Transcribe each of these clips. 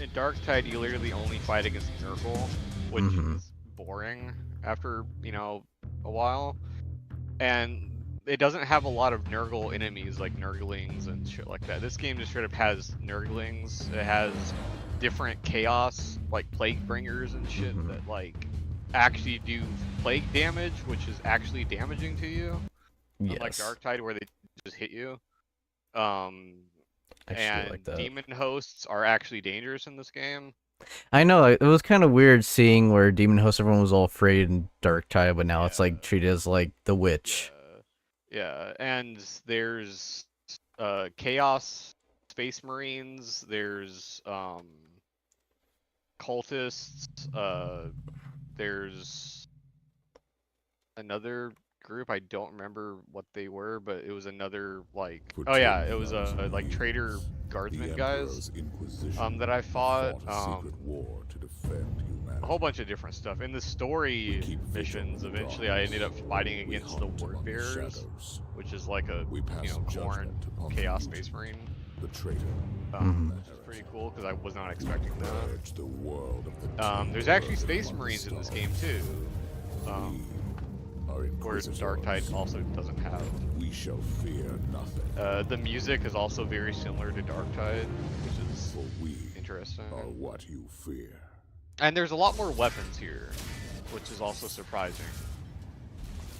in Darktide, you literally only fight against Nurgle, which Mm-hmm. is boring after, a while. And it doesn't have a lot of Nurgle enemies like Nurglings and shit like that. This game just straight up has Nurglings. It has different chaos, like plague bringers and shit Mm-hmm. that like actually do plague damage, which is actually damaging to you. Unlike Yes. Darktide where they just hit you. Um, Actually like and that. demon hosts are actually dangerous in this game. I know it was kind of weird seeing where Demon Host everyone was all afraid in Dark Tide, but now it's Yeah, like treated as like the witch. yeah, yeah. And there's chaos space marines. There's cultists. There's another group. I don't remember what they were, but it was another like. For Oh yeah, it was 10,000 like traitor years, the guardsmen guys. Emperor's Inquisition That I fought. fought a secret war to defend A whole humanity. bunch of different stuff. In the We story keep vigil missions, in the eventually I ended up darkness. fighting We against the hunt Word among the Bearers, shadows. which is like a We pass corn judgment upon the chaos youth, space marine. the traitor, Mhm. Which is pretty cool because I was not expecting that. purge the world of the There's actually taint space among the marines in this stars. game too, We are where Inquisitors. Darktide also doesn't have. We shall fear nothing. The music is also very similar to Darktide, which is For we interesting. are what you fear. And there's a lot more weapons here, which is also surprising.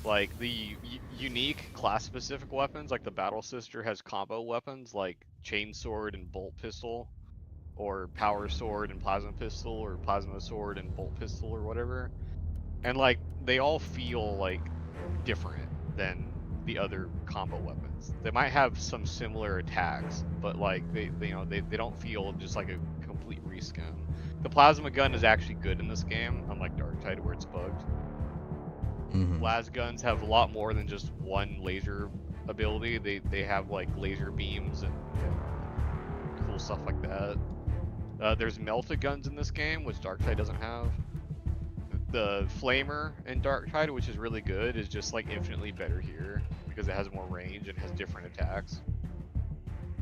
Like the unique class-specific weapons, like the Battle Sister has combo weapons like Chainsword and Bolt Pistol, or Power Sword and Plasma Pistol, or Plasma Sword and Bolt Pistol, or whatever. And like they all feel like different than the other combo weapons. They might have some similar attacks, but like they don't feel just like a complete reskin. The plasma gun is actually good in this game, unlike Darktide where it's bugged. Mhm. Las guns have a lot more than just one laser ability. They have like laser beams and cool stuff like that. There's melta guns in this game, which Darktide doesn't have. The flamer in Darktide, which is really good, is just like infinitely better here because it has more range and has different attacks.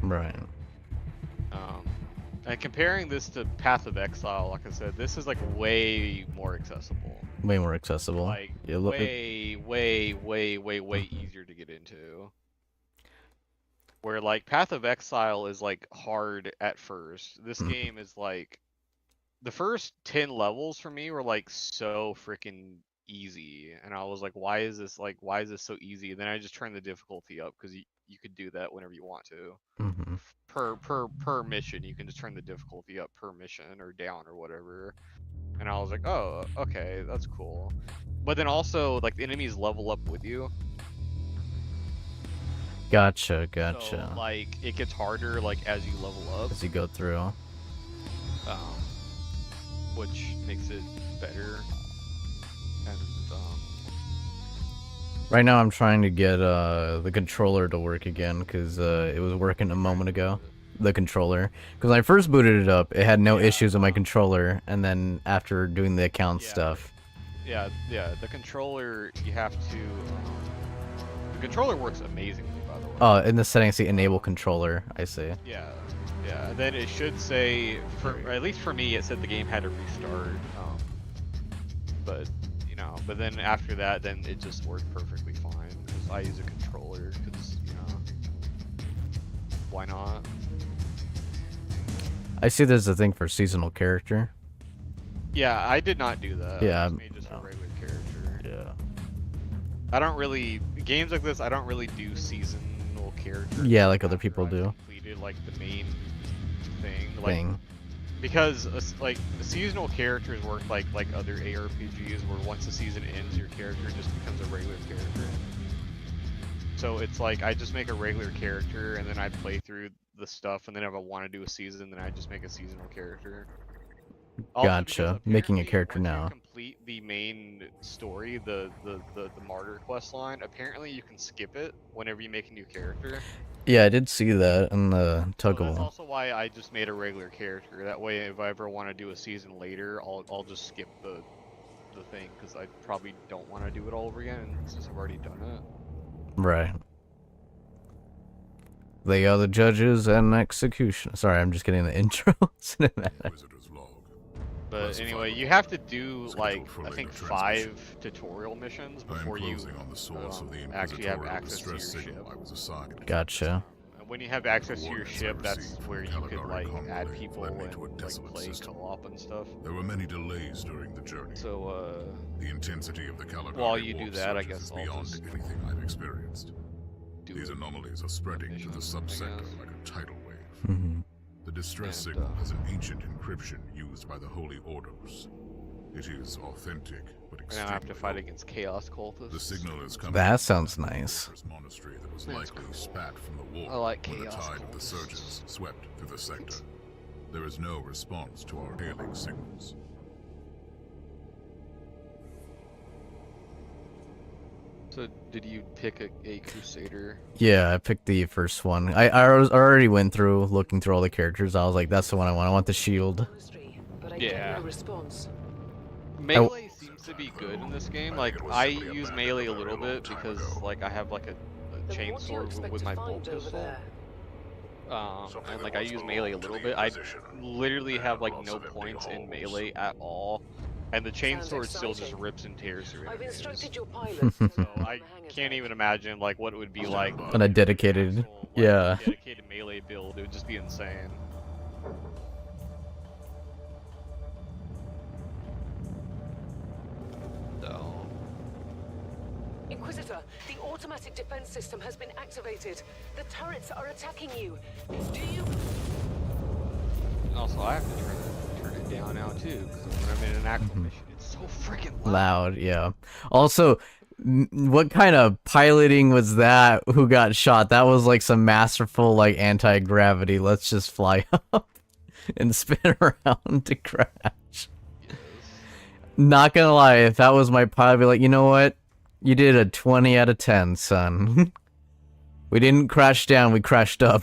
Right. And comparing this to Path of Exile, like I said, this is like way more accessible. Way more accessible. Like Yeah, way easier to get into. Where like Path of Exile is like hard at first. This game is like the first 10 levels for me were like so freaking easy, and I was like, why is this so easy? And then I just turned the difficulty up because you could do that whenever you want to. Mhm. Per mission, you can just turn the difficulty up per mission or down or whatever. And I was like, oh, okay, that's cool. But then also like the enemies level up with you. Gotcha. So like it gets harder like as you level up. As you go through. Which makes it better. And Right now, I'm trying to get the controller to work again because it was working a moment ago. The controller, because when I first booted it up, it had no issues with my controller, and then after doing the account stuff. Yeah. The controller, you have to. The controller works amazingly, by the way. Oh, in the settings, see enable controller. I see. Yeah. Then it should say, at least for me, it said the game had to restart. But but then after that, then it just worked perfectly fine because I use a controller because why not? I see there's a thing for seasonal character. Yeah, I did not do that. Yeah, I just made just a regular character. Yeah. I don't really games like this. I don't really do seasonal characters. Yeah, like other people do. Completed like the main thing. Because like the seasonal characters work like other ARPGs, where once the season ends, your character just becomes a regular character. So it's like I just make a regular character and then I play through the stuff, and then if I want to do a season, then I just make a seasonal character. Gotcha. Making a character once now. you complete the main story, the Martyr quest line, apparently you can skip it whenever you make a new character. Yeah, I did see that in the tug of war. That's also why I just made a regular character. That way, if I ever want to do a season later, I'll just skip the thing because I probably don't want to do it all over again since I've already done it. Right. They are the judges and execution. Sorry, I'm just getting the intro cinematic. Inquisitor's log. But anyway, you have to do like I think 5 tutorial missions before you on the source of the actually have inquisitorial access to your distress ship. signal I was assigned. Gotcha. And when you have access to your Coordinates I ship, that's received where from you could Caligari like Convoy add people led me and to a like desolate play system. co-op and stuff. There were many delays during the journey. So The intensity of the Caligari while you do warp that, I surges guess is I'll beyond just anything I've experienced. do These it. anomalies are spreading to mission, the I subsector guess. like a tidal wave. Mm-hmm. The distress And, signal has an ancient encryption used by the Holy Orders. It is authentic, but And now I have to extremely fight old. against chaos cultists. The signal is coming That from sounds the nice. fortress monastery that was That's likely cool. spat from the war I like when the chaos tide of the cultists. surges swept through the sector. There is no response to our hailing signals. So did you pick a crusader? Yeah, I picked the first one. I already went through looking through all the characters. I was like, that's the one I want. I want the shield. But I Yeah. get no response. Melee seems to be good in this game. Like I use melee a little bit because like I have like a Then what do you chainsaw expect with to my find bolt over pistol. there? And like I use melee a little bit. I literally have like no points in melee at all, and the Sounds chainsword still just exciting. rips and tears through I've enemies. instructed your pilots. So I can't even imagine like what it would be like On a dedicated, actual, like, yeah. dedicated melee build. It would just be insane. So Inquisitor, the automatic defense system has been activated. The turrets are attacking you. Do you? also I have to turn it down now too because when I'm in an actual mission, it's so freaking loud. Loud, yeah. Also, what kind of piloting was that? Who got shot? That was like some masterful like anti-gravity. Let's just fly up and spin around to crash. Yes. Not gonna lie, if that was my pilot, I'd be like, you know what? You did a 20 out of 10, son. We didn't crash down, we crashed up.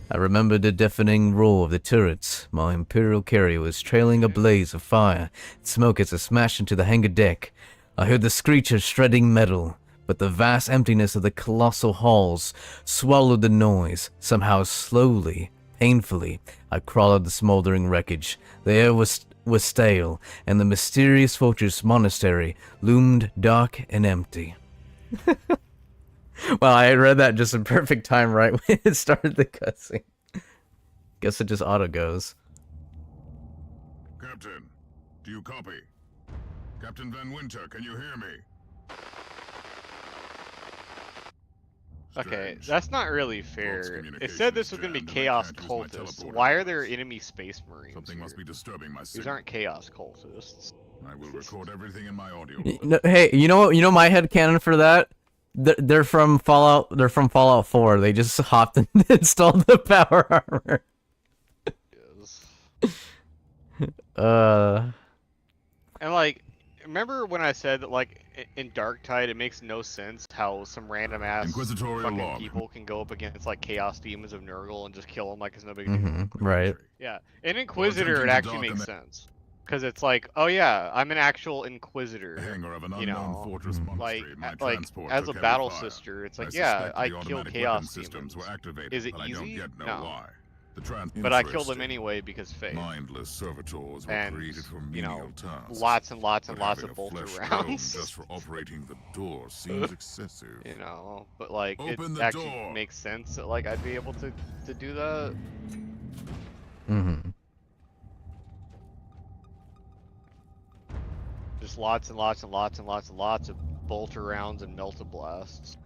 I remember the deafening roar of the turrets. My Imperial carrier was trailing a blaze of fire and smoke as it smashed into the hangar deck. I heard the screech of shredding metal, but the vast emptiness of the colossal halls swallowed the noise. Somehow slowly, painfully, I crawled out the smoldering wreckage. The air was stale, and the mysterious fortress monastery loomed dark and empty. Well, I read that just in perfect time right when it started the cutscene. Guess it just auto goes. Captain, do you copy? Captain Van Winter, can you hear me? Okay, Strange. that's not really Vault's fair. It said communications this was gonna be jammed and I chaos can't use my cultists. teleporter Why are there device. enemy space marines? Something must here? be disturbing my These signal. aren't chaos cultists. I will record everything in my audio. Hey, you know my headcanon for that? They're from Fallout. They're from Fallout 4. They just hopped and installed the power armor. Yes. And like, remember when I said that like in Darktide it makes no sense how some random ass Inquisitorial fucking log. people can go up against like chaos demons of Nurgle and just kill them like it's no big deal. Right. Yeah, in Inquisitor it attempting to actually makes sense. Because it's like, oh yeah, I'm an actual Inquisitor. The hangar of an You unknown know, fortress like, monastery, my like transport as a took heavy battle fire. sister, it's I like, yeah, suspect I the kill automatic chaos weapon systems demons. were activated, Is it but I don't easy? yet know No. why. But I killed them Interesting. anyway because fate. Mindless servitors were And, created for you know, menial tasks. lots and lots and But lots having of bolter a flesh rounds. just for operating the door seems excessive. You know, but like it Open the actually door. makes sense that like I'd be able to do that. Mm-hmm. Just lots and lots and lots and lots and lots of bolter rounds and melta blasts.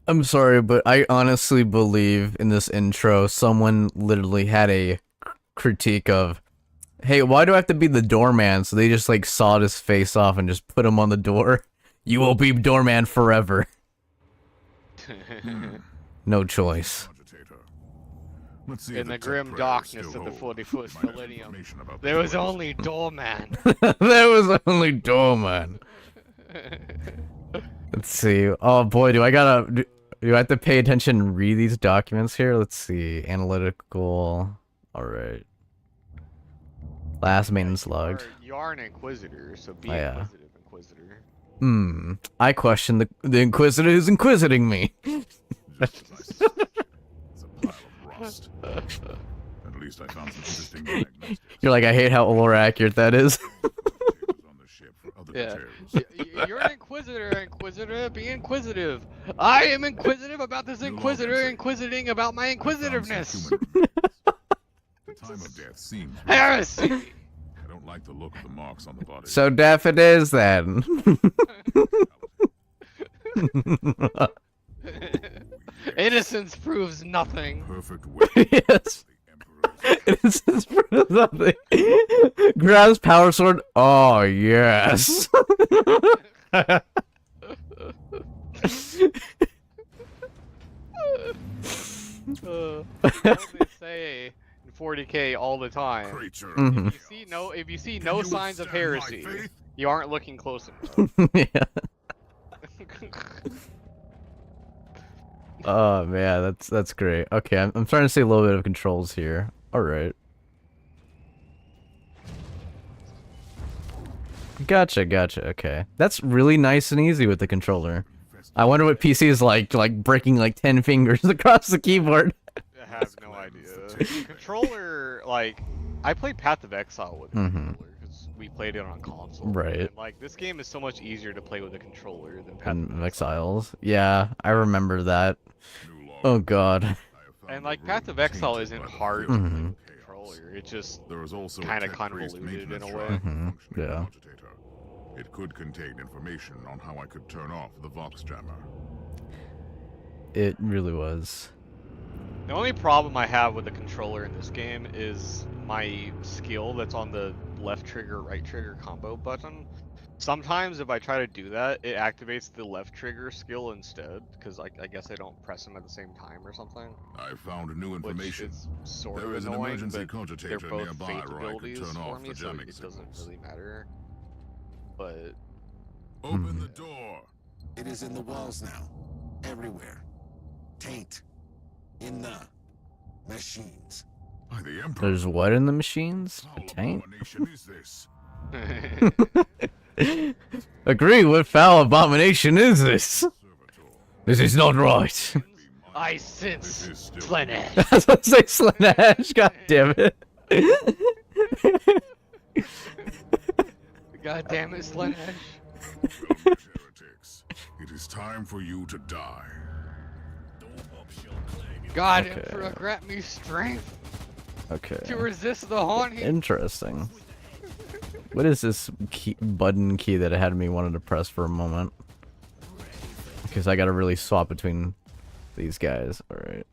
I'm sorry, but I honestly believe in this intro, someone literally had a critique of, hey, why do I have to be the doorman? So they just like sawed his face off and just put him on the door. You will be doorman forever. No choice. Agitator. Let's see In if the tech grim players darkness still of the hold. 40-foot Might have millennium, information about there the was place. only doorman. There was only doorman. Let's see. Oh boy, do I have to pay attention and read these documents here? Let's see. Analytical. Alright. Last maintenance logged. You are an inquisitor, so be Oh, yeah. inquisitive, inquisitor. I question the Inquisitor who's inquisiting me. Just as I suspected. It's a pile of rust. At least I found some interesting diagnostics. You're like, I hate how lore accurate that is. Potatoes on the ship for other Yeah. materials. You're an Inquisitor, Inquisitor. Be inquisitive. I am inquisitive about this Inquisitor, inquisiting about my I found some inquisitiveness. human remains. The time of death seems recent. Heresy. I don't like the look of the marks on the body. So deaf it is then. Innocence proves nothing. Perfect way. Yes. It's just for something. Grabs power sword. Oh yes. What they say in 40K all the time. Creature. Mhm. If you see Can no you signs of withstand my heresy, faith? you aren't looking close enough. Yeah. Oh man, that's great. Okay, I'm starting to see a little bit of controls here. All right. Gotcha. Okay, that's really nice and easy with the controller. I wonder what PC is like breaking like 10 fingers across the keyboard. I have no idea. Controller, like, I played Path of Exile with a controller because we played it on console. Right. And, like, this game is so much easier to play with a controller than Path And of Exile. Exiles. Yeah, I remember that. New law. Oh god. I have found And, the like, Path room of Exile tainted isn't by the hard to filth play of with a chaos. controller. It's just There is also kinda a tech-based convoluted in maintenance a drive way. for functioning yeah. agitator. It could contain information on how I could turn off the Vox jammer. It really was. the only problem I have with the controller in this game is my skill that's on the left trigger, right trigger combo button. Sometimes if I try to do that, it activates the left trigger skill instead, because I guess I don't press them at the same time or something. I found new Which information. is sort There of is an annoying, emergency but they're cogitator both nearby faith where I could abilities turn for off me, the so jamming it doesn't signals. really matter. But Open the door. It is in the walls now. Everywhere. Taint. In the machines. By the Emperor. There's what in the machines? A Foul tank? abomination is this? Agree, what foul abomination is this? Servitor. This is not right. I This sense is still Slanesh. I was gonna say Slanesh, god damn it. God damn it, Slanesh. Welcome, heretics. It is time for you to die. God, Okay. Emperor, grant me strength Okay. to resist the haunting. Interesting. What is this button key that it had me wanted to press for a moment? Because I gotta really swap between these guys. Alright.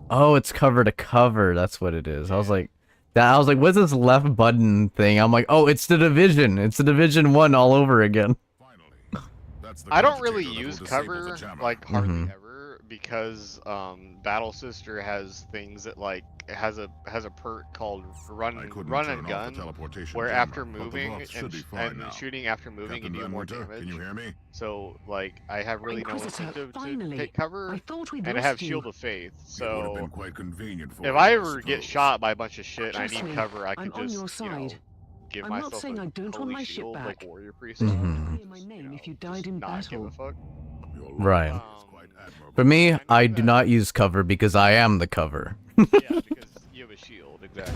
Oh, it's cover to cover. That's what it is. I was like, what's this left button thing? I'm like, oh, it's the Division. It's the Division 1 all over again. Finally. That's the I don't really cogitator that will use disable cover the jammer. like hardly Mhm. ever because Battle Sister has things that like has a perk called I run couldn't and turn off the gun, teleportation where jammer, after but the moving Vox should and, be fine now. shooting after moving Captain you do more Van Winter, damage. can you hear me? So like I have really no Inquisitor, incentive to finally. take cover, I thought we'd and I lost have you. Shield of Faith. It would have been So quite convenient for if you, I ever get suppose. shot by a bunch of shit and I Trust need me, cover, I I'm could on just your side. give I'm not myself saying a I don't want holy my ship shield like back. Warrior Priest. Mhm. does, Clear my just, name if you just died in not give a battle. fuck. Your Right. logic is quite admirable. For me, I I know do that. not use cover because I am the cover. Yeah, because you have a shield, exactly.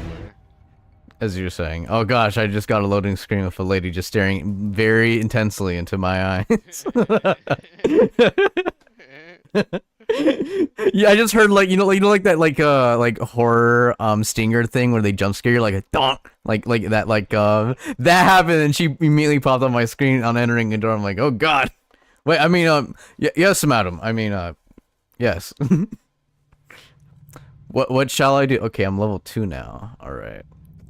As you're saying. Oh gosh, I just got a loading screen with a lady just staring very intensely into my eyes. Yeah, I just heard like like that like horror stinger thing where they jump scare you like a donk like that that happened and she immediately popped on my screen on entering the door. I'm like, oh god. Wait, I mean yes, madam. I mean yes. What shall I do? Okay, I'm level 2 now. All right.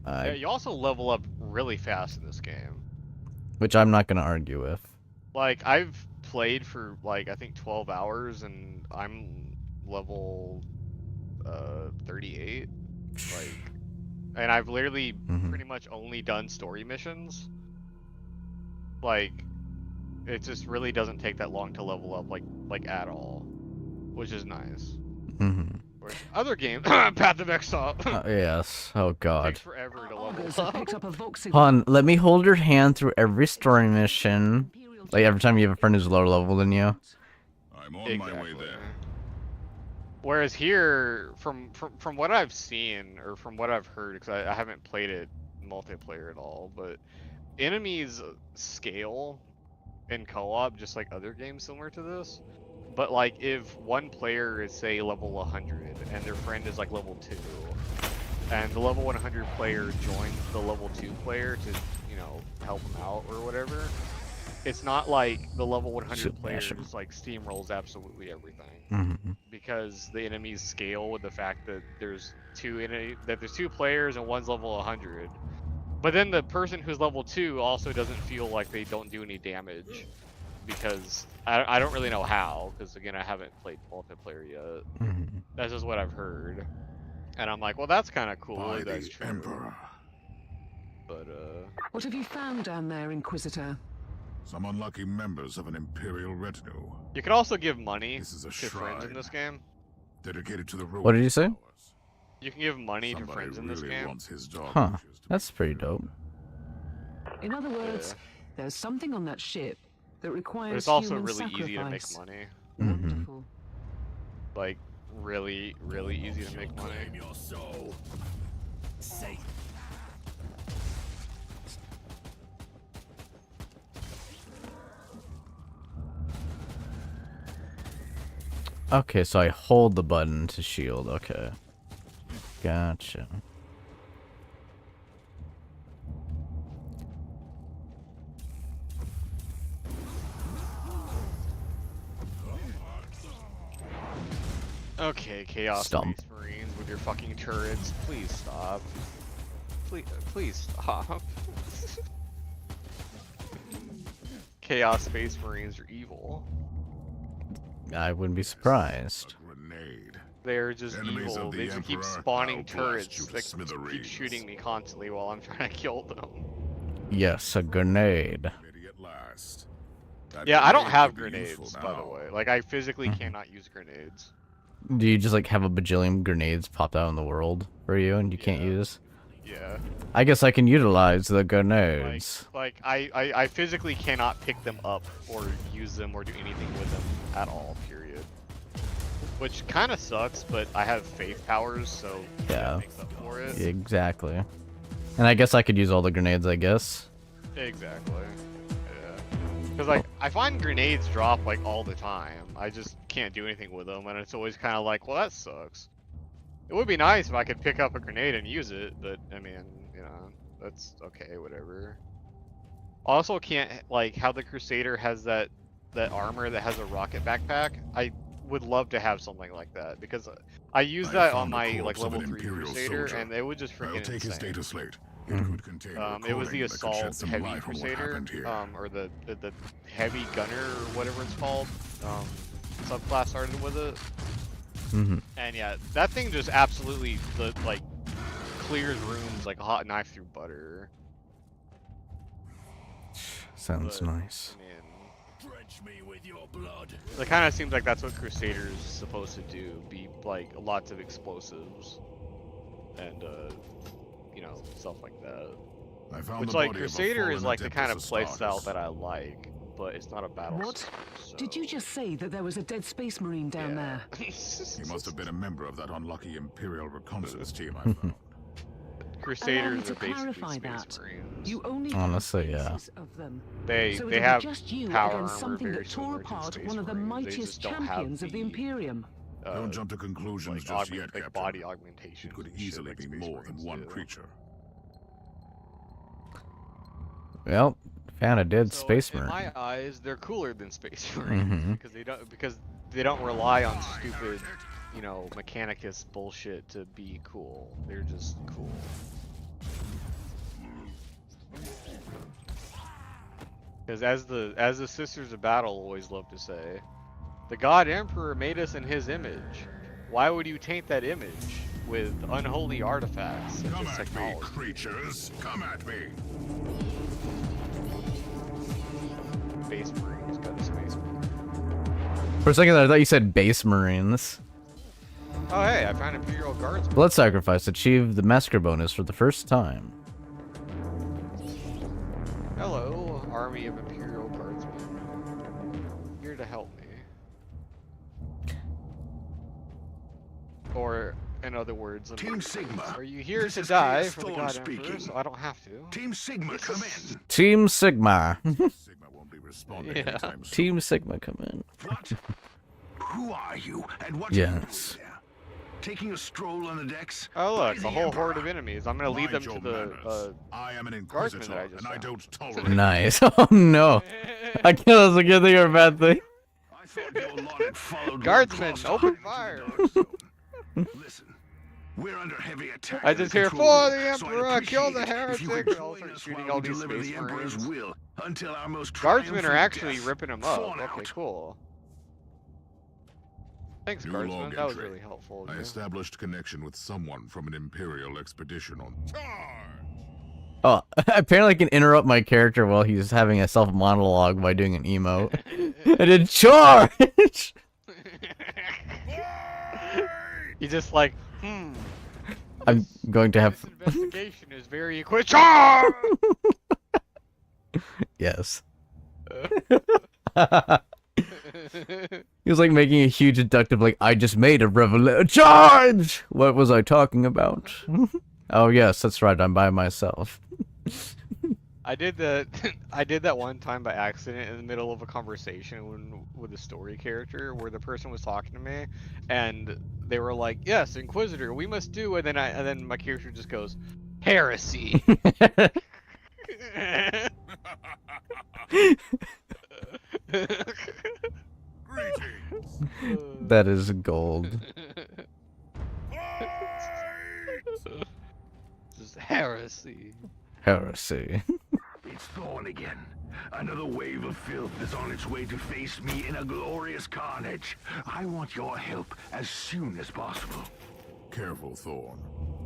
Yeah, you also level up really fast in this game. Which I'm not gonna argue with. Like I've played for like I think 12 hours and I'm level 38. Like, and I've literally Mhm. pretty much only done story missions. Like, it just really doesn't take that long to level up, like at all, which is nice. Mhm. Whereas other games, Path of Exile, Yes. Oh god. takes forever to level Augurs have up. picked up a Vox Hon, let me hold your hand through every story mission. Like every time you have a friend who's lower level than you. I'm on my way there. Whereas here, from what I've seen or from what I've heard, because I haven't played it multiplayer at all, but enemies scale in co-op just like other games similar to this. But like if one player is say level 100 and their friend is like level 2, and the level 100 player joins the level 2 player to, you know, help them out or whatever, it's not like the level 100 player just like steamrolls absolutely everything, because the enemies scale with the fact that there's two players and one's level 100. But then the person who's level 2 also doesn't feel like they don't do any damage, because I don't really know how, because again I haven't played multiplayer yet. That's just what I've heard, and I'm like, well, that's kind of cool if that's true. Emperor. But What have you found down there, Inquisitor? Some unlucky members of an Imperial retinue. you can also give money This is a to friends in shrine. this game. Dedicated to the What did you say? You can give money to Somebody friends in this really game. wants his dog Huh. pictures to That's be pretty filled. dope. In other words, there's something on that ship that requires But it's also human really easy to make sacrifice. money. Wonderful. Like really, really easy to make money. Your soul. Say. Okay, so I hold the button to shield. Okay. Gotcha. Okay, Chaos Stump. Space Marines with your fucking turrets. Please stop. Please stop. Chaos Space Marines are evil. I wouldn't be surprised. A grenade. They're just Enemies evil. of the They just keep Emperor, spawning I'll blast turrets you to that keep smithereens. shooting me constantly while I'm trying to kill them. Yes, a grenade. Ready at last. That Yeah, I don't grenade have could be useful grenades, by the now. way. Like, I physically cannot use grenades. Do you just like have a bajillion grenades popped out in the world for you and you can't Yeah. use? Yeah. I guess I can utilize the grenades. Like I physically cannot pick them up or use them or do anything with them at all, period. Which kind of sucks, but I have faith powers, so Yeah. that makes up for it. Exactly. And I guess I could use all the grenades, I guess. Exactly. Yeah. Because, like, I find grenades drop, like, all the time. I just can't do anything with them, and it's always kind of like, well, that sucks. It would be nice if I could pick up a grenade and use it, but, I mean, you know, that's okay, whatever. Also can't, like, how the Crusader has that armor that has a rocket backpack. I would love to have something like that, because I used I that on found a my, like, corpse of level an 3 Imperial Crusader, soldier. and it was just I'll freaking take his insane. data slate. It could contain a It was the recording that could shed assault some heavy light on what Crusader, happened here. or the heavy gunner or whatever it's called. Subclass started with it, and yeah, that thing just absolutely like clears rooms like a hot knife through butter. Sounds But, nice. I mean, Drench me with your blood. it kind of seems like that's what Crusader's supposed to do, be like lots of explosives, and you know, stuff like that. I found Which, the like, body of a Crusader is fallen like the kind of Adeptus playstyle Astartes. that I like, but it's not a battle What? system, so... Did you just say that there was a dead space marine down there? He must have been a member of that unlucky Imperial reconnaissance team I found. Crusaders to are basically clarify space that. marines. You only Honestly, found yeah. traces of them. They So they it'll be have just you power against armor something very that tore similar to apart Space one of the Marines. They mightiest just don't have champions of the Imperium. Don't jump to conclusions like, just yet, like Captain. body augmentation. It could easily be more than one creature. Well, found a dead space In marine. my eyes, they're cooler than space marines because they don't rely on stupid, you know, mechanicus bullshit to be cool. They're just cool. Because as the Sisters of Battle always love to say, the God Emperor made us in his image. Why would you taint that image with unholy artifacts such Come as at me, technology? creatures! Come at me! Space Marines, got a Space Marine. For a second, I thought you said base marines. Oh hey, I found Imperial Guardsmen. Blood sacrifice. Achieve the massacre bonus for the first time. Hello, army of Imperial Guardsmen. Here to help me. Or, in other words, Team Sigma. are you here This to is die Chaos for the Thorn God speaking. Emperor so I don't have to? Team Sigma, come in. Team Sigma. Sigma won't be responding Yeah. anytime soon. Team Sigma, come in. What? Who are you, and what Yes. are you doing there? Taking a stroll on the decks? Oh By look, the a whole Emperor. horde of enemies. I'm gonna lead them Mind to your the manners. I am an guardsmen Inquisitor, that I just and I found. don't tolerate Nice. Oh no. I can't. That's a good thing or a bad thing. I thought your lot had followed Guardsmen, Lord open Kloster fire. into the dark zone. Listen, we're under heavy attack. I in the just hear, control for room, the so I'd Emperor, kill the appreciate it if you heretic! could And I'll join start us shooting while all we these deliver space the Emperor's marines. will until our most Guardsmen are triumphant actually death. ripping them up. Fawn Okay, out. cool. Thanks, New Guardsman. log That was entry. really helpful. I Yeah. established connection with someone from an Imperial expedition on charge. Oh, apparently I can interrupt my character while he's having a self monologue by doing an emote. I did charge. He's just like, I'm going to have. This investigation is very quick. Charge! Yes. He was like making a huge deductive, like, I just made a revelation. Charge! What was I talking about? Oh, yes, that's right, I'm by myself. I did that. I did that one time by accident in the middle of a conversation with a story character where the person was talking to me, and they were like, "Yes, Inquisitor, we must do," and then my character just goes, "Heresy." Greetings. That is gold. Just heresy. Heresy. It's Thorn again. Another wave of filth is on its way to face me in a glorious carnage. I want your help as soon as possible. Careful, Thorn.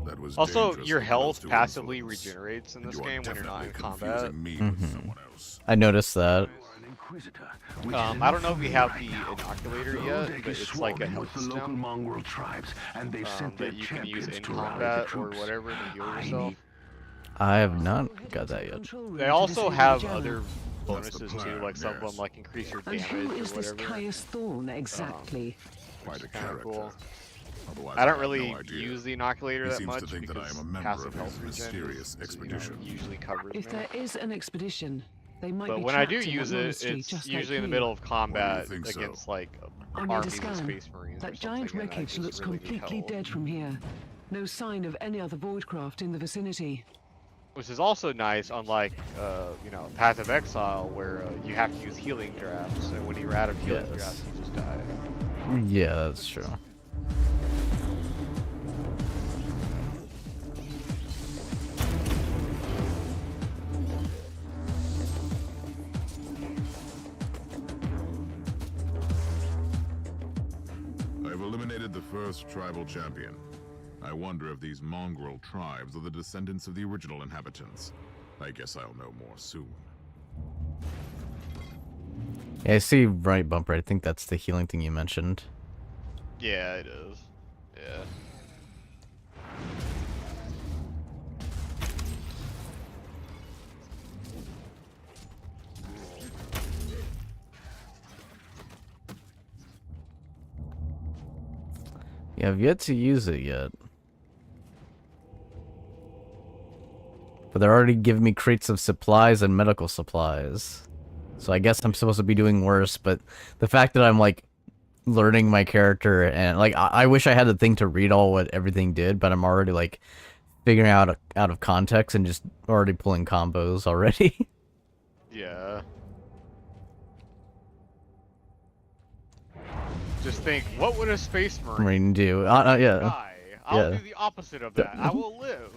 That was Also, dangerous your and health close to passively influence. regenerates in And this you are game when you're not in definitely combat. confusing me with someone else. I noticed that. You are an Inquisitor, which is I don't enough know for if you me have right the now. inoculator The yet, Odeck but is it's like a swarming health with the local stem mongrel tribes, and they've sent their that you can use champions in to rally the combat or troops. whatever to heal I yourself. need I have not got that yet. They also have That's other the bonuses too, plan, like some of yes. them like increase your And damage who or is this whatever. Caius Thorn exactly? Quite a Kinda character. cool. Otherwise, I don't have really no idea. use the inoculator He that seems to much think that I because am a member passive of health his regen mysterious expedition. usually covers If me. there is an expedition, they might But be when I do trapped in use that it, monastery, it's just usually like in the you. middle of combat think so? against like I made a armies of scan. space marines. or That giant something, and I wreckage just looks really need completely help. dead from here. No sign of any other voidcraft in the vicinity. Which is also nice, unlike Path of Exile, where you have to use healing drafts, and when you're out of healing Yes. drafts, you just die. Yeah, that's true. I've eliminated the first tribal champion. I wonder if these mongrel tribes are the descendants of the original inhabitants. I guess I'll know more soon. Yeah, I see right bumper. I think that's the healing thing you mentioned. Yeah, it is. Yeah. Yeah, I've yet to use it yet. But they're already giving me crates of supplies and medical supplies. So I guess I'm supposed to be doing worse, but the fact that I'm, like, learning my character, and, like, I wish I had the thing to read all what everything did, but I'm already, like, figuring out of context and just already pulling combos already. Yeah. Just think, what would a space marine Marine do. Yeah. die? I'll Yeah. do the opposite of that. I will live.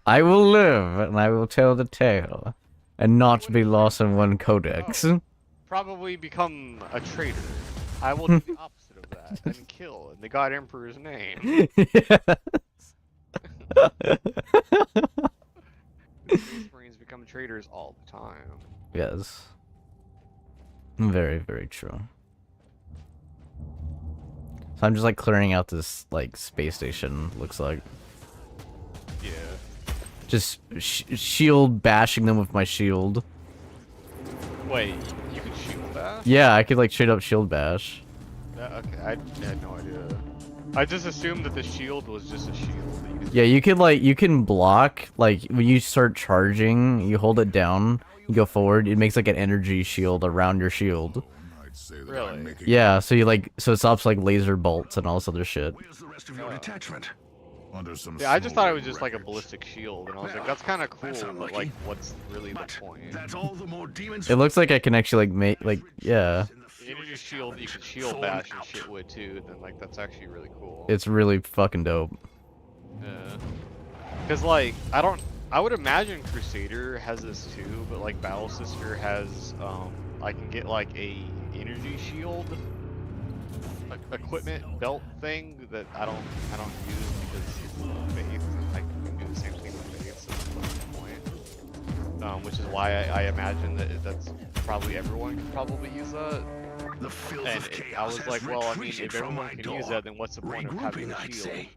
I will live, and I will tell the tale, and not be lost in one codex. Oh, probably become a traitor. I will do the opposite of that and kill in the God Emperor's name. Space Marines become traitors all the time. Yes. Very, very true. So So I'm just like clearing out this like space station. Looks like. Yeah. Just shield bashing them with my shield. Wait, you can shield that? Yeah, I could like straight up shield bash. Okay, I had no idea. I just assumed that the shield was just a shield. That you could... Yeah, you could like you can block like when you start charging, you hold it down, you go forward, it makes like an energy shield around your shield. I'd say that Really? I'm making Yeah, so you like so it stops like laser bolts and all this other shit. Where's the rest of your detachment? under some Yeah, I just thought it was smoldering just like a wreckage. ballistic shield, and I was like, that's kind of cool, That's but unlucky. like, what's really the But point? that's all the more demons. It looks like I can actually like make like yeah, The energy shield you can shield bash and shit with too, then like that's actually really cool. it's really fucking dope. Yeah. Cause like I would imagine Crusader has this too, but like Battle Sister has I can get like a energy shield equipment belt thing that I don't use because Faith. I can do the same thing with Faith, so what's the point? Which is why I imagine that that's probably everyone can probably use that. The filth And of chaos I was has like, well, I mean, retreated if from everyone my can use door. that, then what's the point of having Regrouping, a I'd shield? say.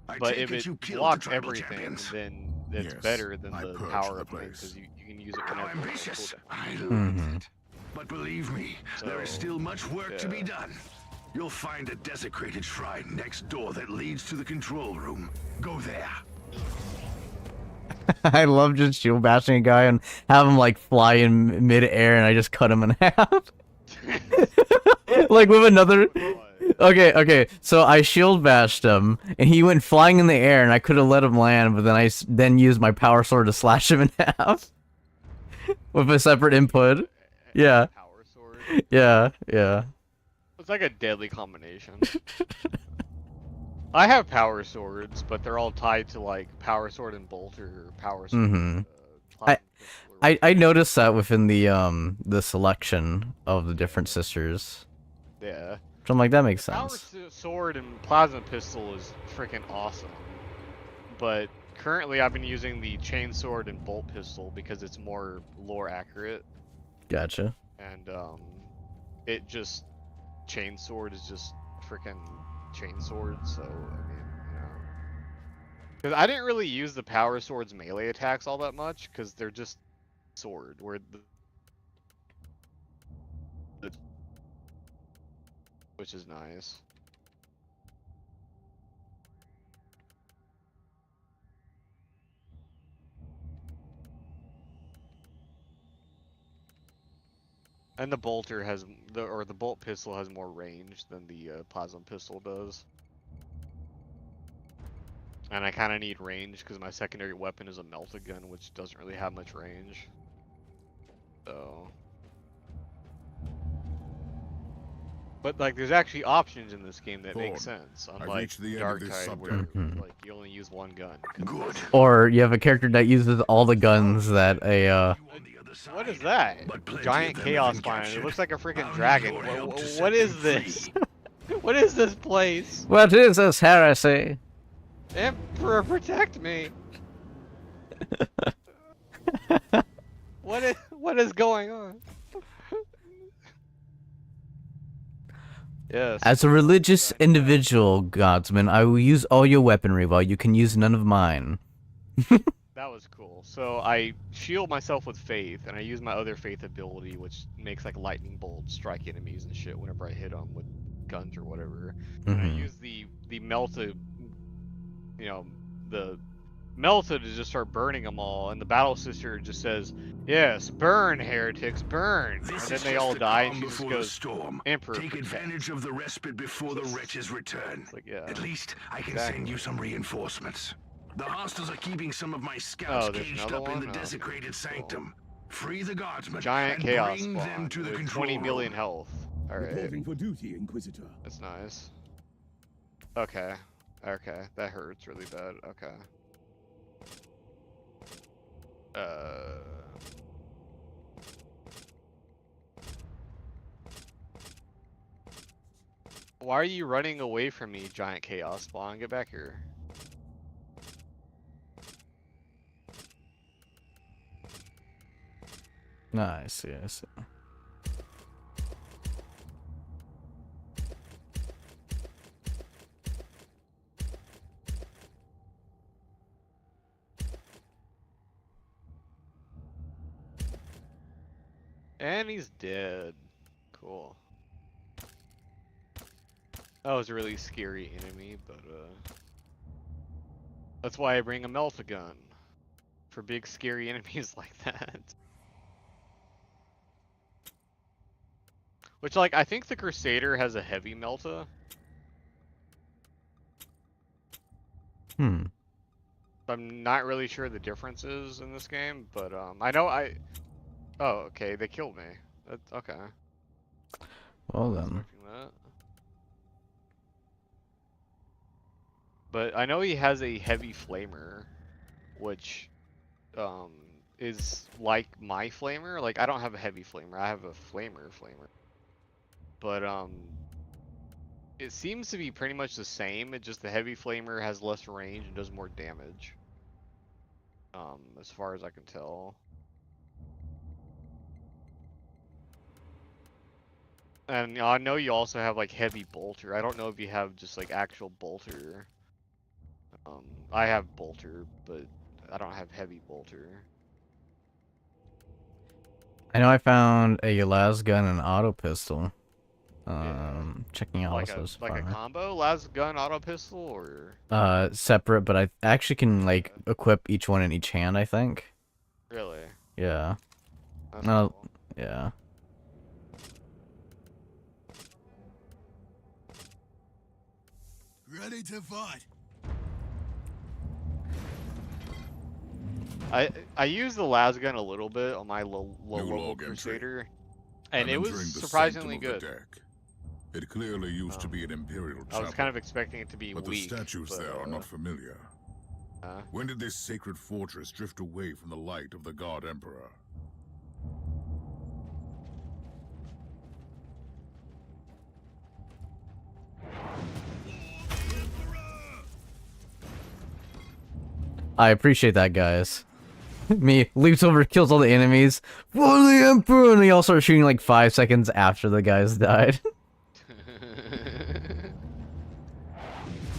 I But take if it it you killed the blocks tribal everything, champions. then it's Yes, better than I the purged power the up thing, place. because you can use it How whenever. ambitious. I like Mhm. it. But believe me, there is So, still much work to be yeah. done. You'll find a desecrated shrine next door that leads to the control room. Go there. I love just shield bashing a guy and have him like fly in mid-air and I just cut him in half. Like with another. Okay, so I shield bashed him and he went flying in the air and I could have let him land, but then I then used my power sword to slash him in half with a separate input. Yeah, Power sword. yeah. It's like a deadly combination. I have power swords, but they're all tied to like power sword and bolter, or power sword. Mhm. Plasma pistol or I noticed that within the selection of the different sisters. yeah. So I'm like, that makes Power sense. sword and plasma pistol is freaking awesome. But currently, I've been using the chain sword and bolt pistol because it's more lore accurate, Gotcha. and it just chain sword is just freaking chain sword. So I mean, you know, because I didn't really use the power sword's melee attacks all that much because they're just sword, where which is nice. And the bolter has the bolt pistol has more range than the plasma pistol does. And I kind of need range because my secondary weapon is a melta gun, which doesn't really have much range. So, but like, there's actually options in this game that make Thorn, sense. I've Unlike reached the end the of this archive, where subcategory. like you only use one gun. 'cause Good. Or you have a character that uses all the guns that a You on the other What is side. that? But plenty Giant of them chaos have been spine. It captured. looks like a freaking I'll need dragon. your help to set What is them this? free. What is this place? What is this heresy? Emperor, protect me! What is going on? Yes. As a religious individual, Godsman, I will use all your weaponry while you can use none of mine. That was cool. So I shield myself with faith, and I use my other faith ability, which makes like lightning bolts strike enemies and shit whenever I hit them with guns or whatever. And I Mhm. use the melta, you know, the melta to just start burning them all, and the battle sister just says, "Yes, burn heretics, burn!" And This then is they just all the die, and calm she just before the goes, storm. "Emperor, Take protect." advantage of the respite before the wretches return. It's like, yeah. At least I can Exactly. send you some reinforcements. The hostiles are keeping some of my scouts Oh, there's caged another up in one? the Oh, desecrated cool. sanctum. Free the guardsmen Giant and chaos bring them spawn to the with control 20 million room. health. Alright, Reporting for duty, Inquisitor. that's nice. Okay. Okay, that hurts really bad. Okay. Why are you running away from me, giant chaos spawn? Get back here. I see. And he's dead. Cool. That was a really scary enemy, but that's why I bring a melt-a-gun. For big scary enemies like that. Which, like, I think the Crusader has a heavy melta. Hmm. I'm not really sure the differences in this game, but I know Oh, okay, they killed me. That's okay. Well Wasn't then. expecting that. But I know he has a heavy flamer, which is like my flamer. Like, I don't have a heavy flamer, I have a flamer. But it seems to be pretty much the same. It's just the heavy flamer has less range and does more damage. As far as I can tell. And I know you also have like heavy bolter. I don't know if you have just like actual bolter. I have bolter, but I don't have heavy bolter. I know I found a las gun and auto pistol. Checking out Like also a combo las gun auto pistol, or separate, but I actually can like equip each one in each hand, I think. really? Yeah. That's No. cool. Yeah. Ready to fight. I used the las gun a little bit on my low New level log entry. Crusader, and I'm it entering was the surprisingly sanctum of good. the deck. It clearly used to be an imperial I chapel, was kind of expecting it to be but weak. the statues but, there are not familiar. uh, When did this sacred fortress drift away from the light of the God Emperor? I appreciate that, guys. Me leaps over, kills all the enemies. For the Emperor! And he all starts shooting like 5 seconds after the guys died.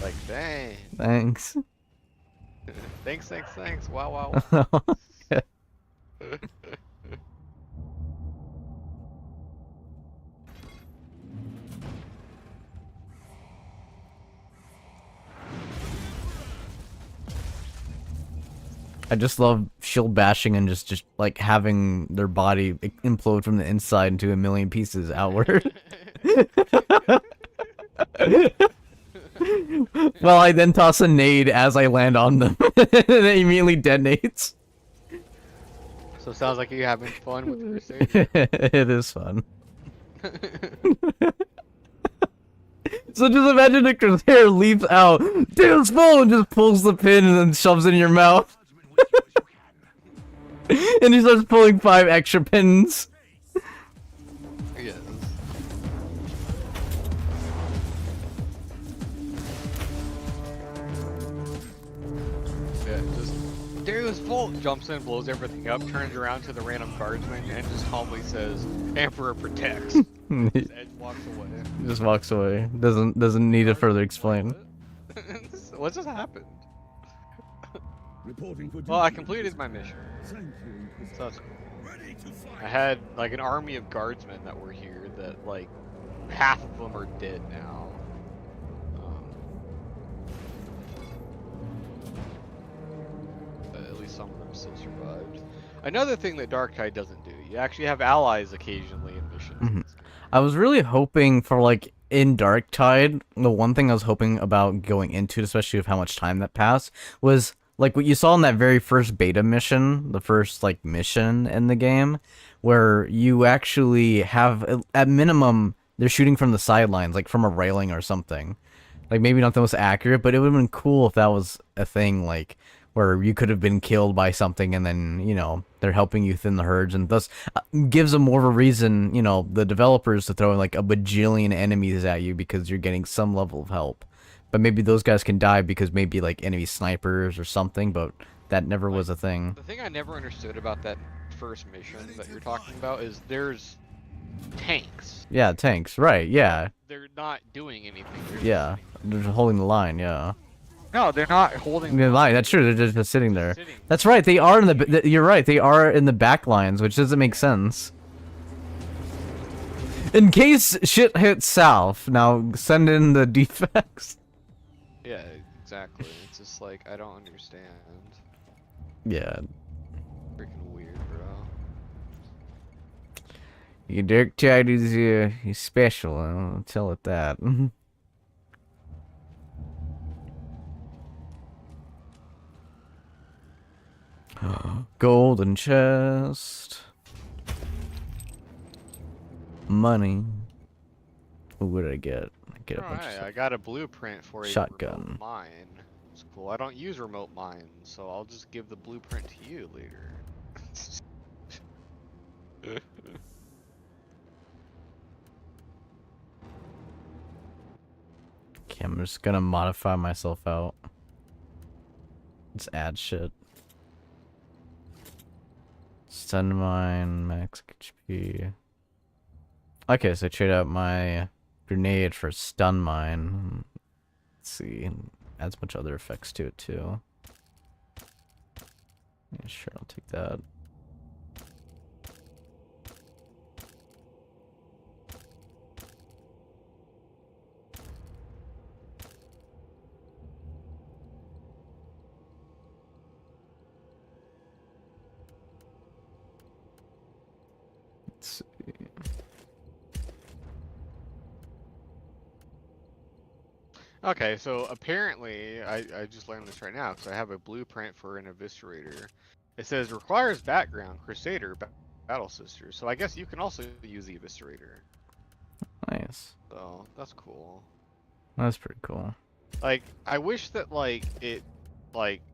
like, dang. Thanks. Thanks. Wow. I just love shield bashing and just like having their body implode from the inside into a million pieces outward. Well, I then toss a nade as I land on them, and it immediately detonates. So it sounds like you're having fun with Crusader. It is fun. So just imagine a Crusader leaps out, Deal's full, and just pulls the pin and then shoves it in your mouth. And he starts pulling 5 extra pins. Yes. Yeah, just Darius Volt jumps in, blows everything up, turns around to the random guardsman, and just calmly says, "Emperor protects." Just Edge walks away. Just walks away. Doesn't need to further explain. What just happened? Reporting for Well, I duty. completed my mission. Thank you, Inquisitor. So that's cool. Ready to fight. I had like an army of guardsmen that were here that like half of them are dead now. At least some of them still survived. Another thing that Darktide doesn't do, you actually have allies occasionally in missions. in this game. I was really hoping for, like, in Darktide, the one thing I was hoping about going into, especially with how much time that passed, was, like, what you saw in that very first beta mission, the first, like, mission in the game, where you actually have, at minimum, they're shooting from the sidelines, like, from a railing or something. Like, maybe not the most accurate, but it would have been cool if that was a thing, like, where you could have been killed by something and then, you know, they're helping you thin the herds, and thus gives them more of a reason, you know, the developers to throw in like a bajillion enemies at you because you're getting some level of help. But maybe those guys can die because maybe like enemy snipers or something, but that never was a thing. The thing I never understood about that first mission that you're talking about is there's tanks. Yeah, tanks, right, yeah. They're not doing anything. They're Yeah, they're just holding the line, yeah. No, they're not holding The line, that's true, they're just sitting there. sitting. That's right, they are in the, you're right, they are in the back lines, which doesn't make sense. In case shit hits south, now send in the defects. Yeah, exactly. It's just like I don't understand. Yeah. Freaking weird, bro. Your Dark Tide is special, I'll tell it that. Golden chest. Money. What did I get? I get a bunch of Alright, stuff. I got a blueprint for a Shotgun. remote mine. It's cool. I don't use remote mines, so I'll just give the blueprint to you later. Okay, I'm just gonna modify myself out. Just add shit. Stun mine, max HP. Okay, so trade out my grenade for stun mine. Let's see. Adds a bunch of other effects to it too. Yeah, sure, I'll take that. Let's see. Okay, so apparently, I just learned this right now because I have a blueprint for an Eviscerator. It says requires background, Crusader, Battle Sister. So I guess you can also use the Eviscerator. Nice. So that's cool. That's pretty cool. Like, I wish that like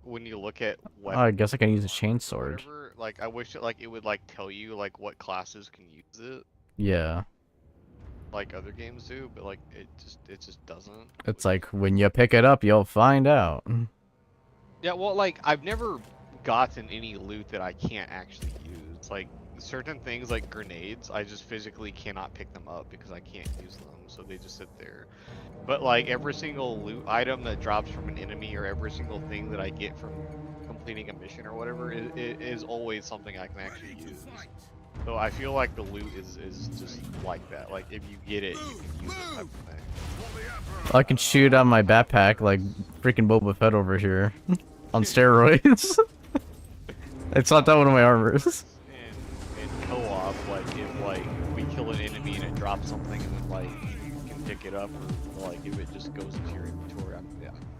when you look at what Oh, I guess I can use a chainsword. like I wish that it would tell you what classes can use it, Yeah. like other games do, but it just doesn't. It's like when you pick it up, you'll find out. Yeah, well, I've never gotten any loot that I can't actually use. Like certain things like grenades, I just physically cannot pick them up because I can't use them, so they just sit there. But every single loot item that drops from an enemy or every single thing that I get from completing a mission or whatever is always something I can actually use. So I feel like the loot is just like that. Like if you get it, you can use it type of thing. I can shoot on my backpack like freaking Boba Fett over here. On steroids. It's not that one of my armors. In co-op, if we kill an enemy and it drops something and then you can pick it up, or if it just goes into your inventory,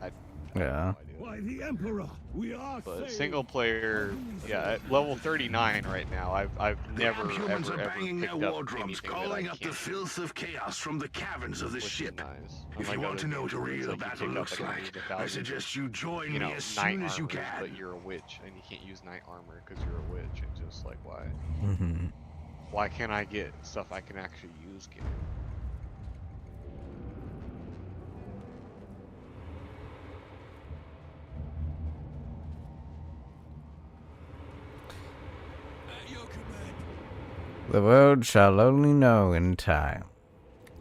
I have no idea. By the Emperor, we are But saved. single player, yeah, at level 39 right now, I've never Humans ever are banging their picked up wardrobes, anything that I calling up the can't filth of chaos from the caverns of the which is ship. nice. If you want to know what a real battle looks like, I suggest you join me as soon as you can. But you're a witch and you can't use knight armor because you're a witch, and just why? Mm-hmm. Why can't I get stuff I can actually use? Game? At your command. The world shall only know in time.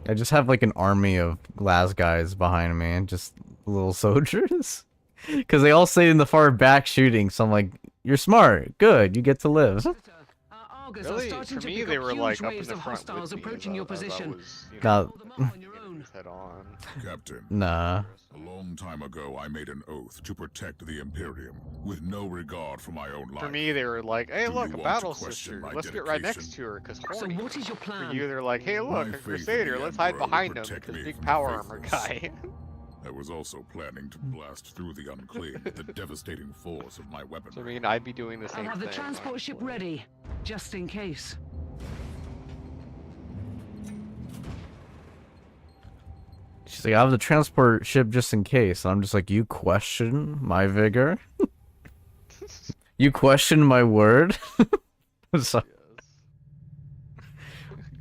I just have an army of glass guys behind me and just little soldiers. Because they all stay in the far back shooting, so I'm like, you're smart, good, you get to live. Our Argos are Really, starting for to me, pick they up were huge up in waves the of front hostiles with me approaching your as I position. was, Nah. Hold them off on your own. head on. Captain, Nah. a long time ago I made an oath to protect the Imperium, with no regard for my own life. For me, they were like, "Hey, Do look, you a want battle to question sister. my Let's get right next dedication? to her, cause So horny." what is your For plan? you, they're like, "Hey, look, My a faith in crusader. the Let's hide Emperor will behind him protect because me big from the power armor faithless." guy." I was also planning to blast through the unclaimed with the devastating force of my weaponry. So I mean, I'd be doing the I'll same have the thing. transport ship ready, just in case. She's like, I have the transport ship just in case. And I'm just like, you question my vigor? You question my word? So,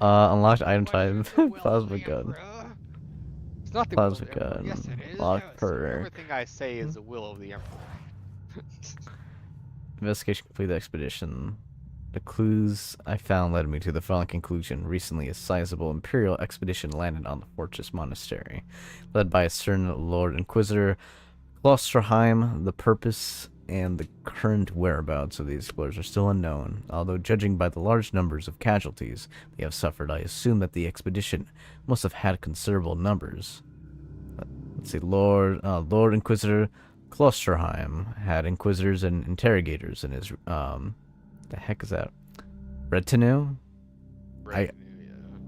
unlocked item type, plasma gun. It's not the Plasma will of the Emperor. gun. Yes, it is. Lock Yes. per. Everything I say is the will of the Emperor. Investigation complete the expedition. The clues I found led me to the following conclusion. Recently, a sizable Imperial expedition landed on the Fortress Monastery. Led by a certain Lord Inquisitor Klosterheim, the purpose and the current whereabouts of the explorers are still unknown. Although judging by the large numbers of casualties they have suffered, I assume that the expedition must have had considerable numbers. Let's see, Lord Inquisitor Klosterheim had inquisitors and interrogators in his the heck is that? Retinue?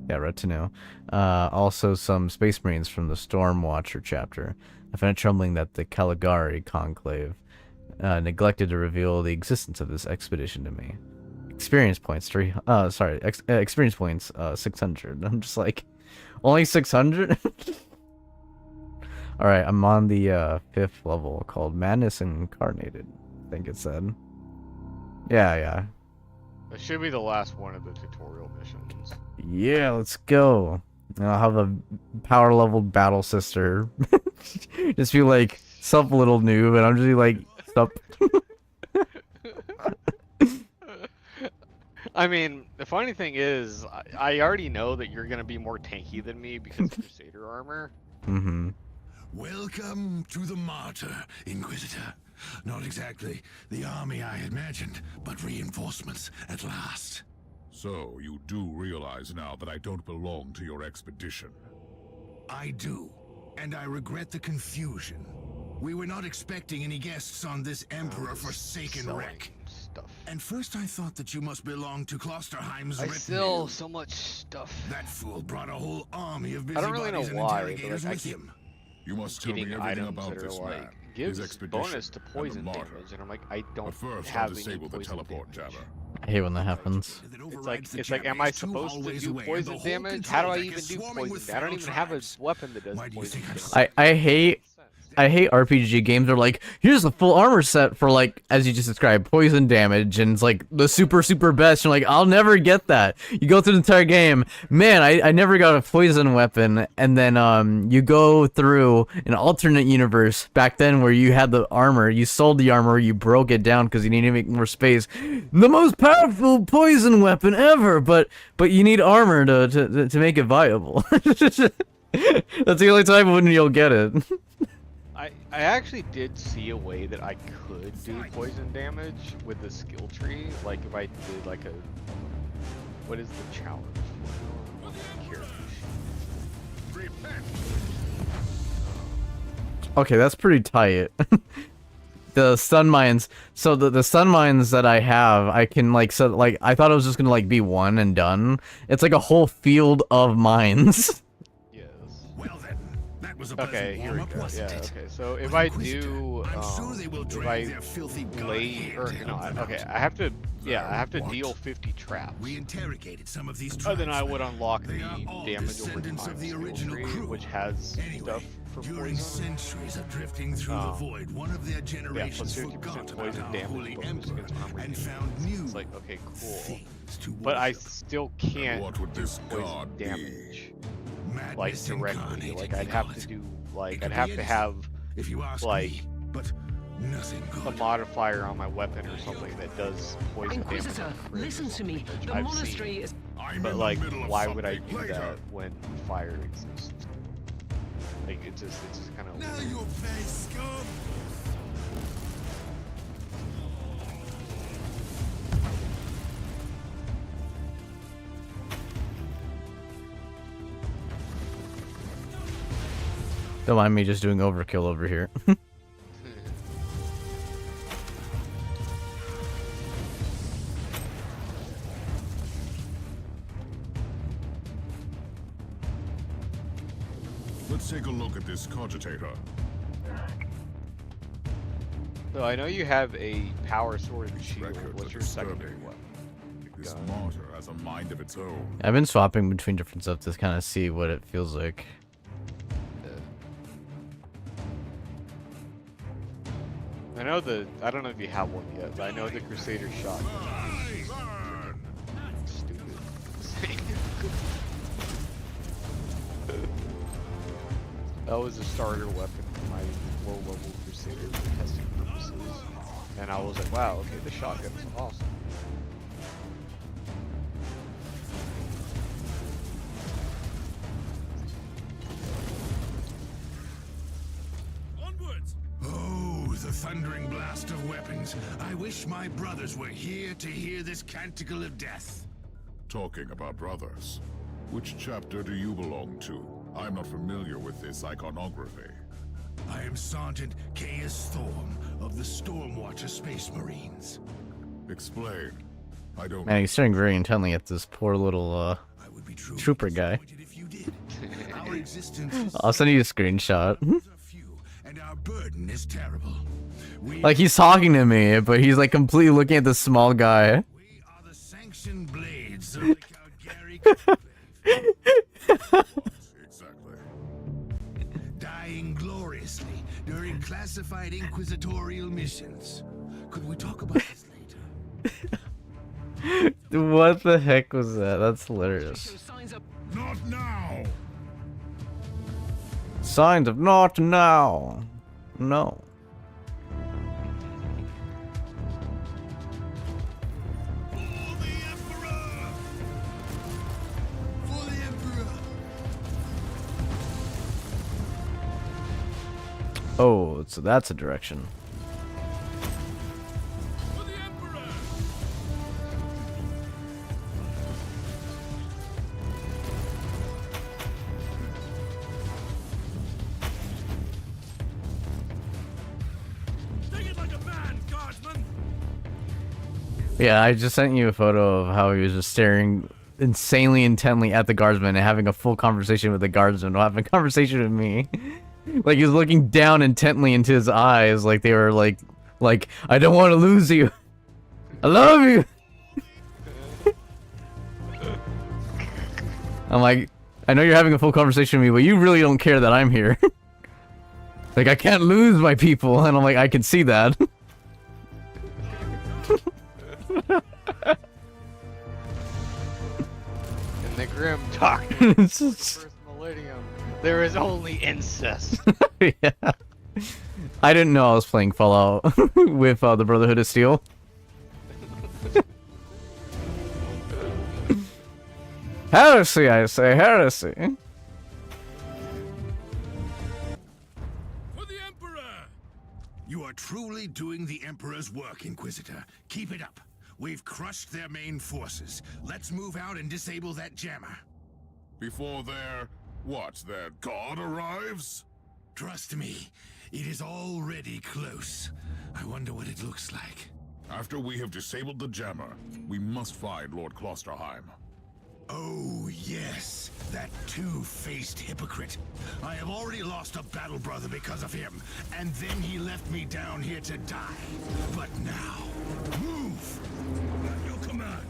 Yeah, retinue. Also some space marines from the Storm Watcher chapter. I find it troubling that the Caligari conclave neglected to reveal the existence of this expedition to me. Experience points 600. I'm just like, only 600? Alright, I'm on the 5th level called Madness Incarnated, I think it said. Yeah. That should be the last one of the tutorial missions. Yeah, let's go. I'll have a power level battle sister. Just be like, sup little noob, and I'm just be like, sup. I mean, the funny thing is, I already know that you're gonna be more tanky than me because of Crusader armor. Mm-hmm. Welcome to the Martyr, Inquisitor. Not exactly the army I imagined, but reinforcements at last. So, you do realize now that I don't belong to your expedition? I do, and I regret the confusion. We were not expecting any guests on this Emperor-forsaken Selling wreck. stuff. And first I thought that you must belong to Klosterheim's I retinue. sell so much stuff. That fool brought a whole army of I don't really know busybodies and why, but interrogators like, I with keep him. You must tell me getting everything items about that are this like man, his gives expedition, bonus to and the poison Martyr. damage, and I'm like, I But don't first, I'll have any disable the poison teleport damage. jammer. I hate when that happens. It's like, am I supposed to do poison damage? How do I even do poison damage? I don't even have a weapon that does poison damage. I hate RPG games are like, here's the full armor set for, like, as you just described, poison damage, and it's like the super best. You're like, I'll never get that. You go through the entire game, man, I never got a poison weapon, and then you go through an alternate universe back then where you had the armor, you sold the armor, you broke it down because you needed to make more space. The most powerful poison weapon ever, but you need armor to make it viable. That's the only time when you'll get it. I actually did see a way that I could do poison damage with the skill tree, like if I did like a, what is the challenge? Character sheet. Okay, that's pretty tight. The stun mines. So the stun mines that I have, I can like set like I thought it was just gonna like be one and done. It's like a whole field of mines. Yes. Well then, that was a Okay, here we warm-up, go. wasn't Yeah. it? Okay. So if But I Inquisitor, do, I'm sure they will if drag I their filthy lay or godhead no, of them okay, out. I have to, yeah, I have to What? deal 50 traps. We interrogated some of these And then I would tribesmen. unlock They the are all damage over descendants time of the skill original tree, crew. which has Anyway, stuff for during poison. centuries of drifting through the void, one of their Yeah, generations plus 50% forgot about poison our damage holy bonus emperor against armor and units. found new It's like, okay, cool. things to But I worship. still can't What would this poison god be? damage like Madness directly. incarnate, Like they I'd call have to it. do It like could I'd be have to anything, have if you ask like, me, but nothing a good. modifier on my weapon or something that does poison Inquisitor, damage. on crit or listen to me. something, which The I've monastery seen. is... I'm But in like, the middle of why would I something. do Later. that when fire exists? Like it's just kind of. Now you'll pay, scum! Don't mind me just doing overkill over here. Let's take a look at this cogitator. So I know you have a power sword and shield. Records What's are your secondary disturbing. weapon? This Gun. martyr has a mind of its own. I've been swapping between different stuff to kind of see what it feels like. I know I don't know if you have one yet, but I know the Crusader shotgun. Burn! Stupid. That was a starter weapon for my low-level Crusader for testing purposes, and I was like, wow, okay, the shotgun is awesome. Onwards! Oh, the thundering blast of weapons. I wish my brothers were here to hear this canticle of death. Talking about brothers, which chapter do you belong to? I'm not familiar with this iconography. I am Sergeant Caius Thorm of the Stormwatcher Space Marines. Explain. I don't. Man, he's staring very intently at this poor little I would be truly trooper guy. disappointed if you did. Our existence is I'll send you a screenshot. are few, and our burden is terrible. We Like he's talking to me, but he's like completely looking at this small guy. We are the sanctioned blades of the Calgary conclave, Exactly. dying gloriously during classified inquisitorial missions. Could we talk about this later? What the heck was that? That's hilarious. Show signs of Not now. Signs of not now. No. For the Emperor! For the Emperor! Oh, so that's a direction. For the Emperor! Take it like a man, guardsman! Yeah, I just sent you a photo of how he was just staring insanely intently at the guardsman and having a full conversation with the guardsman while having a conversation with me. Like he was looking down intently into his eyes like they were like I don't want to lose you. I love you. I'm like, I know you're having a full conversation with me, but you really don't care that I'm here. Like I can't lose my people, and I'm like, I can see that. In the grim darkness of the first millennium, there is only incest. Yeah. I didn't know I was playing Fallout with the Brotherhood of Steel. Heresy, I say, heresy. For the Emperor! You are truly doing the Emperor's work, Inquisitor. Keep it up. We've crushed their main forces. Let's move out and disable that jammer. Before their god arrives? Trust me, it is already close. I wonder what it looks like. After we have disabled the jammer, we must find Lord Klosterheim. Oh, yes, that two-faced hypocrite. I have already lost a battle brother because of him, and then he left me down here to die. But now, move! At your command!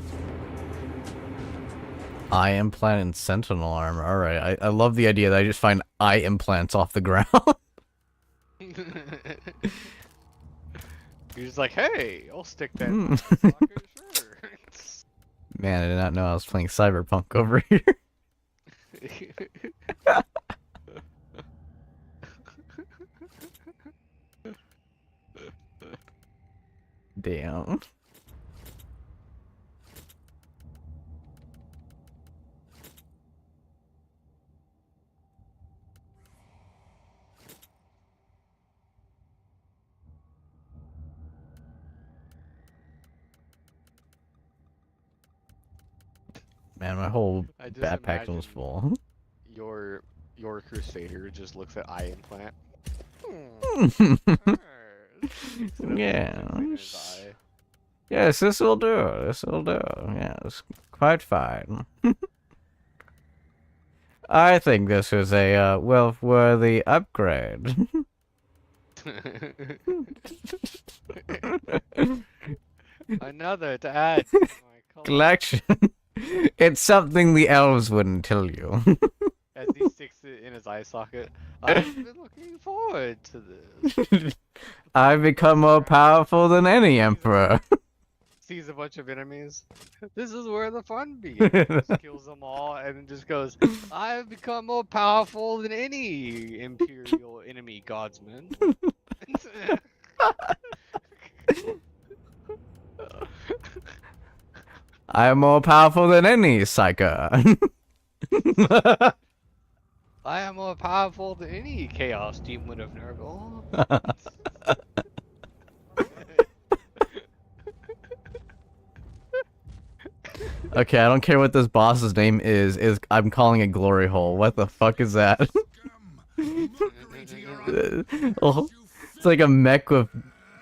Eye implant and sentinel armor. Alright, I love the idea that I just find eye implants off the ground. You're just like, hey, I'll stick that in my pocket, sure. Man, I did not know I was playing Cyberpunk over here. Damn. Man, my whole I just backpack was imagine full. Your Crusader just looks at eye implant. Yes. Yes, this will do. This will do. Yes, quite fine. I think this is a wealth-worthy upgrade. Another to add to my Collection. It's something the elves wouldn't tell you. As he sticks it in his eye socket. I've been looking forward to this. I've become more powerful than any emperor. Sees a bunch of enemies. This is where the fun begins. Just kills them all and then just goes, I've become more powerful than any imperial enemy godsman. I am more powerful than any psycho. I am more powerful than any chaos demon of Nurgle. Okay, I don't care what this boss's name is. I'm calling it Glory Hole. What the fuck is that? Oh, it's like a mech with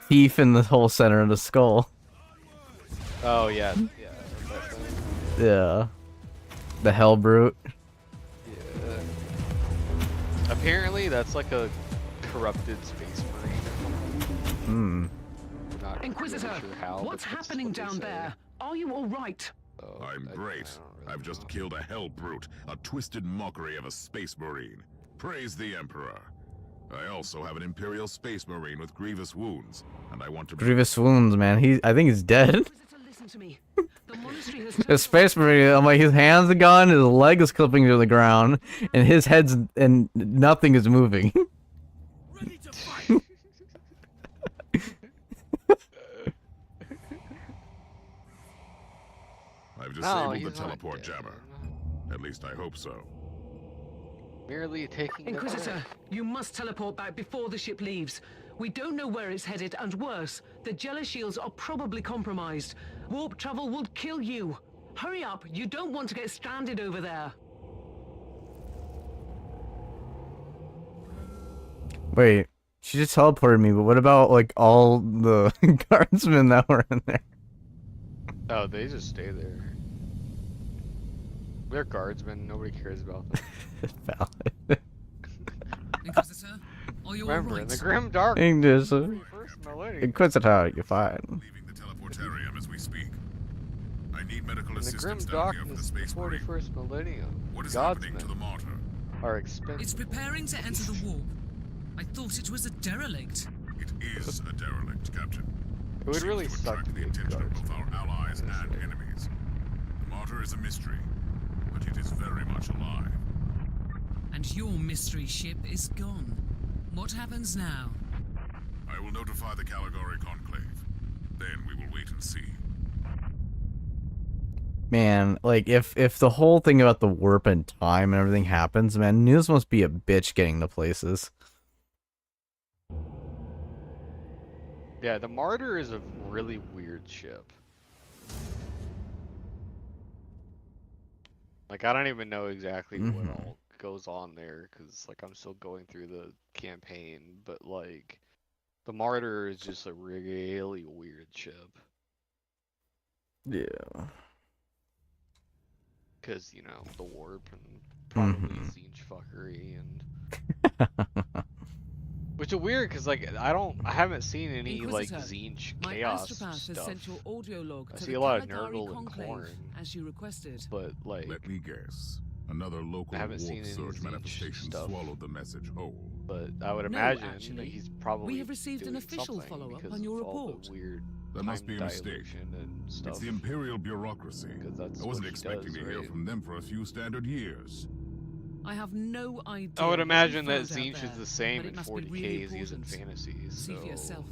teeth in the whole center of the skull. Oh yeah, yeah. That thing. Yeah. The Hell Brute. Yeah. Apparently, that's like a corrupted space marine. Hmm. Not Inquisitor, really sure how, what's but that's happening what they down say. there? Are you all right? So, I'm I great. don't really I've just know. killed a hell brute, a twisted mockery of a space marine. Praise the Emperor. I also have an Imperial space marine with grievous wounds, and I want to... Grievous wounds, man. I think he's dead. Inquisitor, listen to me. The monastery has The Space Marine, I'm like, his hands are gone, his leg is clipping to the ground, and his head's, and nothing is moving. Ready to fight. I've No, disabled the he's not teleport dead. jammer. At least I hope so. Merely taking the Inquisitor, break. you must teleport back before the ship leaves. We don't know where it's headed, and worse, the Jella shields are probably compromised. Warp travel would kill you. Hurry up, you don't want to get stranded over there. Wait, she just teleported me, but what about, like, all the guardsmen that were in there? Oh, they just stay there. They're guardsmen. Nobody cares about them. Valid. Inquisitor, are you Remember, alright? in the grim dark English. first millennium. Inquisitor, you're fine. Leaving the teleportarium as we speak. I need medical In the grim assistance down here for the darkness of the space marine. 41st millennium, What is happening to the godsmen Martyr? are It's expensive. preparing to enter the warp. I thought it was a derelict. It is a derelict, Captain. It would really Seems to suck attract to the be a attention of guardsman. both our allies and Honestly. enemies. The Martyr is a mystery, but it is very much alive. And your mystery ship is gone. What happens now? I will notify the Caligari Conclave. Then we will wait and see. Man, like, if the whole thing about the warp and time and everything happens, man, news must be a bitch getting to places. Yeah, the Martyr is a really weird ship. Like, I don't even know exactly what Mhm. all goes on there, because, like, I'm still going through the campaign, but, like, the Martyr is just a really weird ship. Yeah. Because, you know, the warp and probably Mhm. Zinch fuckery and... Which is weird, because, like, I haven't seen any, like, Inquisitor, Zinch My chaos astropath has stuff. sent your audio log I to see the a lot of Caligari Nurgle and Conclave, Khorne. as you requested. But, like, Let me guess. Another local haven't seen warp any surge Zinch manifestation stuff. swallowed the message whole. but I would No, imagine that actually. he's probably We have received an doing official something follow-up because on your of all the report. weird That must time be a mistake. dilation and stuff. It's the Imperial bureaucracy. 'Cause that's I wasn't what he expecting does, to hear right? from them for a few standard years. I have no idea. I would what you imagine that found out Zinch is there, the same but it in must be 40k really as he is in important. fantasies. See So for yourself.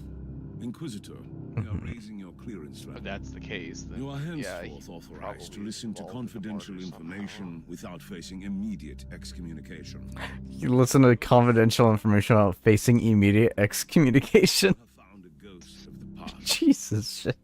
Inquisitor, we are raising your clearance if level. that's the case, then You are yeah, henceforth he authorized to probably listen to involved in the confidential Martyr somehow. information without facing immediate excommunication. You listen to confidential information about facing immediate excommunication. I have found a ghost of the past. Jesus shit.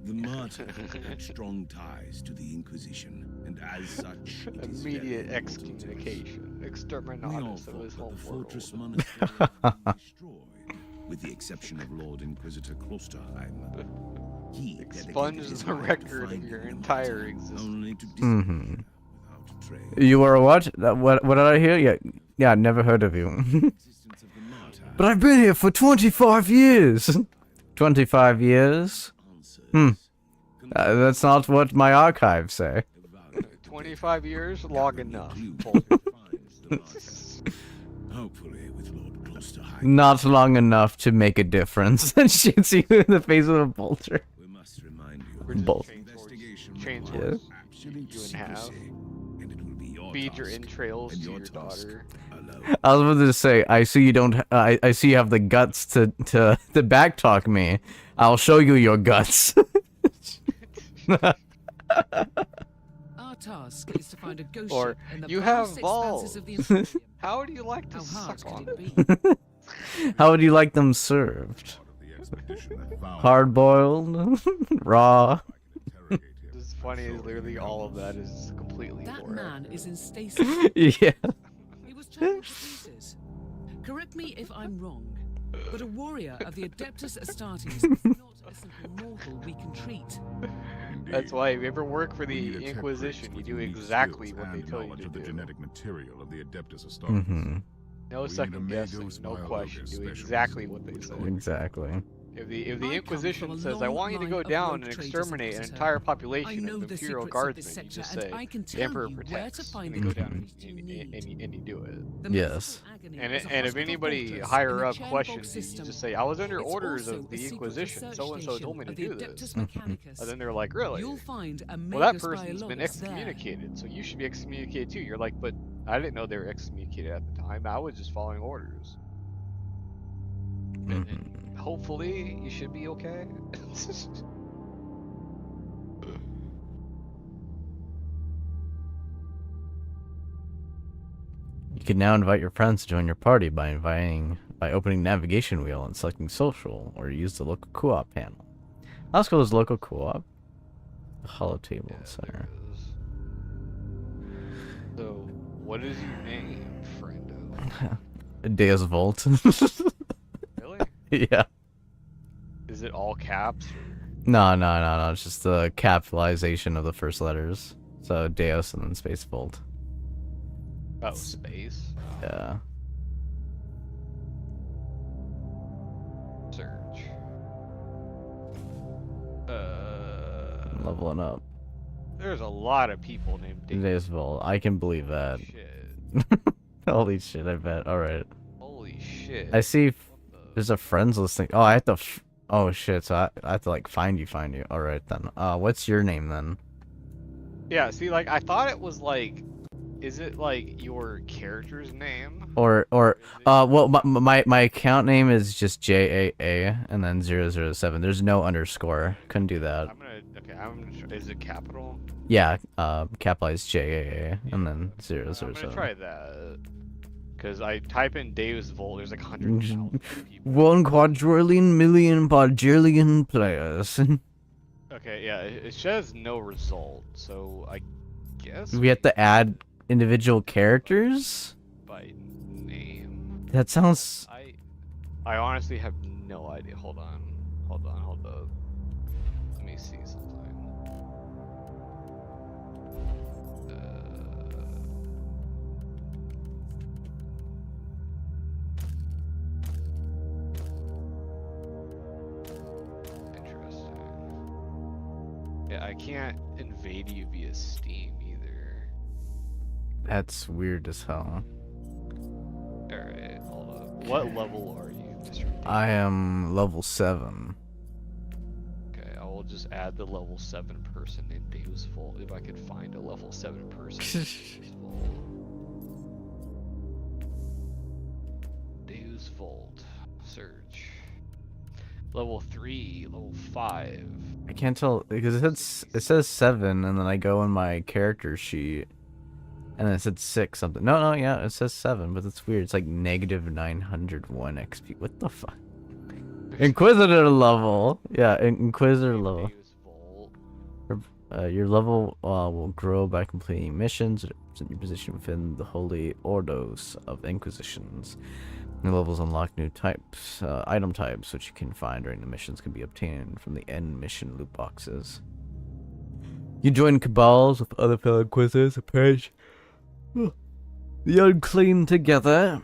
The Martyr had strong ties to the Inquisition, and as such, it is Immediate very important to us. excommunication, We all exterminatus of thought his that whole the fortress world. monastery had been destroyed, with the exception of Lord Inquisitor Klosterheim. He dedicated Expunges his the life to record of finding your the entire Martyr, existence. only to Mhm. disappear without a trace. You are what? What did I hear? Yeah, never heard of you. Existence of the Martyr But I've been here for 25 years. 25 years? answers That's not what my archives say. about 25 years, long enough. clue Bolter. finds the Martyr. Hopefully with Lord Klosterheim. Not long enough to make a difference. And shoots you in the face with a bolter. We must remind We're you just Both. investigation chain requires swords. absolute You and half. secrecy, and it will be your Feed your task entrails and to your your task daughter. alone. I was about to say, I see you don't. I see you have the guts to backtalk me. I'll show you your guts. Our task is to find a ghost Or, ship in the "You have vast balls." expanses of the Imperium. How would you like to How hard suck on could them? it be? How would you like them served? Part of the expedition that found Hard boiled, raw. I can interrogate him. Does funny is literally all of that is completely That lore man accurate. is in stasis. Yeah. He was torn to pieces. Correct me if I'm wrong, but a warrior of the Adeptus Astartes is not a simple mortal we can treat. That's why if you ever work for We need the a tech Inquisition, priest you with do unique exactly skills what they and tell you knowledge to of the do. genetic material of the Adeptus Astartes. Mm-hmm. No We need a second Magos guessing, no question. Biologus Do specialist, exactly what they which say. Exactly. If the I come from Inquisition a says, "I long want you to line go of down rogue and traders, exterminate an Inquisitor. entire I population know of the Imperial secrets of this Guardsmen," you sector, just and say, I can "The tell Emperor you where to protects," find and you the go down priest you need. and you do it. The Yes. mystical agony And is a if hospital anybody fortress higher in the up Chernobog questions you, you system. just say, "I was under It's orders also of a the secret Inquisition. research So and so told me to station of the do Adeptus this." Mechanicus. And then they're like, "Really? You'll find a Well, that Magus person's been Biologus there. excommunicated, so you should be excommunicated too." You're like, "But I didn't know they were excommunicated at the time. I was just following orders." And hopefully, you should be okay. You can now invite your friends to join your party by opening navigation wheel and selecting social, or use the local co-op panel. Let's go to local co-op. Hollow table Yeah, center. there is. So, what is your name, friendo? Deus Volt. Really? Yeah. Is it all caps? No. It's just the capitalization of the first letters. So Deus and then space Volt. Oh, space? Yeah. Search. I'm leveling up. There's a lot of people named Deus Volt. I can believe that. Shit. Holy shit, I bet. Alright. Holy shit. I see What the- there's a friends list thing. Oh, I have to oh shit, so I have to like find you. Alright then. What's your name then? Yeah, see, like, I thought it was like, is it like your character's name? Or Is it- well, my account name is just JAA and then 007. There's no underscore. Couldn't do that. is it capital? Yeah, capitalized JAA and then I'm 007. gonna try that. Because I type in Deus Volt, there's like 100,000 people. 1 quadrillion million quadrillion players. Okay, yeah, it says no result, so I guess We have to add individual characters? by name. That sounds... I honestly have no idea. Hold on. Let me see something. Interesting. Yeah, I can't invade you via Steam either. That's weird as hell. Alright, hold up. What level are you, Mr. D? I am level 7. Okay, I will just add the level 7 person named Deus Volt if I could find a level 7 person named Deus Volt. Deus Volt. Search. Level 3, level 5. I can't tell because it says 7 and then I go in my character sheet and then it said 6 something. No, yeah, it says 7, but it's weird. It's like negative 901 XP. What the fuck? Inquisitor level. Yeah, Inquisitor level. Deus Volt. Your level will grow by completing missions. Represent your position within the holy ordos of Inquisitions. New levels unlock new types, item types, which you can find during the missions can be obtained from the end mission loot boxes. You join cabals with other fellow Inquisitors to purge the unclean together.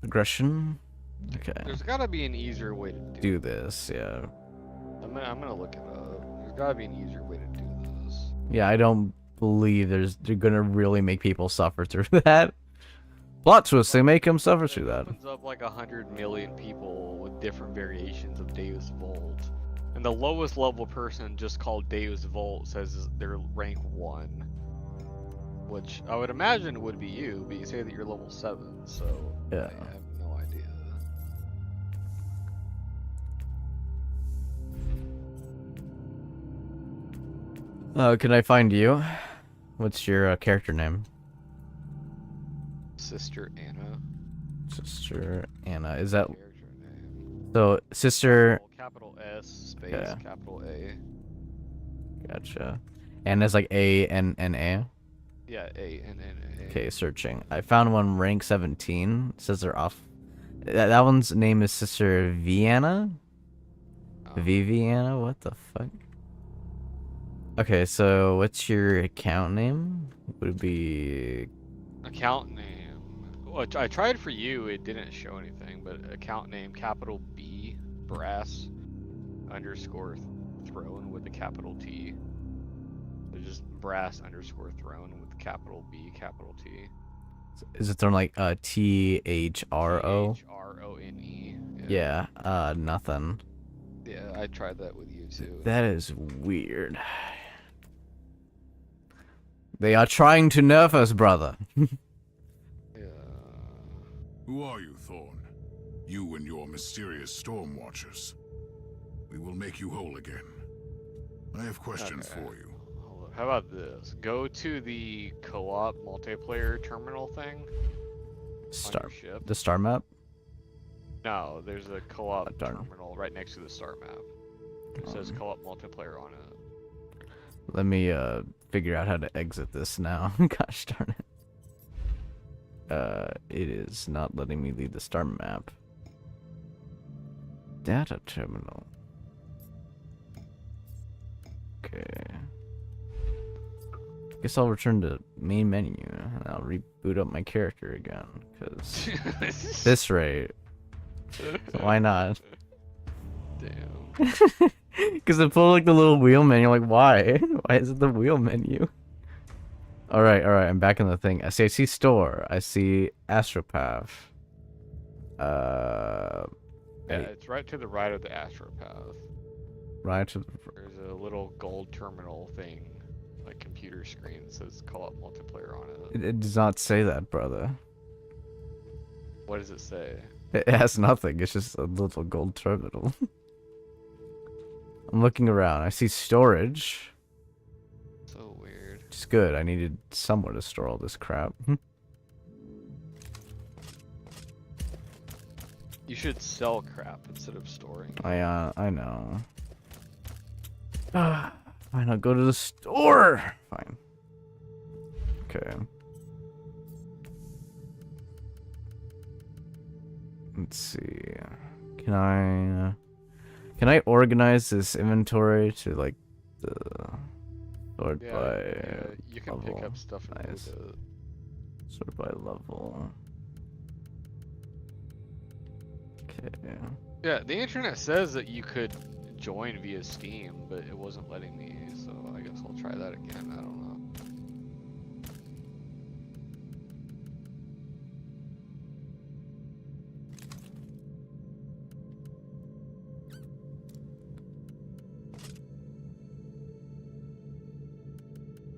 Aggression. Okay. There's gotta be an easier way to do This, yeah. I'm gonna look it up. There's gotta be an easier way to do this. Yeah, I don't believe they're gonna really make people suffer through that. Plot twist, they make them suffer through that. Opens up like 100 million people with different variations of Deus Volt. And the lowest level person just called Deus Volt says they're rank 1. Which I would imagine would be you, but you say that you're level 7, so Yeah. I have no idea. Can I find you? What's your character name? Sister Anna. Sister Anna. Is that Character name. so? Sister. Capital S space Yeah. capital A. Gotcha. And it's like A-N-N-A. Yeah, A-N-N-A. Okay, searching. I found one rank 17. It says they're off. That one's name is Sister Vienna? Viviana? What the fuck? Okay, so what's your account name? Would it be... Account name. Well, I tried for you, it didn't show anything, but account name capital B brass underscore throne with a capital T. So just brass underscore throne with capital B capital T. Is it thrown like T-H-R-O? T-H-R-O-N-E. Yeah, nothing. Yeah, I tried that with you too. That is weird. They are trying to nerf us, brother. Yeah. Who are you, Thorn? You and your mysterious storm watchers. We will make you whole again. I have questions for you. Hold on. How about this? Go to the co-op multiplayer terminal thing. Star. On your ship. The star map? No, there's a co-op darn. terminal right next to the star map. It says co-op multiplayer on it. Let me figure out how to exit this now. Gosh darn it. It is not letting me leave the star map. Data terminal. Okay. Guess I'll return to main menu and I'll reboot up my character again. Cause this rate. Why not? Damn. Because it pulled like the little wheel menu. Like, why? Why is it the wheel menu? Alright, I'm back in the thing. I see store. I see Astropath. Yeah, it's right to the right of the Astropath. Right to the... There's a little gold terminal thing, like computer screen that says co-op multiplayer on it. It does not say that, brother. What does it say? It has nothing. It's just a little gold terminal. I'm looking around. I see storage. So weird. It's good. I needed somewhere to store all this crap. You should sell crap instead of storing. I know. Why not go to the store? Fine. Okay. Let's see. Can I organize this inventory to like the sort by you can level? pick up stuff and Nice. move it. Sort by level. Okay. Yeah, the internet says that you could join via Steam, but it wasn't letting me, so I guess I'll try that again. I don't know.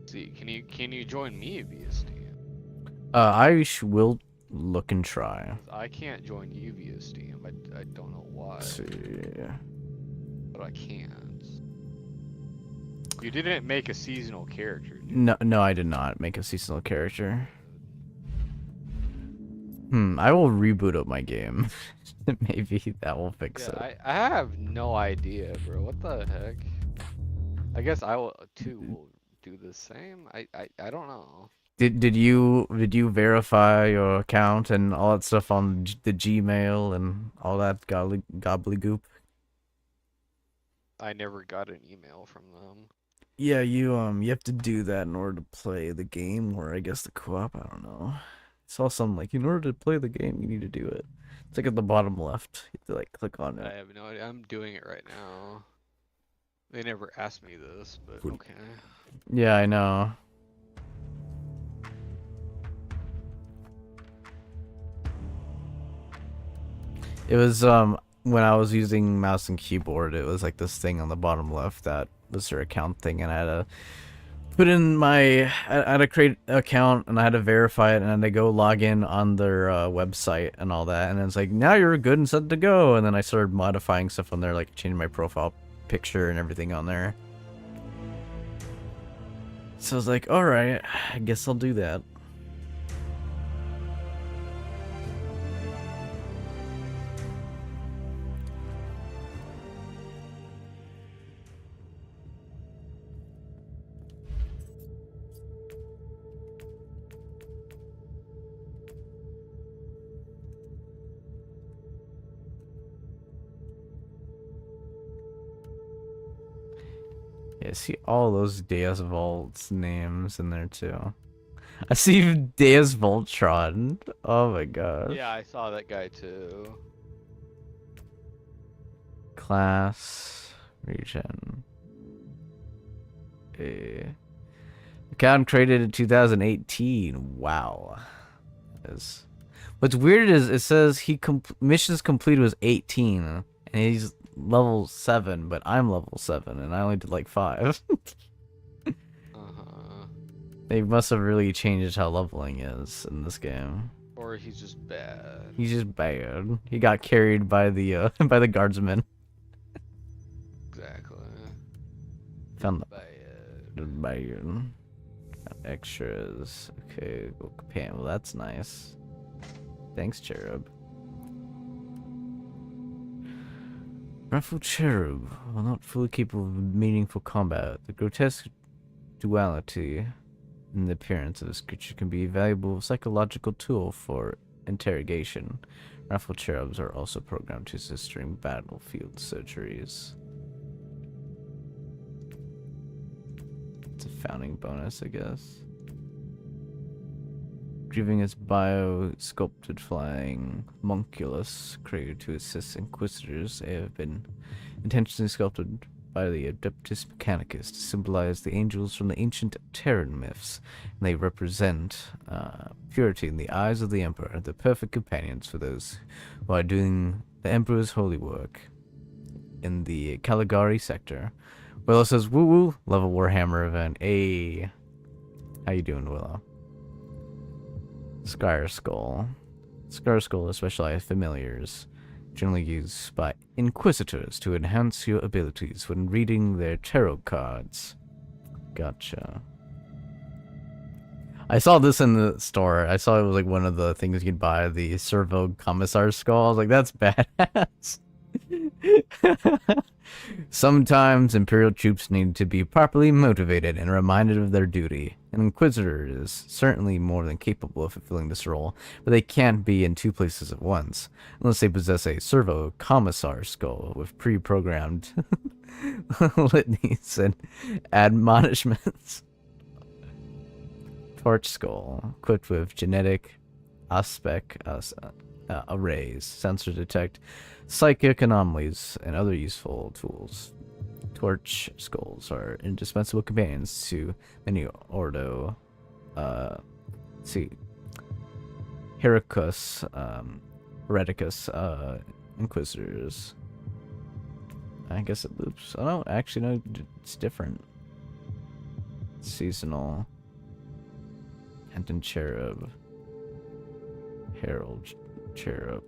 See, can you join me via Steam? Will look and try. I can't join you via Steam. I don't know why. Let's see. But I can't. You didn't make a seasonal character, did you? No, I did not make a seasonal character. I will reboot up my game. Maybe that will fix it. I have no idea, bro. What the heck? I guess I will too. Will do the same. I don't know. Did you verify your account and all that stuff on the Gmail and all that gobbledygook? I never got an email from them. Yeah, you have to do that in order to play the game, or I guess the co-op. I don't know. I saw something like in order to play the game, you need to do it. It's like at the bottom left. You have to like click on it. I have no idea. I'm doing it right now. They never asked me this, but okay. Yeah, I know. It was when I was using mouse and keyboard, it was like this thing on the bottom left that was their account thing, and I had to put in I had to create an account and I had to verify it, and then they go log in on their website and all that, and then it's like, now you're good and set to go, and then I started modifying stuff on there, like changing my profile picture and everything on there. So I was like, alright, I guess I'll do that. Yeah, I see all those Deus Vault's names in there too. I see Deus Voltron. Oh my gosh. Yeah, I saw that guy too. Class region. Account created in 2018. Wow. What's weird is it says missions completed was 18, and he's level 7, but I'm level 7, and I only did like 5. They must have really changed how leveling is in this game. Or he's just bad. He's just bad. He got carried by the by the guardsmen. Exactly. Found the Bad. bad. Got extras. Okay, go companion. Well, that's nice. Thanks, Cherub. Ruffled Cherub, while not fully capable of meaningful combat, the grotesque duality in the appearance of this creature can be a valuable psychological tool for interrogation. Ruffled Cherubs are also programmed to assist during battlefield surgeries. It's a founding bonus, I guess. Grieving its bio-sculpted flying homunculus created to assist Inquisitors. They have been intentionally sculpted by the Adeptus Mechanicus to symbolize the angels from the ancient Terran myths. And they represent purity in the eyes of the Emperor, the perfect companions for those who are doing the Emperor's holy work in the Caligari sector. Willow says, woo woo, love a Warhammer event. Hey, how you doing, Willow? Scar Skull. Scar Skull is specialized familiars, generally used by Inquisitors to enhance your abilities when reading their tarot cards. Gotcha. I saw this in the store. I saw it was like one of the things you could buy, the Servo Commissar Skull. I was like, that's badass. Sometimes Imperial troops need to be properly motivated and reminded of their duty. An Inquisitor is certainly more than capable of fulfilling this role, but they can't be in two places at once, unless they possess a Servo Commissar Skull with pre-programmed litanies and admonishments. Torch Skull, equipped with genetic aspect arrays, sensor detect psychic anomalies, and other useful tools. Torch skulls are indispensable companions to many Ordo, Hereticus Inquisitors. I guess it loops. I don't actually know. It's different. Seasonal. Anton Cherub. Herald Cherub.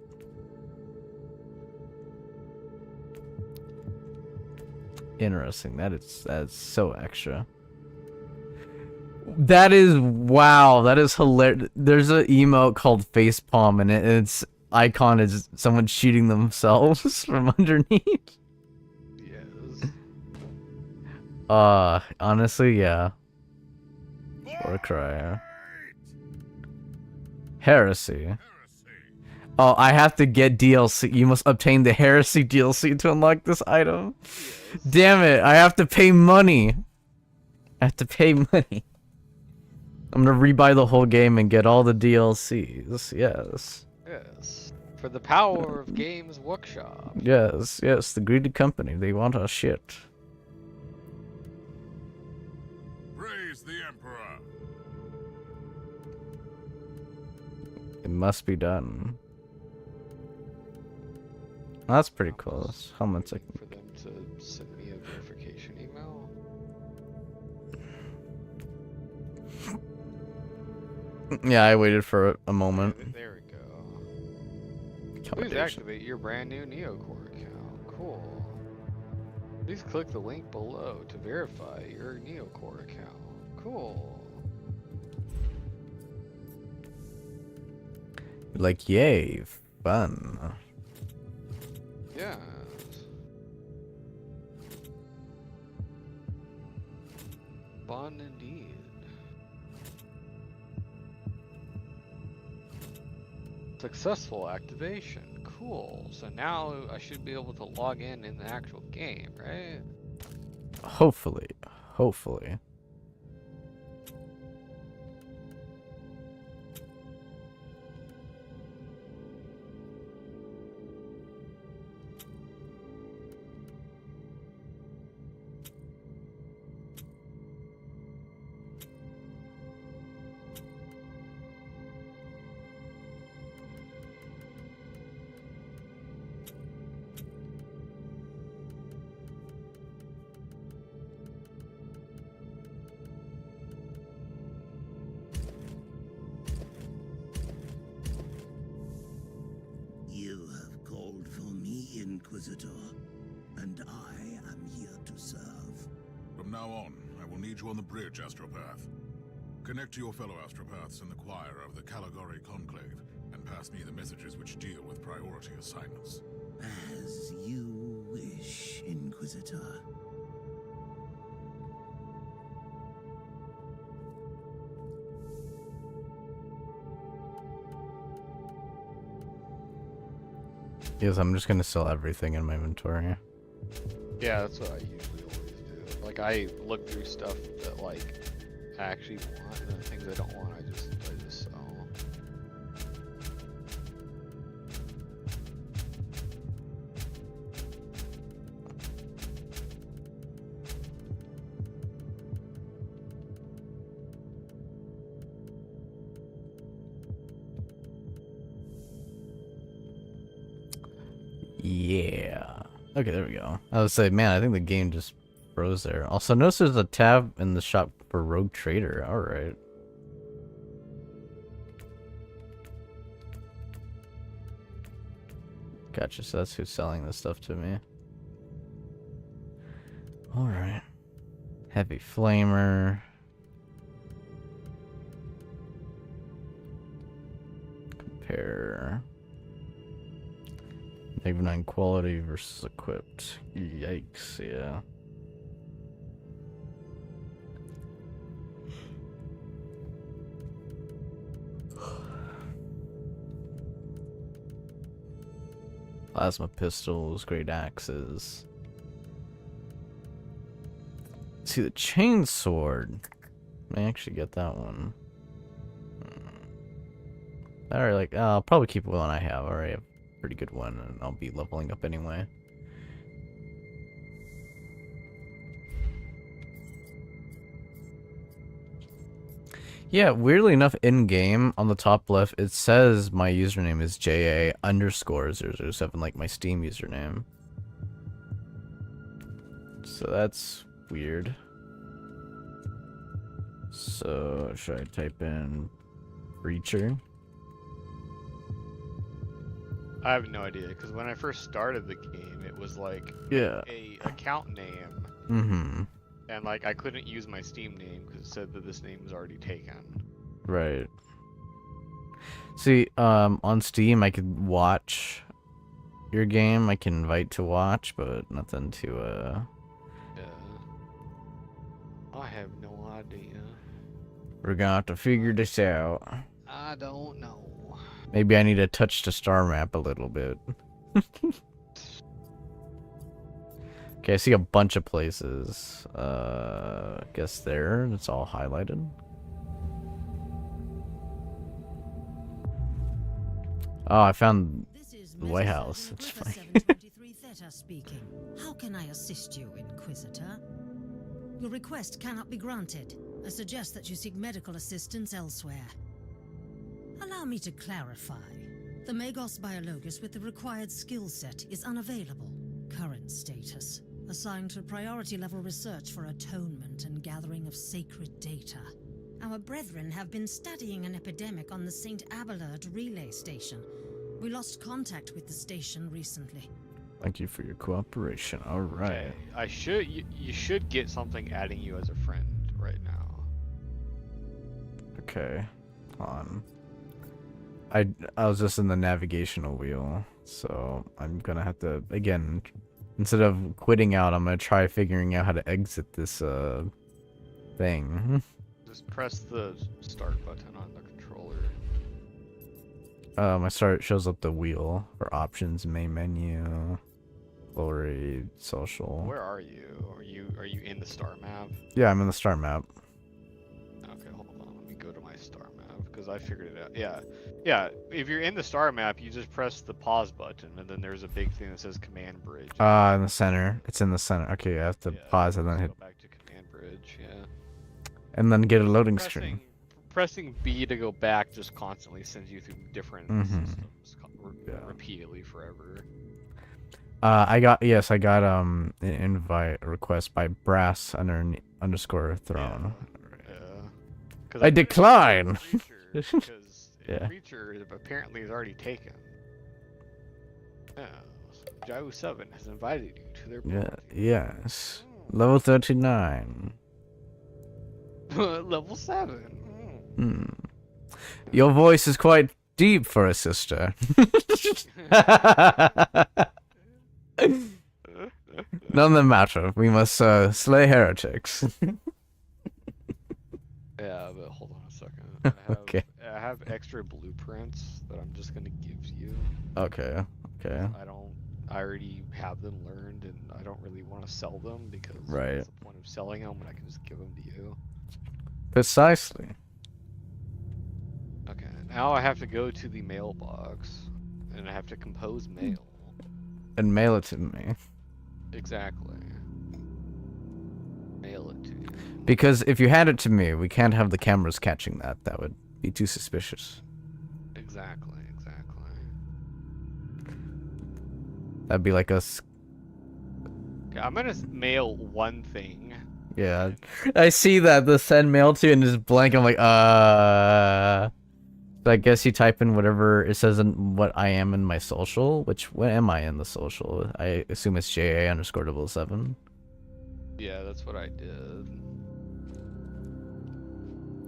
Interesting. That's so extra. That is wow. That is hilarious. There's an emote called Facepalm, and its icon is someone shooting themselves from underneath. Yes. Honestly, yeah. Or Crier. Heresy. Oh, I have to get DLC. You must obtain the Heresy DLC to unlock this item. Damn it, I have to pay money. I have to pay money. I'm gonna rebuy the whole game and get all the DLCs. Yes. Yes. For the power of Games Workshop. Yes, yes, the greedy company. They want our shit. Praise the Emperor. It must be done. That's pretty cool. How much I For them to send me a verification email. Yeah, I waited for a moment. There we go. Please activate your brand new Neocore account. Cool. Please click the link below to verify your Neocore account. Cool. Like, yay, fun. Yes. Fun indeed. Successful activation. Cool. So now I should be able to log in the actual game, right? Hopefully. Hopefully. You have called for me, Inquisitor, and I am here to serve. From now on, I will need you on the bridge, Astropath. Connect to your fellow Astropaths in the choir of the Caligari Conclave, and pass me the messages which deal with priority assignments. As you wish, Inquisitor. Yes, I'm just gonna sell everything in my inventory. Yeah, that's what I usually always do. Like, I look through stuff that, like, I actually want, and the things I don't want, I just sell. Yeah. Okay, there we go. I would say, man, I think the game just froze there. Also, notice there's a tab in the shop for Rogue Trader. Alright. Gotcha, so that's who's selling this stuff to me. Alright. Heavy Flamer. Compare. -9 quality versus equipped. Yikes, yeah. Plasma pistols, great axes. See, the chain sword. I actually get that one. Alright, like, I'll probably keep the one I have. Alright, I have a pretty good one, and I'll be leveling up anyway. Yeah, weirdly enough, in-game, on the top left, it says my username is JA_007, like my Steam username. So that's weird. So, should I type in Breacher? I have no idea, because when I first started the game, it was like Yeah. a account name, Mm-hmm. and like I couldn't use my Steam name because it said that this name was already taken. Right. See, on Steam, I could watch your game. I can invite to watch, but nothing to, Yeah. I have no idea. We're gonna have to figure this out. I don't know. Maybe I need to touch the star map a little bit. Okay, I see a bunch of places. I guess there. It's all highlighted. Oh, I found the White House. It's fine. 723 Theta speaking. How can I assist you, Inquisitor? Your request cannot be granted. I suggest that you seek medical assistance elsewhere. Allow me to clarify. The Magos Biologus with the required skill set is unavailable. Current status. Assigned to priority level research for atonement and gathering of sacred data. Our brethren have been studying an epidemic on the St. Abelard relay station. We lost contact with the station recently. Thank you for your cooperation. All right. Okay. You should get something adding you as a friend right now. Okay. Hold on. I was just in the navigational wheel, so I'm gonna have to, again, instead of quitting out, I'm gonna try figuring out how to exit this thing. Just press the start button on the controller. My start shows up the wheel for options, main menu, Glory social. Where are you? Are you in the star map? Yeah, I'm in the star map. Okay, hold on. Let me go to my star map because I figured it out. Yeah, yeah. If you're in the star map, you just press the pause button, and then there's a big thing that says Command Bridge. In the center. It's in the center. Okay, I have to pause and then hit. Go back to Command Bridge. Yeah. And then get a loading screen. Pressing B to go back just constantly sends you through different systems repeatedly forever. I got an invite request by Brass underscore Throne. Yeah. I decline. Because Preacher apparently is already taken. Yeah. Jau 7 has invited you to their party. Yes. Level 39. Level 7. Your voice is quite deep for a sister. None the matter. We must slay heretics. Yeah, but hold on a second. Okay. I have extra blueprints that I'm just gonna give you. Okay. Okay. I already have them learned, and I don't really want to sell them because what's the point of selling them when I can just give them to you? Precisely. Okay. Now I have to go to the mailbox, and I have to compose mail. And mail it to me. Exactly. Mail it to you. Because if you hand it to me, we can't have the cameras catching that. That would be too suspicious. Exactly. That'd be like us. Okay, I'm gonna mail one thing. Yeah, I see that the send mail to and just blank. I'm like, So I guess you type in whatever it says in what I am in my social. What am I in the social? I assume it's JA_7. Yeah, that's what I did.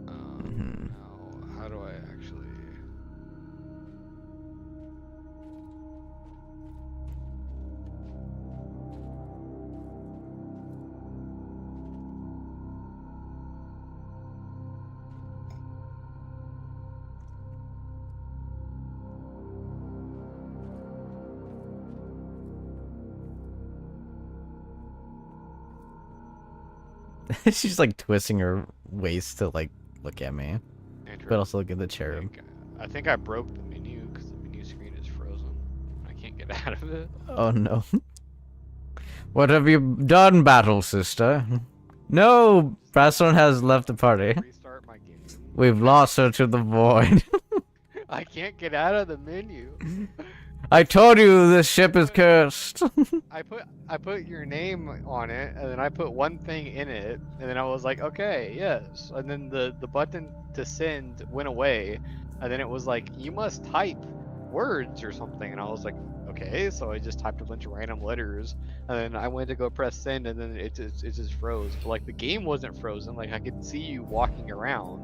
Now, how do I actually? She's like twisting her waist to like look at me, but also look at the cherub. I think I broke the menu because the menu screen is frozen. I can't get out of it. Oh no. What have you done, Battle Sister? No, Braston has left the party. Restart my game. We've lost her to the void. I can't get out of the menu. I told you this ship is cursed. I put your name on it, and then I put one thing in it, and then I was like, okay, yes. And then the button to send went away, and then it was like, you must type words or something, and I was like, okay. So I just typed a bunch of random letters, and then I went to go press send, and then it just froze. But like the game wasn't frozen, like I could see you walking around,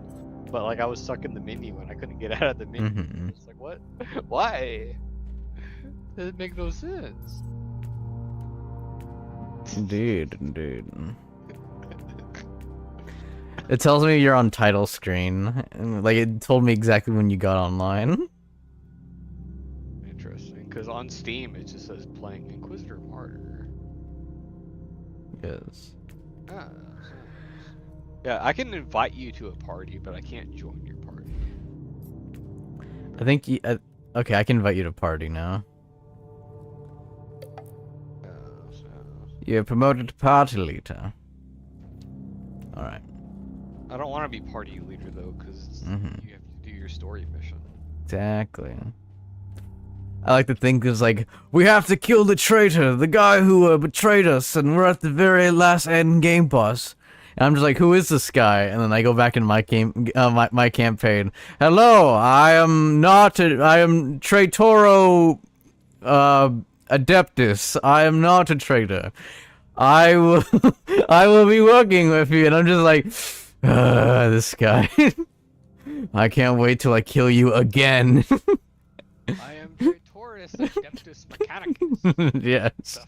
but like I was stuck in the menu and I couldn't get out of the menu. It's like, what? Why? Doesn't make no sense. Indeed. It tells me you're on title screen. And, like, it told me exactly when you got online. Interesting, because on Steam it just says playing Inquisitor Martyr. Yes. Ah, yeah, I can invite you to a party, but I can't join your party. I think you... okay, I can invite you to party now. You're promoted to party leader. Alright. I don't want to be party leader though, because you have to do your story mission. Exactly. I like to think it's like, we have to kill the traitor, the guy who betrayed us, and we're at the very last end game boss. And I'm just like, who is this guy? And then I go back in my game, my campaign. Hello, I am Traitoro, Adeptus. I am not a traitor. I will be working with you. And I'm just like, this guy. I can't wait till I kill you again. I am Traitorus Adeptus Mechanicus. Yes.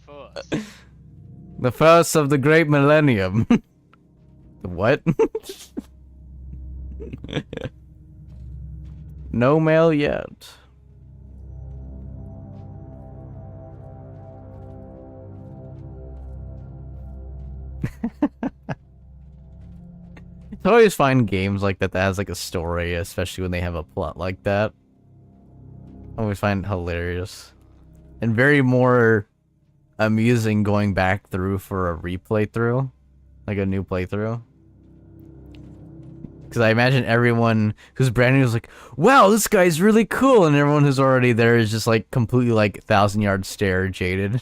The first of the great millennium. The what? No mail yet. I always find games like that has like a story, especially when they have a plot like that. I always find it hilarious. And very more amusing going back through for a replay through. Like a new playthrough. Because I imagine everyone who's brand new is like, wow, this guy's really cool. And everyone who's already there is just like completely like 1,000-yard stare jaded.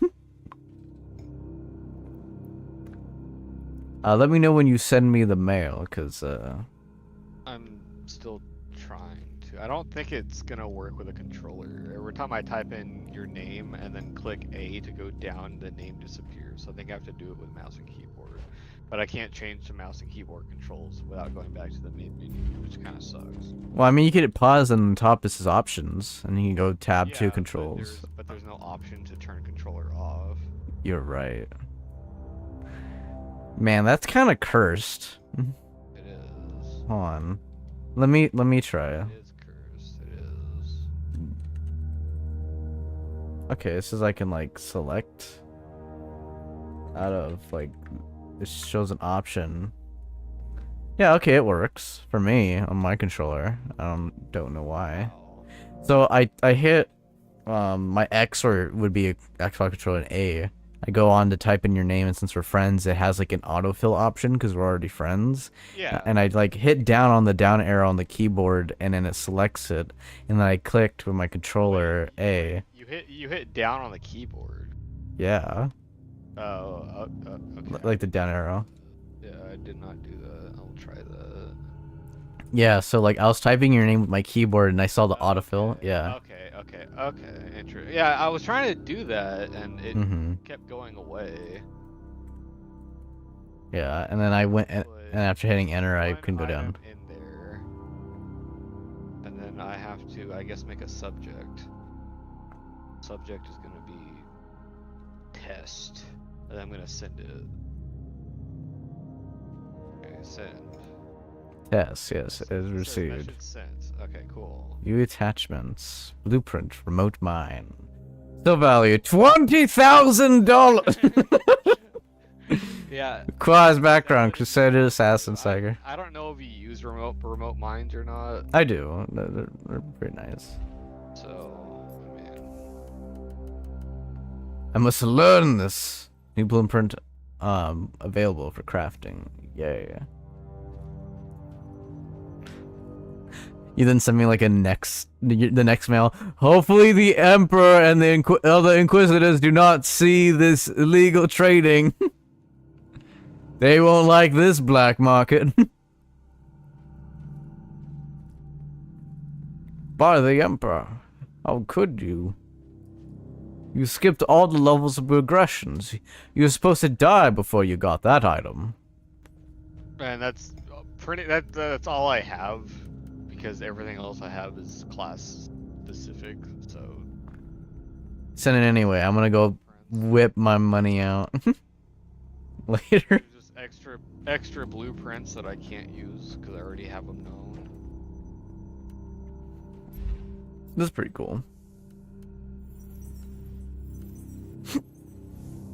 Let me know when you send me the mail, because I'm still trying to. I don't think it's gonna work with a controller. Every time I type in your name and then click A to go down, the name disappears. So I think I have to do it with mouse and keyboard. But I can't change the mouse and keyboard controls without going back to the main menu, which kind of sucks. well, I mean, you could pause and on top is his options, and you can go tab 2 controls. But there's no option to turn controller off. You're right. Man, that's kind of cursed. It is. Hold on. Let me try. It is cursed. It is. Okay, it says I can like select out of like it shows an option. Yeah, okay, it works for me on my controller. I don't know why. So I hit my X, or it would be a Xbox controller, and A. I go on to type in your name, and since we're friends, it has like an autofill option because we're already friends. Yeah. And I like hit down on the down arrow on the keyboard, and then it selects it. And then I clicked with my controller A. You hit down on the keyboard. Yeah. Oh, okay. Like the down arrow. Yeah, I did not do that. I'll try that. Yeah, so like I was typing your name with my keyboard, and I saw the autofill. Yeah. Okay. Interesting. Yeah, I was trying to do that, and it kept going away. Yeah, and then I went, and after hitting enter, I couldn't go down. In there, and then I have to, I guess, make a subject. Subject is gonna be test, and I'm gonna send it. Okay, send. Yes, it is received. Message sent. Okay, cool. View attachments. Blueprint. Remote mine. Still value $20,000. Yeah. Quaz background. Crusader Assassin Saga. I don't know if you use remote mines or not. I do. They're pretty nice. So, man. I must learn this. New blueprint available for crafting. Yay. You then send me like the next mail. Hopefully the Emperor and the other Inquisitors do not see this illegal trading. They won't like this black market. By the Emperor, how could you? You skipped all the levels of progressions. You were supposed to die before you got that item. And that's that's all I have. Because everything else I have is class specific, so. Send it anyway. I'm gonna go whip my money out later. There's just extra blueprints that I can't use because I already have them known. This is pretty cool.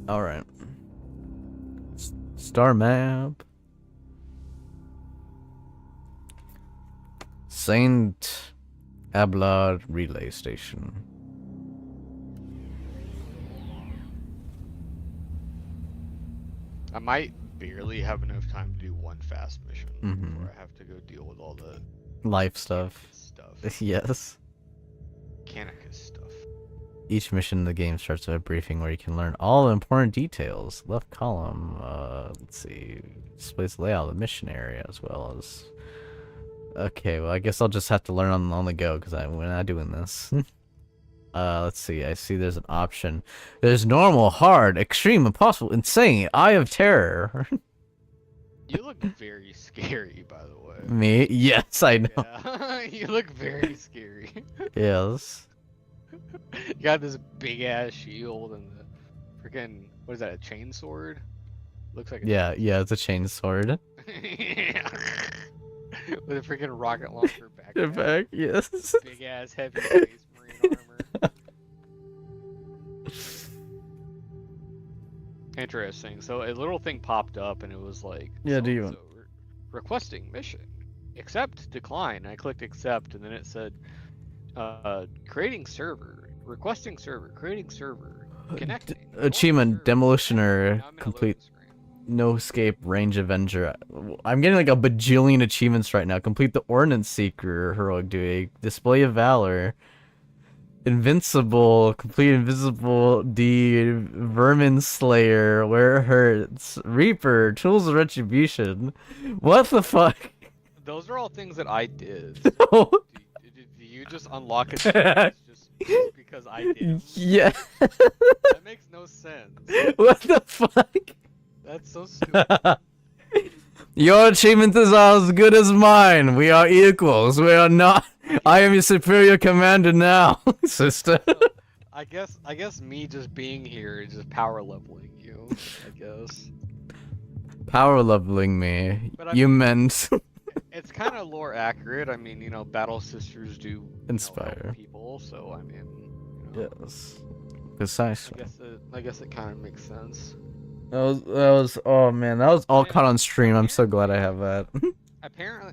All right. Star map. Saint Abelard relay station. I might barely have enough time to do one fast mission Mhm. before I have to go deal with all the Life stuff. stuff. Yes. Canicus stuff. Each mission in the game starts with a briefing where you can learn all the important details. Left column, let's see, displays the layout of the mission area as well as. Okay, well I guess I'll just have to learn on the go because we're not doing this. Let's see. I see there's an option. There's normal, hard, extreme, impossible, insane, eye of terror. You look very scary, by the way. Me? Yes, I know. Yeah. You look very scary. Yes. You got this big ass shield and the freaking, what is that, a chainsword? Looks like a Yeah, it's a chain sword. With a freaking rocket launcher backpack. Back, yes. Big ass heavy space marine armor. Interesting. So a little thing popped up and it was like, Yeah, do you so-and-so requesting mission. Accept, decline. And I clicked accept and then it said creating server, requesting server, creating server, connecting. Achievement, Demolitioner, Now I'm in a complete, loading screen. no escape, range Avenger. I'm getting like a bajillion achievements right now. Complete the Ordnance Seeker heroic duty, display of valor, invincible, complete invisible deed, vermin slayer, where it hurts, reaper, tools of retribution. What the fuck? Those are all things that I did. No. Do you just unlock it just because I did? Yeah. That makes no sense. What the fuck? That's so stupid. Your achievement is as good as mine. We are equals. We are not. I am your superior commander now, sister. I guess me just being here is just power leveling you. I guess. Power leveling me. But I You mean- meant. It's kind of lore accurate. I mean, Battle Sisters do help Inspire. people, so I mean, Yes. Precisely. I guess it kind of makes sense. That was. Oh man, that was all caught on stream. I'm so glad I have that.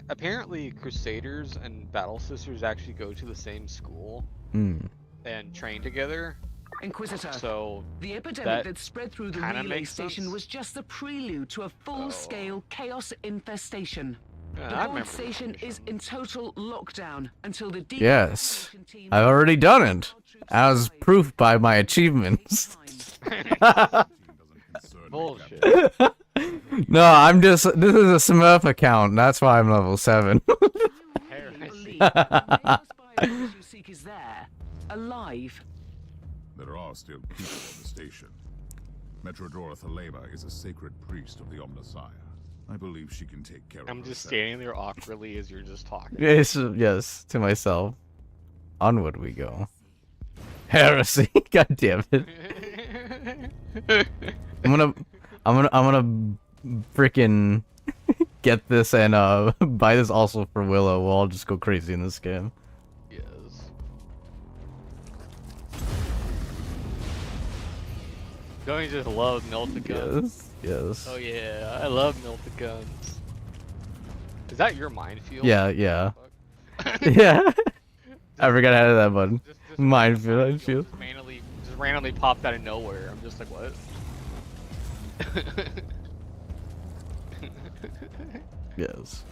Apparently, Crusaders and Battle Sisters actually go to the same school Hmm. and train together. Inquisitor, So the epidemic that that spread through the kinda relay makes station sense. was just the prelude to a full-scale chaos infestation. yeah, The I Gold remember Station this is mission. in total lockdown until the Yes. decontamination team- I've already done it, as proof by my achievements. Bullshit. No, I'm just. This is a Smurf account. That's why I'm level 7. Believe that the Chaos you seek is there, alive. There are still people on the station. Metrodora Thaleba is a sacred priest of the Omnissiah. I believe she can take care of I'm herself. just standing there awkwardly as you're just talking. Yes, to myself. Onward we go. Heresy. God damn it. I'm gonna freaking get this and buy this also for Willow. We'll all just go crazy in this game. Yes. Don't you just love melted guns? Yes. Oh yeah, I love melted guns. Is that your minefield? Yeah. Fuck. Yeah. I forgot how to that button. Just Minefield. Just randomly popped out of nowhere. I'm just like, what? Yes.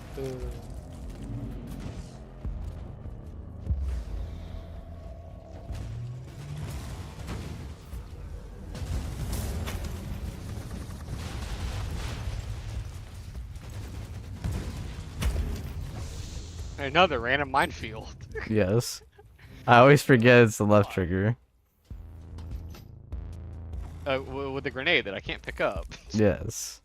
Another random minefield. Yes. I always forget it's the left trigger. With the grenade that I can't pick up. Yes.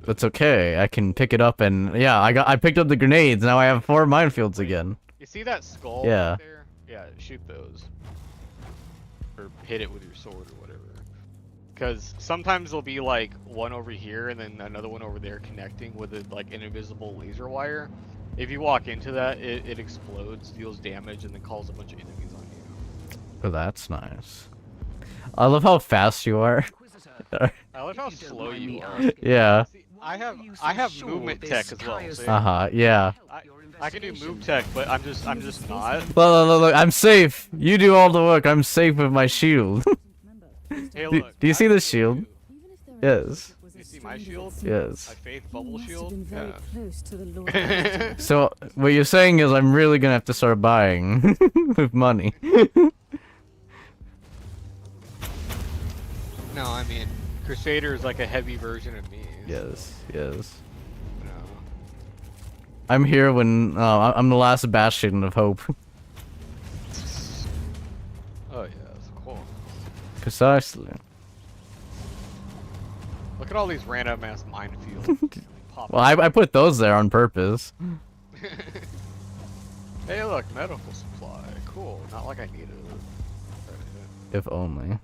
That's okay. I can pick it up and yeah, I picked up the grenades. Now I have 4 minefields again. You see that skull Yeah. right there? Yeah, shoot those. Or hit it with your sword or whatever. Because sometimes there'll be like one over here and then another one over there connecting with like an invisible laser wire. If you walk into that, it explodes, deals damage, and then calls a bunch of enemies on you. Oh, that's nice. I love how fast you are. I love how slow you are. Yeah. See, I have movement tech as well. See? Yeah. I can do move tech, but I'm just not. Look, I'm safe. You do all the work. I'm safe with my shield. Hey, do, look, do you I see the can shield? do- Yes. You see my shield? Yes. My faith bubble shield? Yeah. So what you're saying is I'm really gonna have to start buying with money. No, I mean, Crusader is like a heavy version of me. Yes. Yes. No. I'm here when I'm the last bastion of hope. Oh yeah, that's cool. Precisely. Look at all these random ass minefields. Pop Well, I put those there on purpose. Hey, look, medical supply. Cool. Not like I needed it. If only.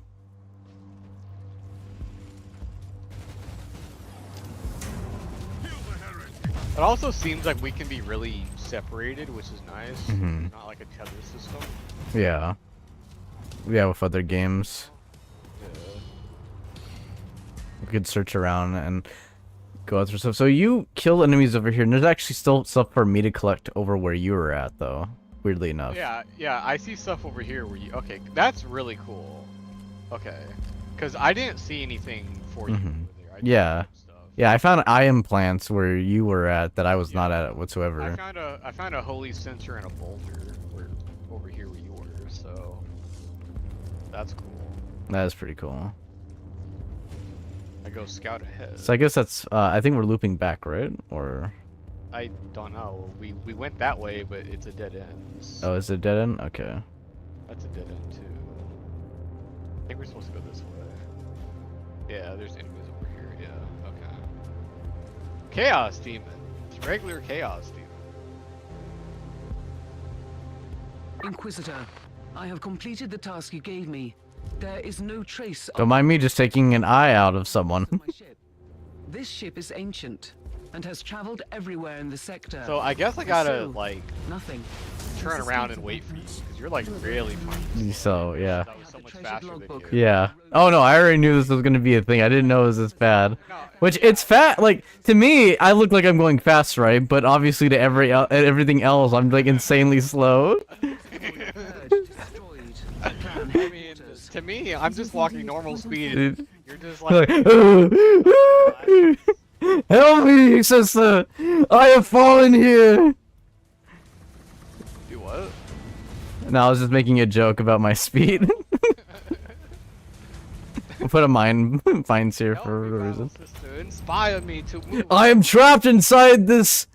It also seems like we can be really separated, which is nice. Mhm. Not like a tether system. Yeah. Yeah, with other games. Yeah. could search around and go out through stuff. So you kill enemies over here, and there's actually still stuff for me to collect over where you were at, though. Weirdly enough. Yeah, I see stuff over here where you. Okay, that's really cool. Okay, because I didn't see anything for you over there. Yeah. Yeah, I found IM plants where you were at that I was not at whatsoever. I found a holy censer and a bolter over here where you were, so that's cool. That is pretty cool. I go scout ahead. So I guess that's I think we're looping back, right? Or I don't know. We went that way, but it's a dead end. oh, is it dead end? Okay. That's a dead end too. I think we're supposed to go this way. Yeah, there's enemies over here. Yeah. Okay. Chaos demon. It's regular chaos demon. Inquisitor, I have completed the task you gave me. There is no trace Don't mind me just taking an eye out of someone. my ship. This ship is ancient and has traveled everywhere in the sector. So I guess I gotta like nothing. turn around and wait for you because you're like really fine. So yeah. That was so much faster than you. Yeah. Oh no, I already knew this was gonna be a thing. I didn't know it was this bad. Which it's fat. Like to me, I look like I'm going fast, right? But obviously to everything else, I'm like insanely slow. I mean, to me, I'm just walking normal speed. And you're just like. Help me, sister! I have fallen here. Do what? No, I was just making a joke about my speed. I'll put a mines here for a reason. Sister, inspire me to move. I am trapped inside this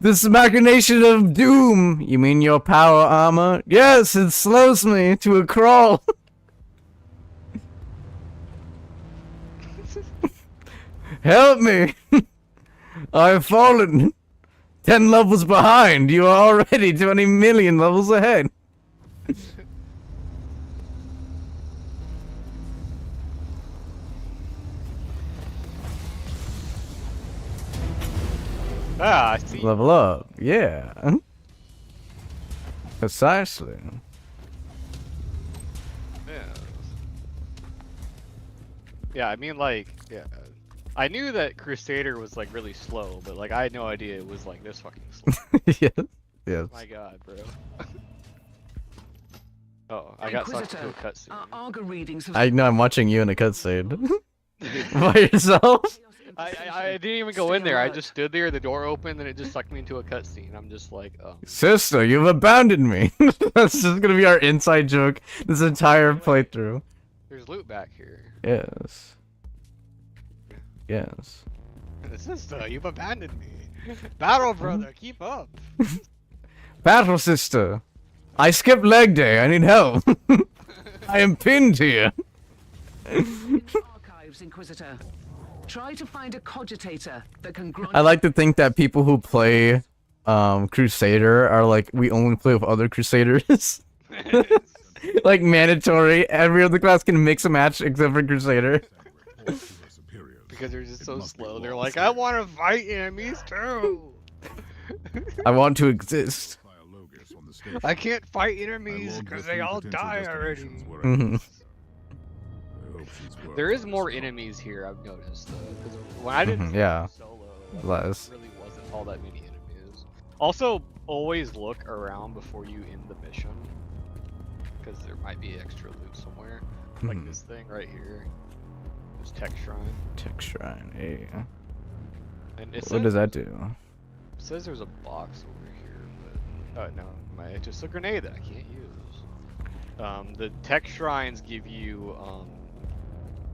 machination of doom. You mean your power armor? Yes, it slows me to a crawl. Help me! I have fallen 10 levels behind. You are already 20 million levels ahead. Ah, I see. Level up, yeah. Precisely. Yeah, I mean, like, yeah. I knew that Crusader was, like, really slow, but, like, I had no idea it was, like, this fucking slow. Yes. Yes. My god, bro. Oh, I got sucked into a cutscene. Arga readings have I know I'm watching you in a cutscene. By yourself? I didn't even go in there. I just stood there, the door opened, and it just sucked me into a cutscene. I'm just like, oh. Sister, you've abandoned me. That's just gonna be our inside joke this entire playthrough. There's loot back here. Yes. Yes. Sister, you've abandoned me. Battle brother, keep up. Battle sister. I skipped leg day. I need help. I am pinned here. in the archives, Inquisitor. Try to find a cogitator that can grant. I like to think that people who play Crusader are like, we only play with other Crusaders. Like mandatory. Every other class can mix a match except for Crusader. Because they're just so slow. They're like, I want to fight enemies too. I want to exist. I can't fight enemies because they all die already. There is more enemies here, I've noticed, though. Because when I did solo, Less. there really wasn't all that many enemies. Also, always look around before you end the mission. Because there might be extra loot somewhere. Like this thing right here. This tech shrine. Tech shrine, hey. And it What does that do? It says there's a box over here, but... Oh, no. It's just a grenade that I can't use. The tech shrines give you,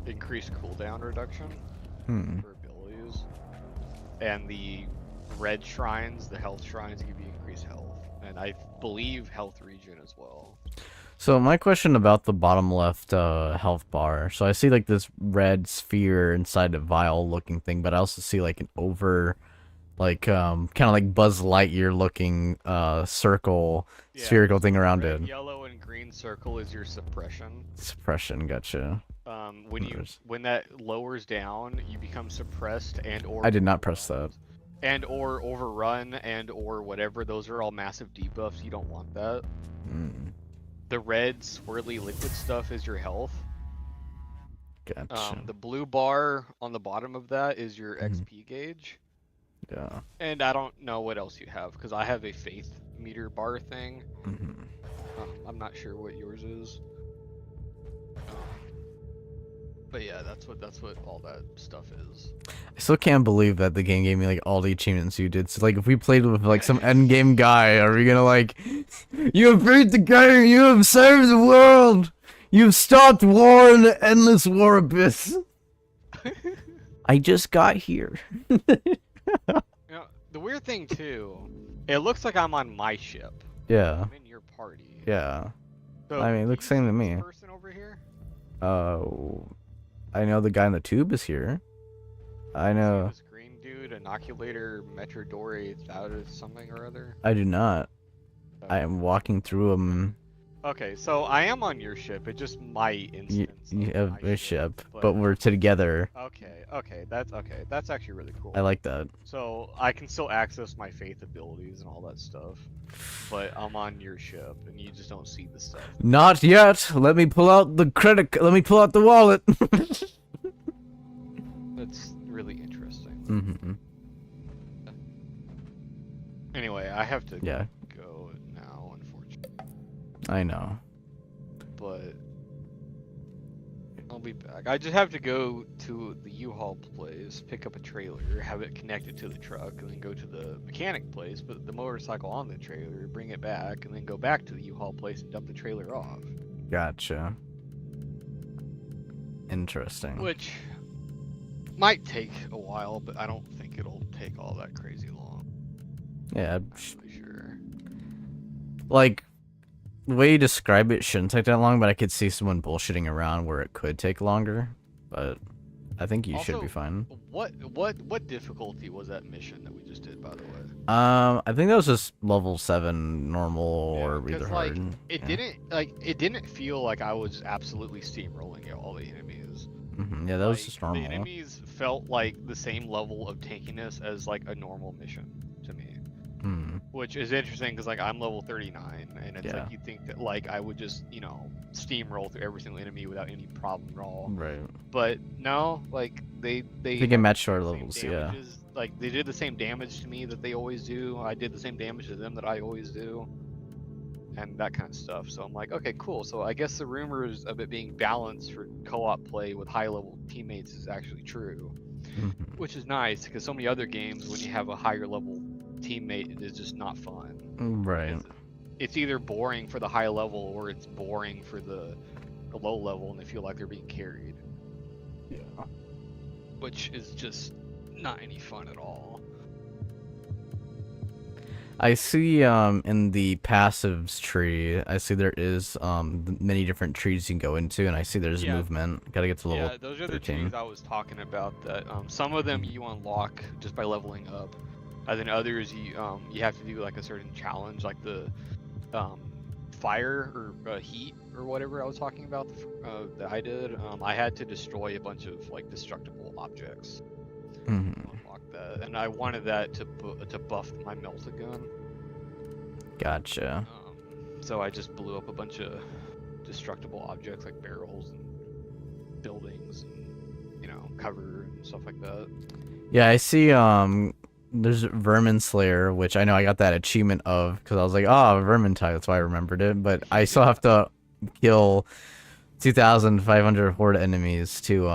increased cooldown reduction for abilities. And the red shrines, the health shrines, give you increased health. And I believe health regen as well. So my question about the bottom left health bar. So I see like this red sphere inside a vial looking thing, but I also see like an over, like kind of like Buzz Lightyear looking circle, spherical thing around red, it. Yellow and green circle is your suppression. Suppression, gotcha. When that lowers down, you become suppressed and or I did not press that. And or overrun and or whatever. Those are all massive debuffs. You don't want that. The red swirly liquid stuff is your health. Gotcha. The blue bar on the bottom of that is your Mhm. XP gauge. Yeah. And I don't know what else you have because I have a faith meter bar thing. Mhm. I'm not sure what yours is. But yeah, that's what all that stuff is. I still can't believe that the game gave me like all the achievements you did. So like, if we played with like some end game guy, are we gonna like, you have beat the game, you have saved the world, you've stopped war in the endless war abyss. I just got here. You know, the weird thing too, it looks like I'm on my ship. Yeah. I'm in your party. Yeah. So, I mean, it do looks you same see to this me. person over here? I know the guy in the tube is here. I know. See this green dude, Inoculator Metrodori out of something or other? I do not. I Okay. am walking through him. Okay, so I am on your ship. It just might You, instance. you of have my a ship, but but we're together. okay. That's actually really cool. I like that. So I can still access my faith abilities and all that stuff, but I'm on your ship and you just don't see the stuff. Not yet. Let me pull out the credit. Let me pull out the wallet. That's really interesting. Mm-hmm. Anyway, I have to Yeah, go now, unfortunately, I know. but I'll be back. I just have to go to the U-Haul place, pick up a trailer, have it connected to the truck, and then go to the mechanic place, put the motorcycle on the trailer, bring it back, and then go back to the U-Haul place and dump the trailer off. Gotcha. Interesting. Which might take a while, but I don't think it'll take all that crazy long. Yeah, I'm not really sure. like, the way you describe it shouldn't take that long, but I could see someone bullshitting around where it could take longer. But I think you should be Also, fine. What difficulty was that mission that we just did, by the way? I think that was just level 7 normal or Yeah, either 'cause, hard. like, it didn't feel like I was absolutely steamrolling all the enemies. Yeah, that was Like, just the normal. enemies felt like the same level of tankiness as like a normal mission to me. Which is interesting because like I'm level 39 and it's Yeah. like you think that like I would just, you know, steamroll through every single enemy without any problem at all. Right. But no, like they I think it had matched our the same levels, yeah. damages. Like they did the same damage to me that they always do. I did the same damage to them that I always do. And that kind of stuff. So I'm like, okay, cool. So I guess the rumors of it being balanced for co-op play with high level teammates is actually true. Which is nice because so many other games when you have a higher level teammate it is just not fun. Right. It's either boring for the high level or it's boring for the low level and they feel like they're being carried. Yeah. Which is just not any fun at all. I see in the passives tree, I see there is many different trees you can go into, and I see there's Yeah. movement. Gotta get to level Yeah, those are the 13. trees I was talking about. That some of them you unlock just by leveling up, and then others you have to do like a certain challenge, like the fire or heat or whatever I was talking about that I did. I had to destroy a bunch of like destructible objects. To unlock that, and I wanted that to buff my melt-a-gun. Gotcha. So I just blew up a bunch of destructible objects like barrels and buildings and, you know, cover and stuff like that. Yeah, I see there's Vermin Slayer, which I know I got that achievement of because I was like, oh, Vermin type, that's why I remembered it, but I still have to kill 2,500 horde enemies to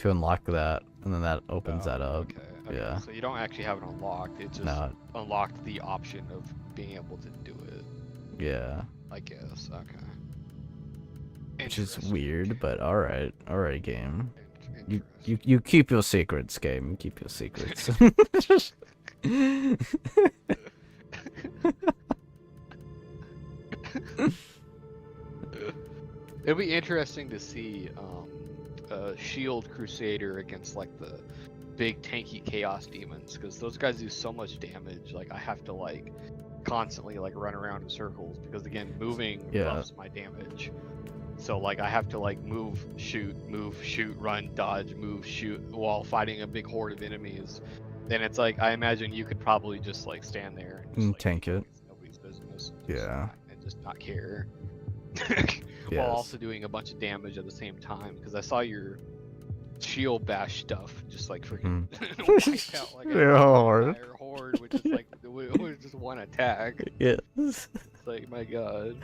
unlock that, and then that opens that up. Okay, Yeah. so you don't actually have it unlocked, it just No. unlocked the option of being able to do it, Yeah. I guess. Okay. Which is Interesting. weird, but alright. Alright, game. You keep your secrets, game. You keep your secrets. It'd be interesting to see a shield crusader against like the big tanky chaos demons because those guys do so much damage. Like I have to like constantly like run around in circles because again moving buffs my damage. So like I have to like move, shoot, run, dodge, move, shoot while fighting a big horde of enemies. Then it's like I imagine you could probably just like stand there and just, like, tank it. it's nobody's business. Yeah. And just not care. while also doing a bunch of damage at the same time. Because I saw your shield bash stuff just like freaking wipe out like Yeah, hard. entire horde with just like with just one attack. Yes. It's like, my god.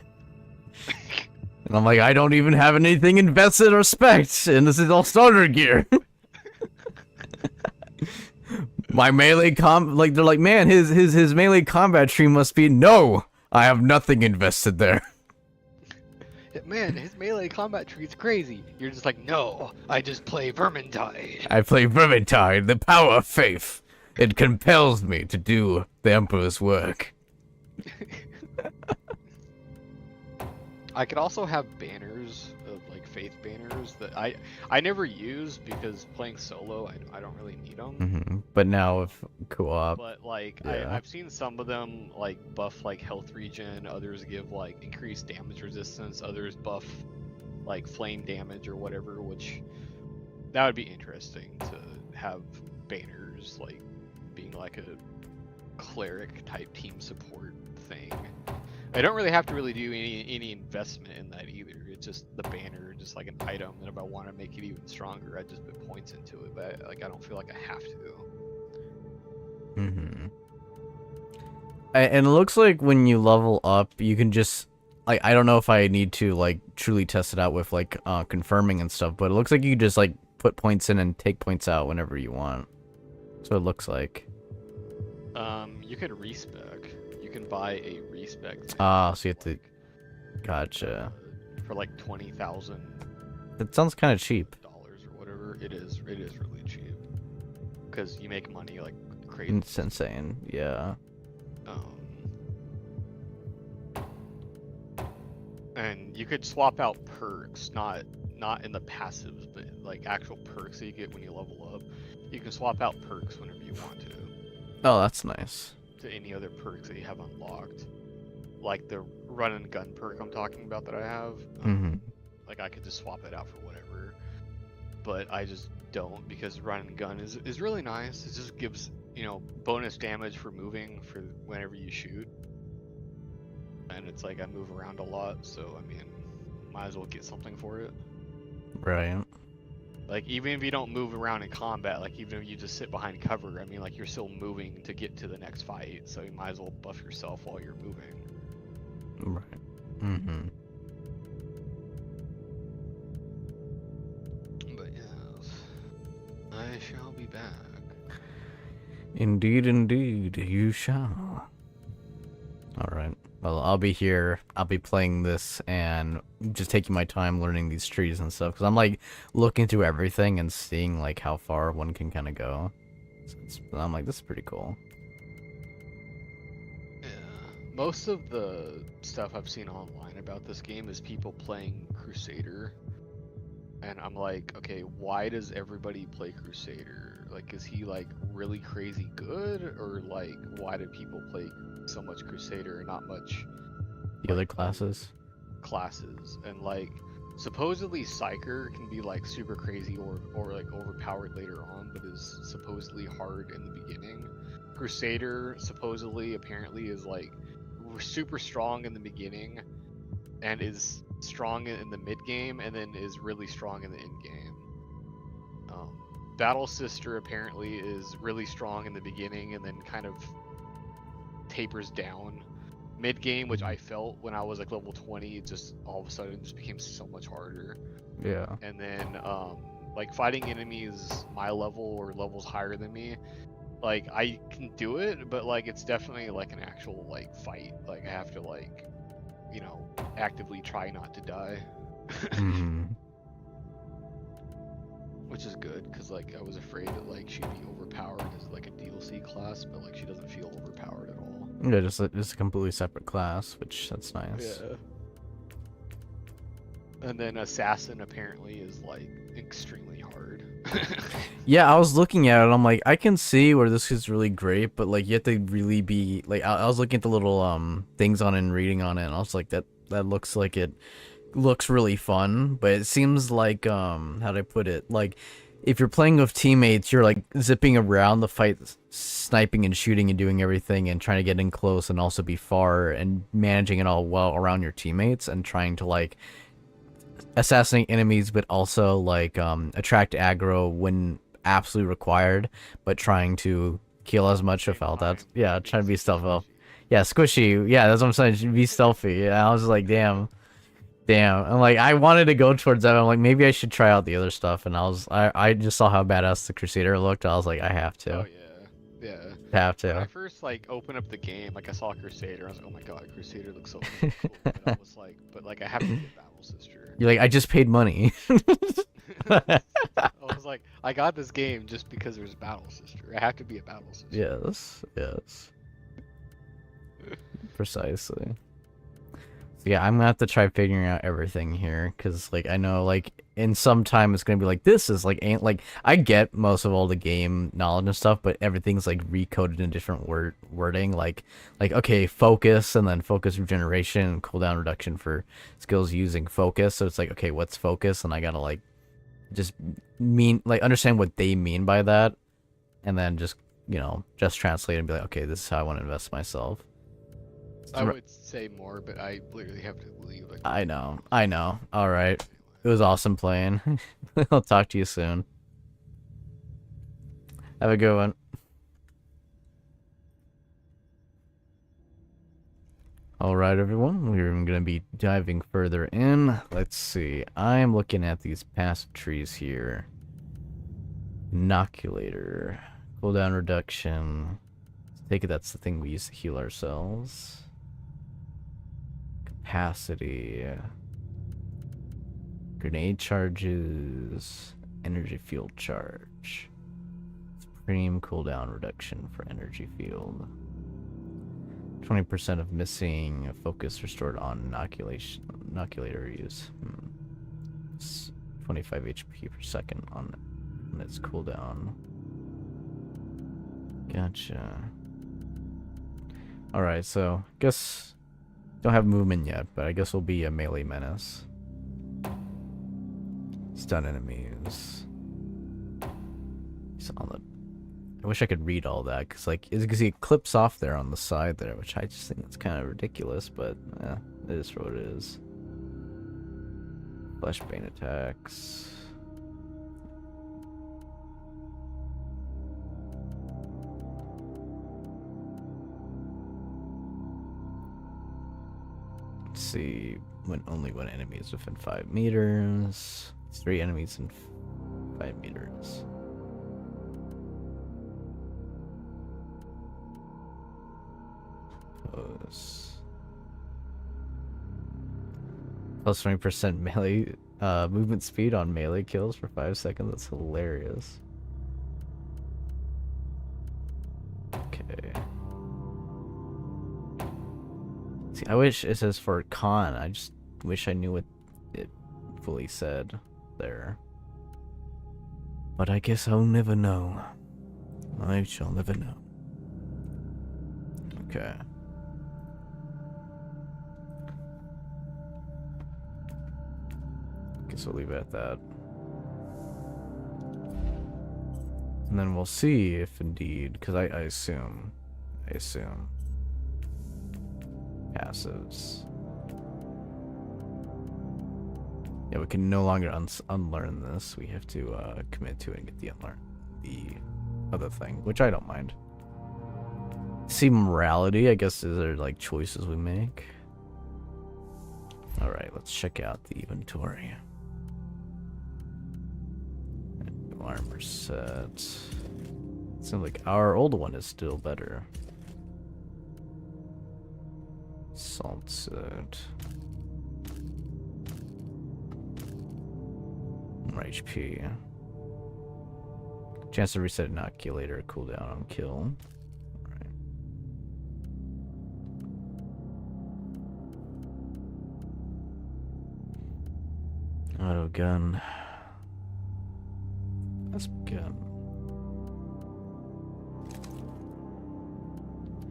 And I'm like, I don't even have anything invested or spec, and this is all starter gear. My melee like they're like, man, his melee combat tree must be no. I have nothing invested there. Man, his melee combat tree is crazy. You're just like, no, I just play Vermintide. I play Vermintide, the power of faith. It compels me to do the Emperor's work. I could also have banners of like faith banners that I never use because playing solo I don't really need them. But now with co-op, But like yeah. I've seen some of them like buff like health regen, others give like increased damage resistance, others buff like flame damage or whatever, which that would be interesting to have banners like being like a cleric type team support thing. I don't really have to really do any investment in that either. It's just the banner, just like an item, and if I want to make it even stronger, I just put points into it. But like I don't feel like I have to. And it looks like when you level up, you can just like, I don't know if I need to like truly test it out with like confirming and stuff, but it looks like you just like put points in and take points out whenever you want. So it looks like. You could respec. You can buy a respec. So you have to. Gotcha. For like 20,000. That sounds kind of cheap. Dollars or whatever. It is really cheap. Because you make money like crazy. It's insane. Yeah. And you could swap out perks, not in the passives, but like actual perks that you get when you level up. You can swap out perks whenever you want to. Oh, that's nice. To any other perks that you have unlocked, like the run and gun perk I'm talking about that I have. Like I could just swap it out for whatever, but I just don't because run and gun is really nice. It just gives, you know, bonus damage for moving for whenever you shoot, and it's like I move around a lot, so I mean, might as well get something for it. Right. Like, even if you don't move around in combat, like, even if you just sit behind cover, I mean, like, you're still moving to get to the next fight, so you might as well buff yourself while you're moving. Right. But, yes, I shall be back. Indeed, indeed, you shall. Alright. Well, I'll be here. I'll be playing this and just taking my time learning these trees and stuff. Because I'm, like, looking through everything and seeing, like, how far one can kind of go. So I'm like, this is pretty cool. Yeah. Most of the stuff I've seen online about this game is people playing Crusader. And I'm like, okay, why does everybody play Crusader? Like, is he, like, really crazy good? Or, like, why do people play so much Crusader and not much The other classes? Classes. And, like, supposedly Psyker can be, like, super crazy or like, overpowered later on, but is supposedly hard in the beginning. Crusader, supposedly, apparently, is, like, super strong in the beginning and is strong in the mid-game and then is really strong in the end-game. Battle Sister apparently is really strong in the beginning and then kind of tapers down mid-game, which I felt when I was like level 20, it just all of a sudden just became so much harder. Yeah. And then like fighting enemies my level or levels higher than me, like I can do it, but like it's definitely like an actual like fight. Like I have to like, you know, actively try not to die. Which is good, because like I was afraid that like she'd be overpowered as like a DLC class, but like she doesn't feel overpowered at all. Yeah, just a completely separate class, which that's nice. Yeah. And then Assassin apparently is like extremely hard. Yeah, I was looking at it, I'm like, I can see where this is really great, but like you have to really be like, I was looking at the little things on it and reading on it, and I was like, that looks like it looks really fun, but it seems like how do I put it, like if you're playing with teammates, you're like zipping around the fight, sniping and shooting and doing everything and trying to get in close and also be far and managing it all well around your teammates and trying to like assassinate enemies, but also like attract aggro when absolutely required, but trying to kill as much of all that. Yeah, trying to be stealthy. Yeah, squishy. Yeah, that's what I'm saying. Be stealthy. Yeah, I was like, damn. And like, I wanted to go towards that. I'm like, maybe I should try out the other stuff. And I just saw how badass the Crusader looked. I was like, I have to. Oh yeah, yeah. Have to. When I first like opened up the game, like I saw Crusader, I was like, oh my god, Crusader looks so cool. But I was like, I have to get Battle Sister. You're like, I just paid money. I was like, I got this game just because there's Battle Sister. I have to be a Battle Sister. Yes. Precisely. Yeah, I'm gonna have to try figuring out everything here, because like I know like in some time it's gonna be like this is like ain't like I get most of all the game knowledge and stuff, but everything's like recoded in different wording, like okay, focus and then focus regeneration and cooldown reduction for skills using focus. So it's like, okay, what's focus? And I gotta like just understand what they mean by that, and then just just translate and be like, okay, this is how I want to invest myself. I would say more, but I literally have to leave. Like, I know. All right. It was awesome playing. I'll talk to you soon. Have a good one. All right, everyone. We're going to be diving further in. Let's see. I am looking at these passive trees here. Inoculator. Cooldown reduction. Take it that's the thing we use to heal ourselves. Capacity, grenade charges, energy field charge, supreme cooldown reduction for energy field, 20% of missing focus restored on inoculator use, 25 HP per second on its cooldown. Gotcha. Alright, so guess don't have movement yet, but I guess we'll be a melee menace. Stun enemies. I wish I could read all that, because like, as you can see, it clips off there on the side there, which I just think that's kind of ridiculous, but it is for what it is. Flashbane attacks. See, only one enemy is within 5 meters. 3 enemies in 5 meters. Plus 20% melee movement speed on melee kills for 5 seconds. That's hilarious. Okay. See, I wish it says for con. I just wish I knew what it fully said there. But I guess I'll never know. I shall never know. Okay. Guess we'll leave it at that. And then we'll see if indeed, because I assume passives. Yeah, we can no longer unlearn this. We have to commit to it and get the other thing, which I don't mind. See, morality, I guess, is there like choices we make. All right, let's check out the inventory. New armor set. Seems like our old one is still better. Salt set. More HP. Chance to reset inoculator, cooldown on kill. Alright. Auto gun. Let's gun.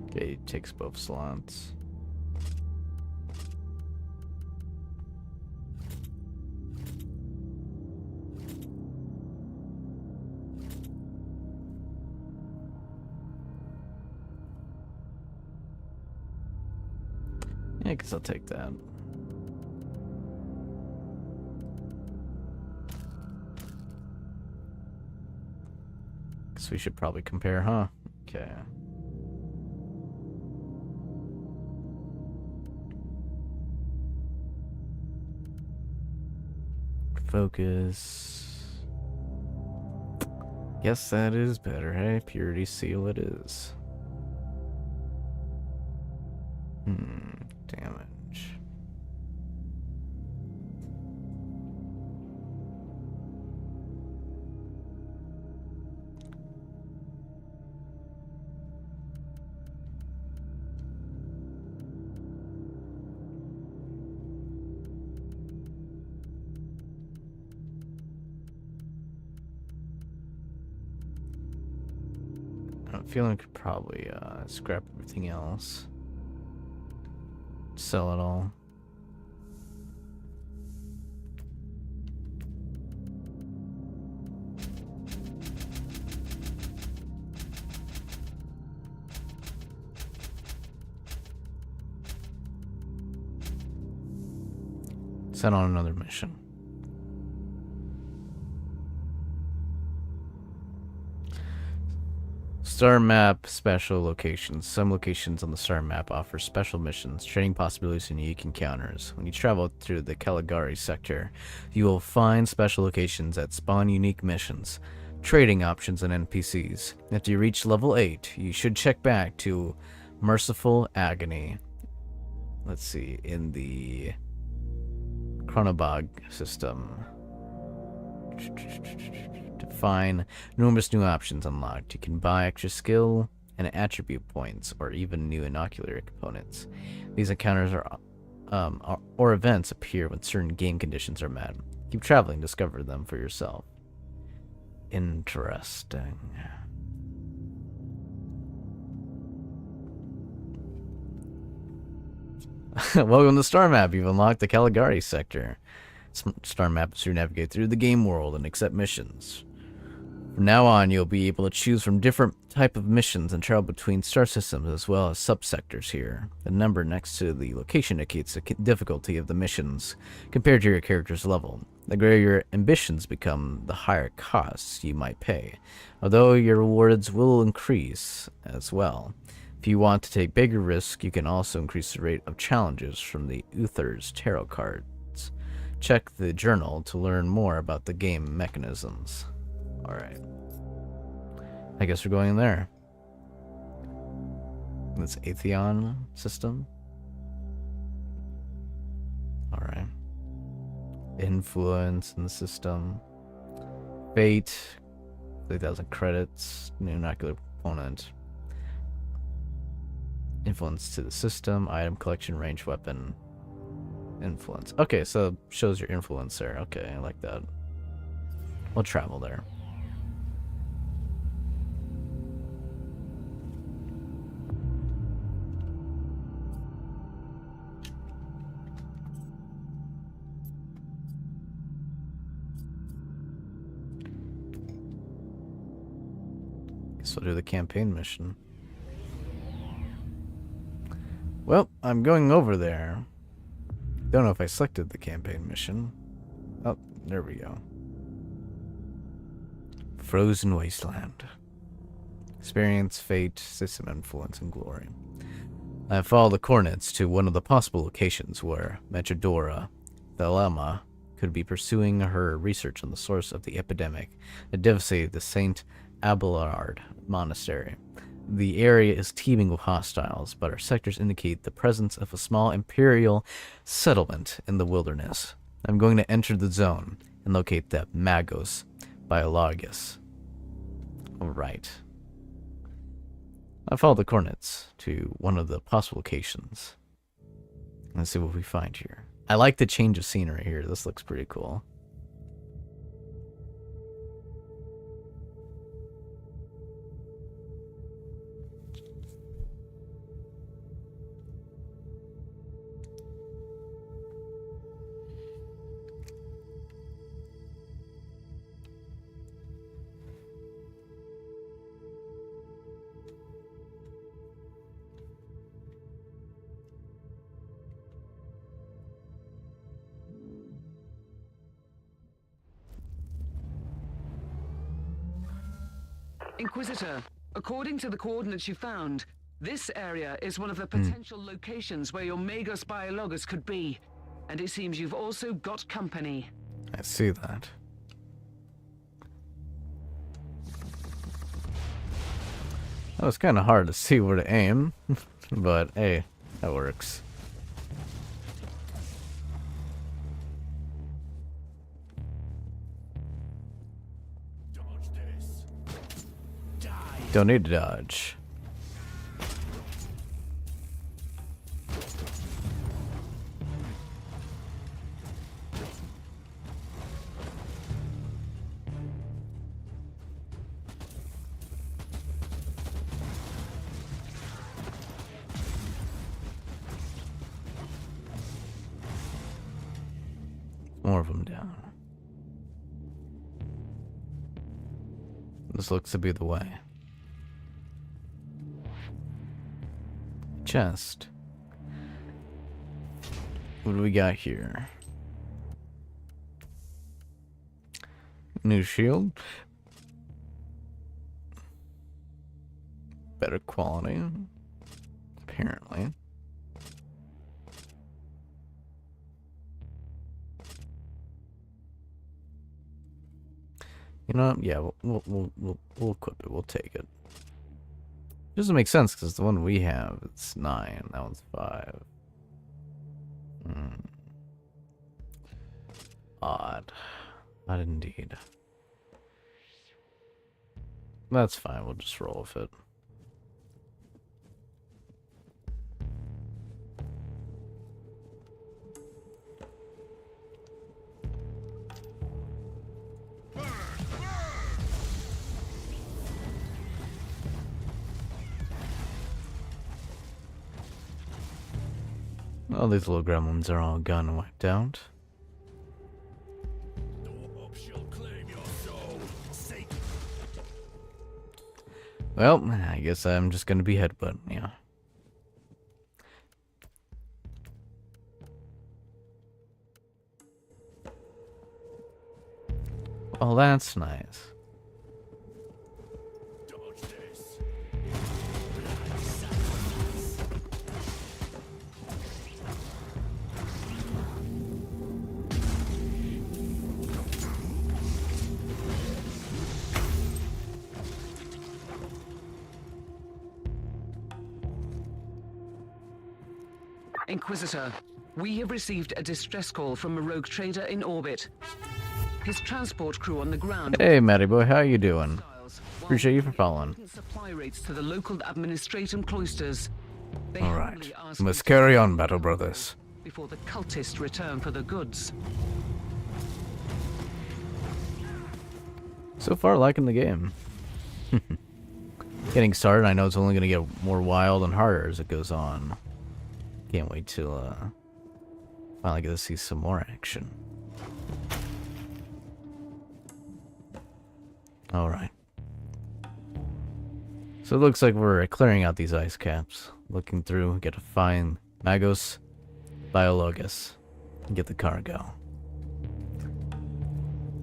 Okay, it takes both slots. Yeah, I guess I'll take that. Guess we should probably compare, huh? Okay. Focus. Guess that is better, hey? Purity seal it is. Damage. I'm feeling I could probably scrap everything else. Sell it all. Set on another mission. Star map special locations. Some locations on the star map offer special missions, trading possibilities, and unique encounters. When you travel through the Caligari sector, you will find special locations that spawn unique missions, trading options, and NPCs. After you reach level 8, you should check back to Merciful Agony. Let's see, in the Chronobog system. To find numerous new options unlocked. You can buy extra skill and attribute points, or even new inocular components. These encounters or events appear when certain game conditions are met. Keep traveling, discover them for yourself. Interesting. Welcome to Star Map. You've unlocked the Caligari sector. Star Map is to navigate through the game world and accept missions. From now on, you'll be able to choose from different type of missions and travel between star systems as well as subsectors here. The number next to the location indicates the difficulty of the missions compared to your character's level. The greater your ambitions become, the higher costs you might pay, although your rewards will increase as well. If you want to take bigger risks, you can also increase the rate of challenges from the Uther's tarot cards. Check the journal to learn more about the game mechanisms. Alright. I guess we're going there. This Atheon system. Alright. Influence in the system. Fate. 3,000 credits. New inocular component. Influence to the system. Item collection, range weapon. Influence. Okay, so shows your influence there. Okay, I like that. We'll travel there. Guess we'll do the campaign mission. Well, I'm going over there. Don't know if I selected the campaign mission. Oh, there we go. Frozen Wasteland. Experience, fate, system influence, and glory. I have followed the coordinates to one of the possible locations where Metrodora Thelema could be pursuing her research on the source of the epidemic that devastated the Saint Abelard Monastery. The area is teeming with hostiles, but our sectors indicate the presence of a small imperial settlement in the wilderness. I'm going to enter the zone and locate the Magos Biologus. Alright. I followed the coordinates to one of the possible locations. Let's see what we find here. I like the change of scenery here. This looks pretty cool. Inquisitor, according to the coordinates you found, this area is one of the potential locations where your Magos Biologus could be. And it seems you've also got company. I see that. That was kind of hard to see where to aim, but hey, that works. Dodge this. Die. Don't need to dodge. More of them down. This looks to be the way. Chest. What do we got here? New shield. Better quality. Apparently. You know what? Yeah, we'll equip it. We'll take it. Doesn't make sense because the one we have, it's 9. That one's 5. Odd. Odd indeed. That's fine. We'll just roll with it. Oh, these little gremlins are all gone and wiped out. Well, I guess I'm just gonna be headbutting, yeah. Oh, that's nice. Inquisitor, we have received a distress call from a rogue trader in orbit. His transport crew on the ground. Hey, Matty boy, how you doing? Appreciate you for following. Supply rates to the local administratum cloisters. All right, let's carry on, Battle Brothers. Before the cultists return for the goods. So far, liking the game. Getting started, I know it's only going to get more wild and harder as it goes on. Can't wait till finally get to see some more action. Alright. So it looks like we're clearing out these ice caps. Looking through, get to find Magos Biologus. And get the cargo.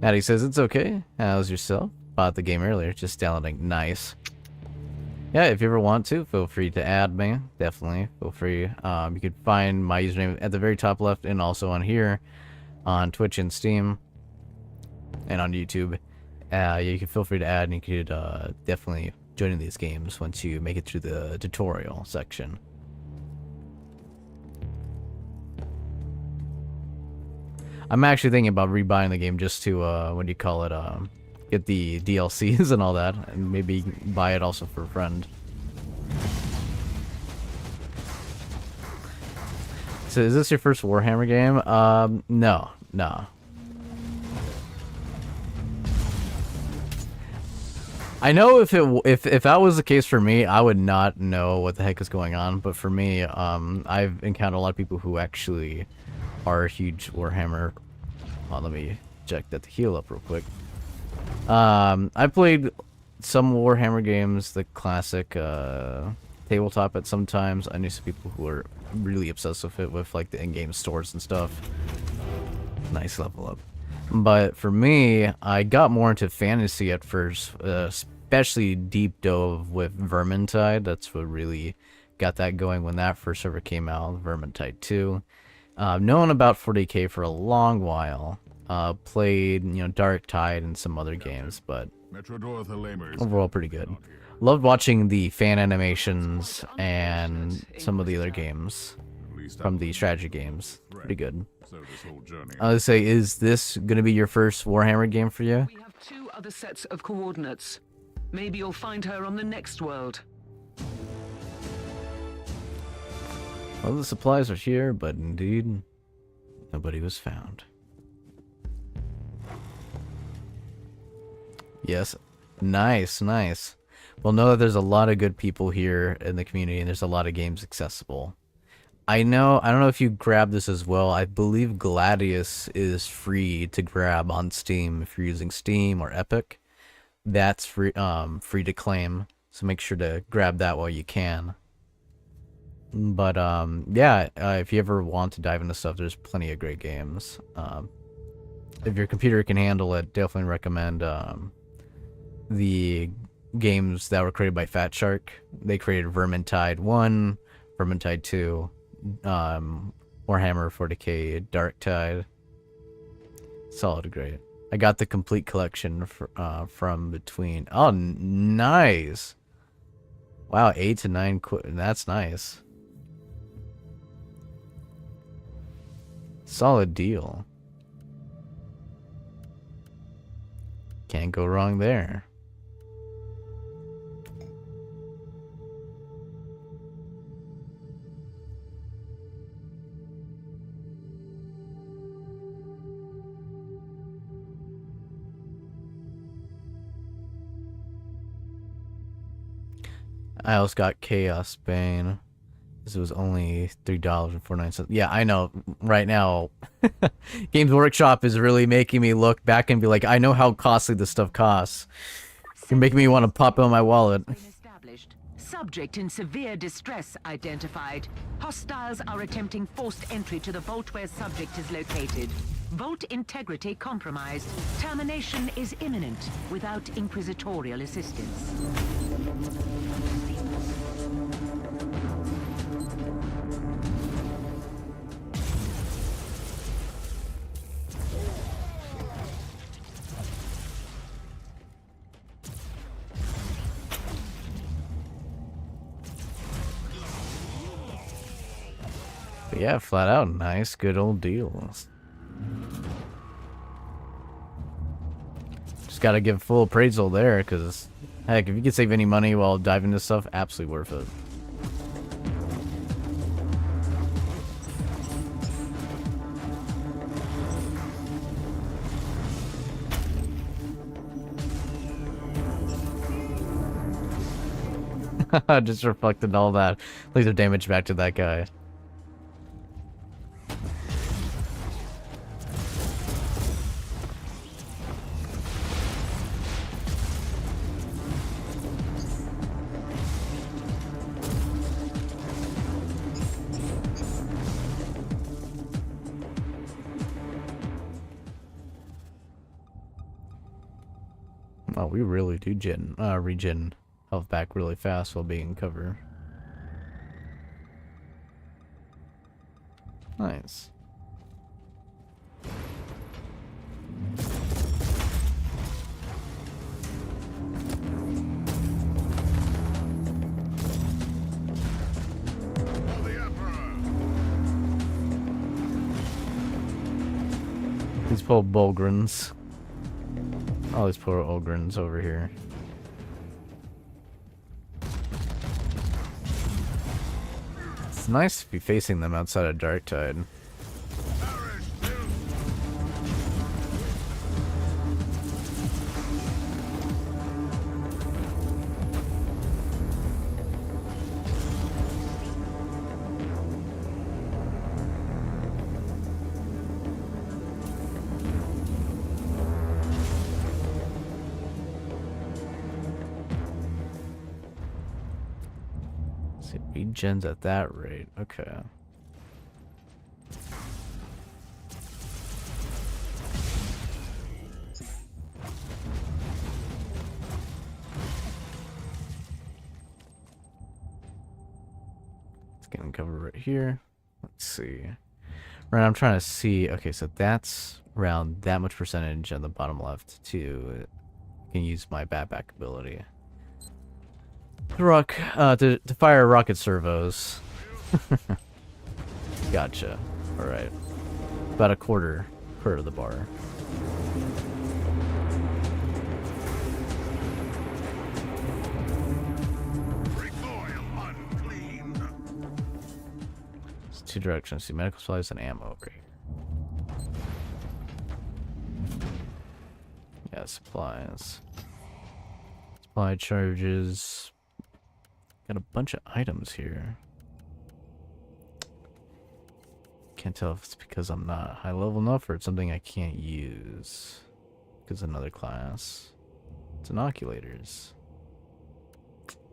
Maddie says it's okay. How's yourself? Bought the game earlier, just downloading. Nice. Yeah, if you ever want to, feel free to add me. Definitely, feel free. You could find my username at the very top left and also on here, on Twitch and Steam, and on YouTube. Yeah, you can feel free to add, and you could definitely join in these games once you make it through the tutorial section. I'm actually thinking about rebuying the game just to, what do you call it, get the DLCs and all that, and maybe buy it also for a friend. So is this your first Warhammer game? No. I know if that was the case for me, I would not know what the heck is going on. But for me, I've encountered a lot of people who actually are huge Warhammer. Let me check that to heal up real quick. I played some Warhammer games, the classic tabletop at some times. I knew some people who were really obsessed with it, with like the in-game stores and stuff. Nice level up. But for me, I got more into fantasy at first, especially deep dove with Vermintide. That's what really got that going when that first server came out, Vermintide 2. Known about 40k for a long while. Played, Dark Tide and some other games, but overall pretty good. Loved watching the fan animations and some of the other games from the strategy games. Pretty good. I would say, is this going to be your first Warhammer game for you? We have 2 other sets of coordinates. Maybe you'll find her on the next world. Well, the supplies are here, but indeed, nobody was found. Yes. Nice, nice. Well, know that there's a lot of good people here in the community, and there's a lot of games accessible. I don't know if you grab this as well. I believe Gladius is free to grab on Steam if you're using Steam or Epic. That's free to claim, so make sure to grab that while you can. But yeah, if you ever want to dive into stuff, there's plenty of great games. If your computer can handle it, definitely recommend the games that were created by Fat Shark. They created Vermintide 1, Vermintide 2, Warhammer 40k, Dark Tide. Solid, great. I got the complete collection from between. Oh, nice. Wow, 8 to 9. That's nice. Solid deal. Can't go wrong there. I also got Chaos Bane. This was only $3.49. Yeah, I know. Right now, Games Workshop is really making me look back and be like, I know how costly this stuff costs. You're making me want to pop it on my wallet. Subject in severe distress identified. Hostiles are attempting forced entry to the vault where subject is located. Vault integrity compromised. Termination is imminent without inquisitorial assistance. But yeah, flat out nice, good old deals. Just gotta give full appraisal there, because heck, if you can save any money while diving into stuff, absolutely worth it. Just reflected all that laser damage back to that guy. Oh, we really do regen health back really fast while being in cover. Nice. These poor Bolgrins. All these poor Ogrins over here. It's nice to be facing them outside of Dark Tide. Regens at that rate. Okay. Getting cover right here. Let's see. Right, I'm trying to see. Okay, so that's around that much percentage on the bottom left to can use my batback ability. To fire rocket servos. Gotcha. All right. About a quarter of the bar. It's two directions. See medical supplies and ammo over here. Yeah, supplies. Supply charges. Got a bunch of items here. Can't tell if it's because I'm not high level enough or it's something I can't use. Because another class. It's inoculators.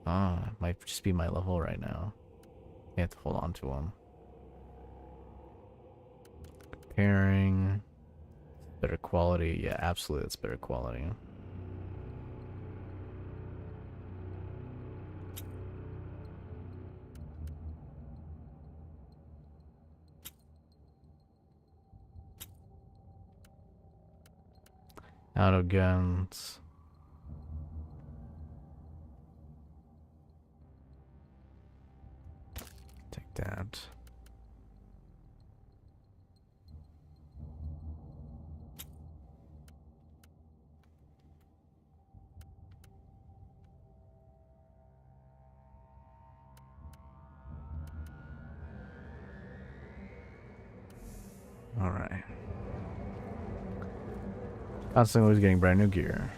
Ah, it might just be my level right now. I have to hold on to them. Comparing. Better quality. Yeah, absolutely, it's better quality. Auto guns. Take that. All right. Constantly always getting brand new gear.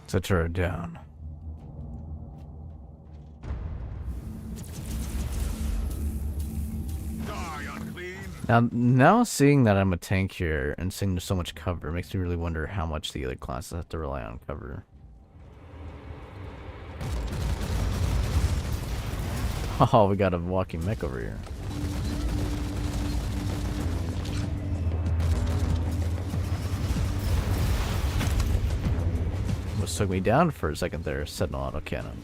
Set her down. Now seeing that I'm a tank here and seeing there's so much cover makes me really wonder how much the other classes have to rely on cover. Oh, we got a walking mech over here. Almost took me down for a second there, Sentinel autocannon.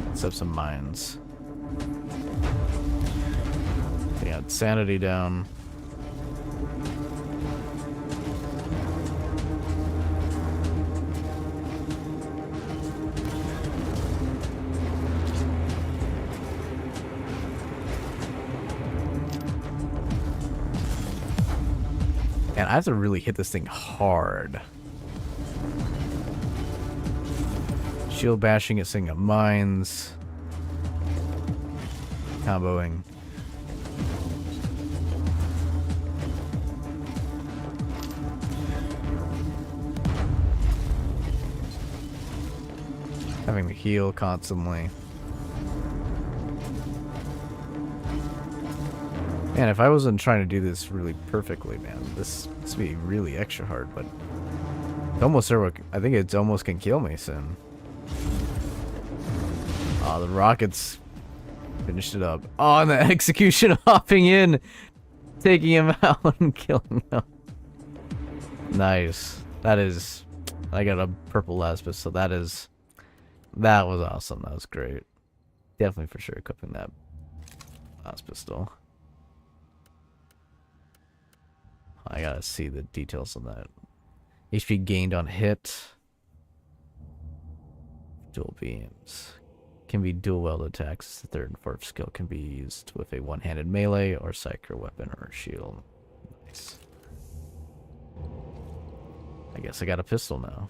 Let's have some mines. Got sanity down. And I have to really hit this thing hard. Shield bashing it, setting up mines. Comboing. Having to heal constantly. Man, if I wasn't trying to do this really perfectly, man, this would be really extra hard, but it's almost there. I think it almost can kill me soon. Oh, the rockets finished it up. Oh, and the execution hopping in, taking him out and killing him. Nice. That is, I got a purple Laspis, so that was awesome. That was great. Definitely for sure equipping that last pistol. I gotta see the details on that. HP gained on hit. Dual beams. Can be dual weld attacks. The third and fourth skill can be used with a one-handed melee or psyker weapon or shield. Nice. I guess I got a pistol now.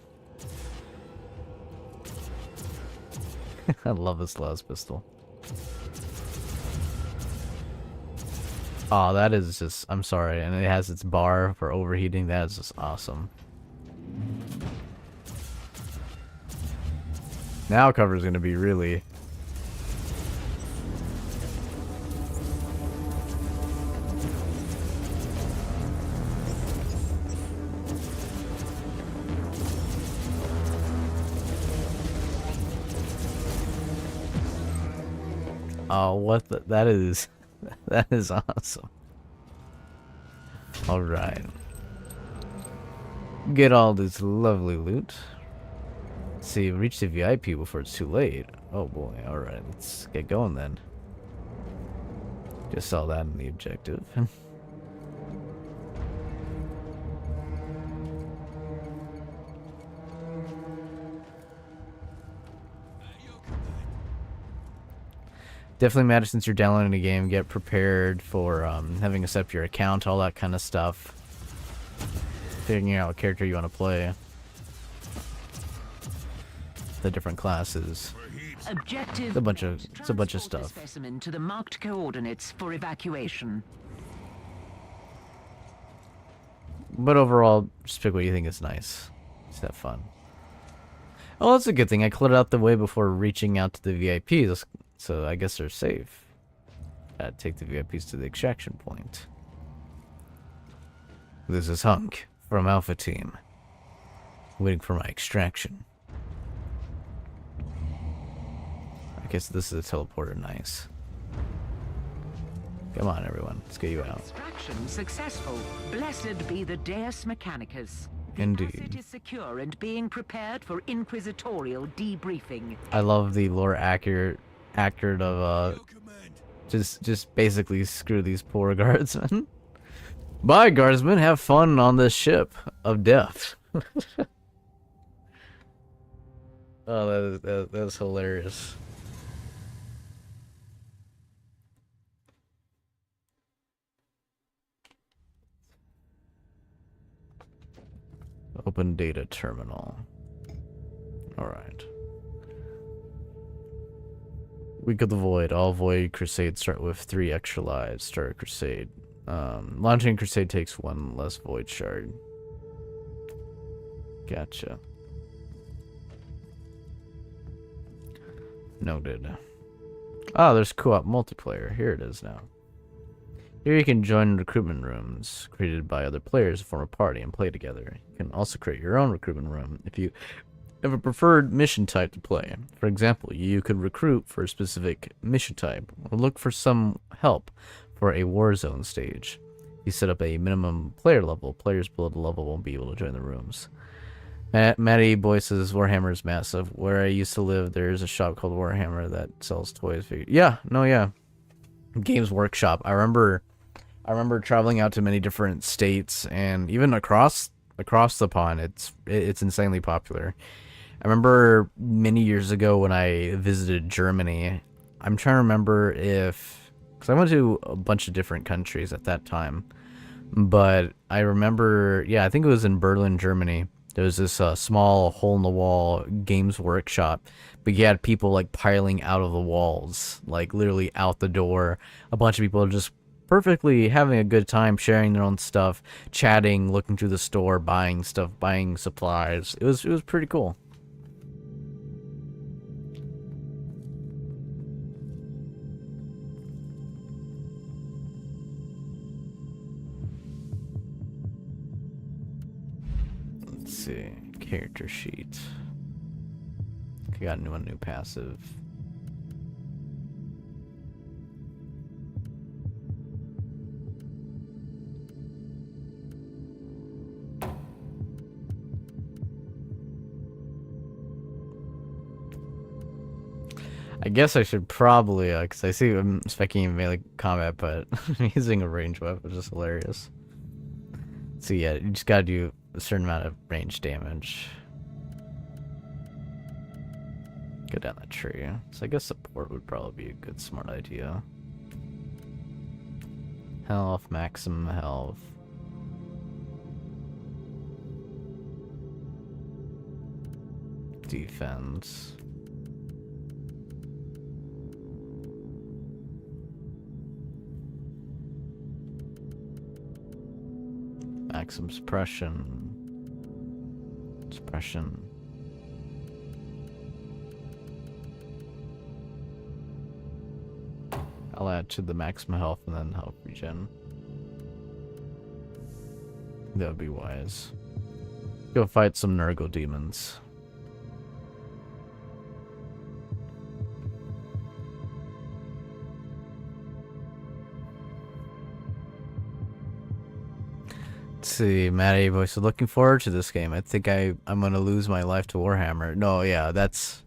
I love this last pistol. Oh, that is just, I'm sorry, and it has its bar for overheating. That is just awesome. Now cover is going to be really... Oh, what the, that is that is awesome. All right. Get all this lovely loot. Let's see, reach the VIP before it's too late. Oh boy, alright, let's get going then. Just saw that in the objective. Definitely matters since you're downloading the game. Get prepared for having to set up your account, all that kind of stuff. Figuring out what character you want to play. The different classes. Objective. It's a bunch of stuff. Specimen to the marked coordinates for evacuation. But overall, just pick what you think is nice. Just have fun. Oh, that's a good thing. I cleared out the way before reaching out to the VIPs, so I guess they're safe. Take the VIPs to the extraction point. This is Hunk from Alpha Team. Waiting for my extraction. I guess this is a teleporter. Nice. Come on, everyone. Let's get you out. Extraction successful. Blessed be the Deus Mechanicus. Indeed. The asset is secure and being prepared for inquisitorial debriefing. I love the lore accurate of just basically screw these poor guardsmen. Bye, guardsmen. Have fun on this ship of death. Oh, that's hilarious. Open data terminal. Alright. Week of the Void. All Void Crusades start with 3 extra lives. Start a crusade. Launching crusade takes 1 less Void shard. Gotcha. Noted. Ah, there's co-op multiplayer. Here it is now. Here you can join recruitment rooms created by other players to form a party and play together. You can also create your own recruitment room if you have a preferred mission type to play. For example, you could recruit for a specific mission type or look for some help for a Warzone stage. If you set up a minimum player level, players below the level won't be able to join the rooms. Matty Boyce's Warhammer is massive. Where I used to live, there's a shop called Warhammer that sells toys. Yeah. Games Workshop. I remember traveling out to many different states and even across the pond. It's insanely popular. I remember many years ago when I visited Germany. I'm trying to remember because I went to a bunch of different countries at that time, but I remember, I think it was in Berlin, Germany. There was this small hole-in-the-wall Games Workshop, but you had people like piling out of the walls, like literally out the door. A bunch of people just perfectly having a good time, sharing their own stuff, chatting, looking through the store, buying stuff, buying supplies. It was pretty cool. Let's see, character sheet. Got a new passive. I guess I should probably, because I see I'm specking melee combat, but using a range weapon is just hilarious. So yeah, you just gotta do a certain amount of range damage. Go down that tree. So I guess support would probably be a good smart idea. Health, maximum health. Defense. Maximum suppression. I'll add to the maximum health and then health regen. That would be wise. Go fight some Nurgle demons. Let's see, Matt A. Voice, looking forward to this game. I think I'm gonna lose my life to Warhammer. No, yeah, that's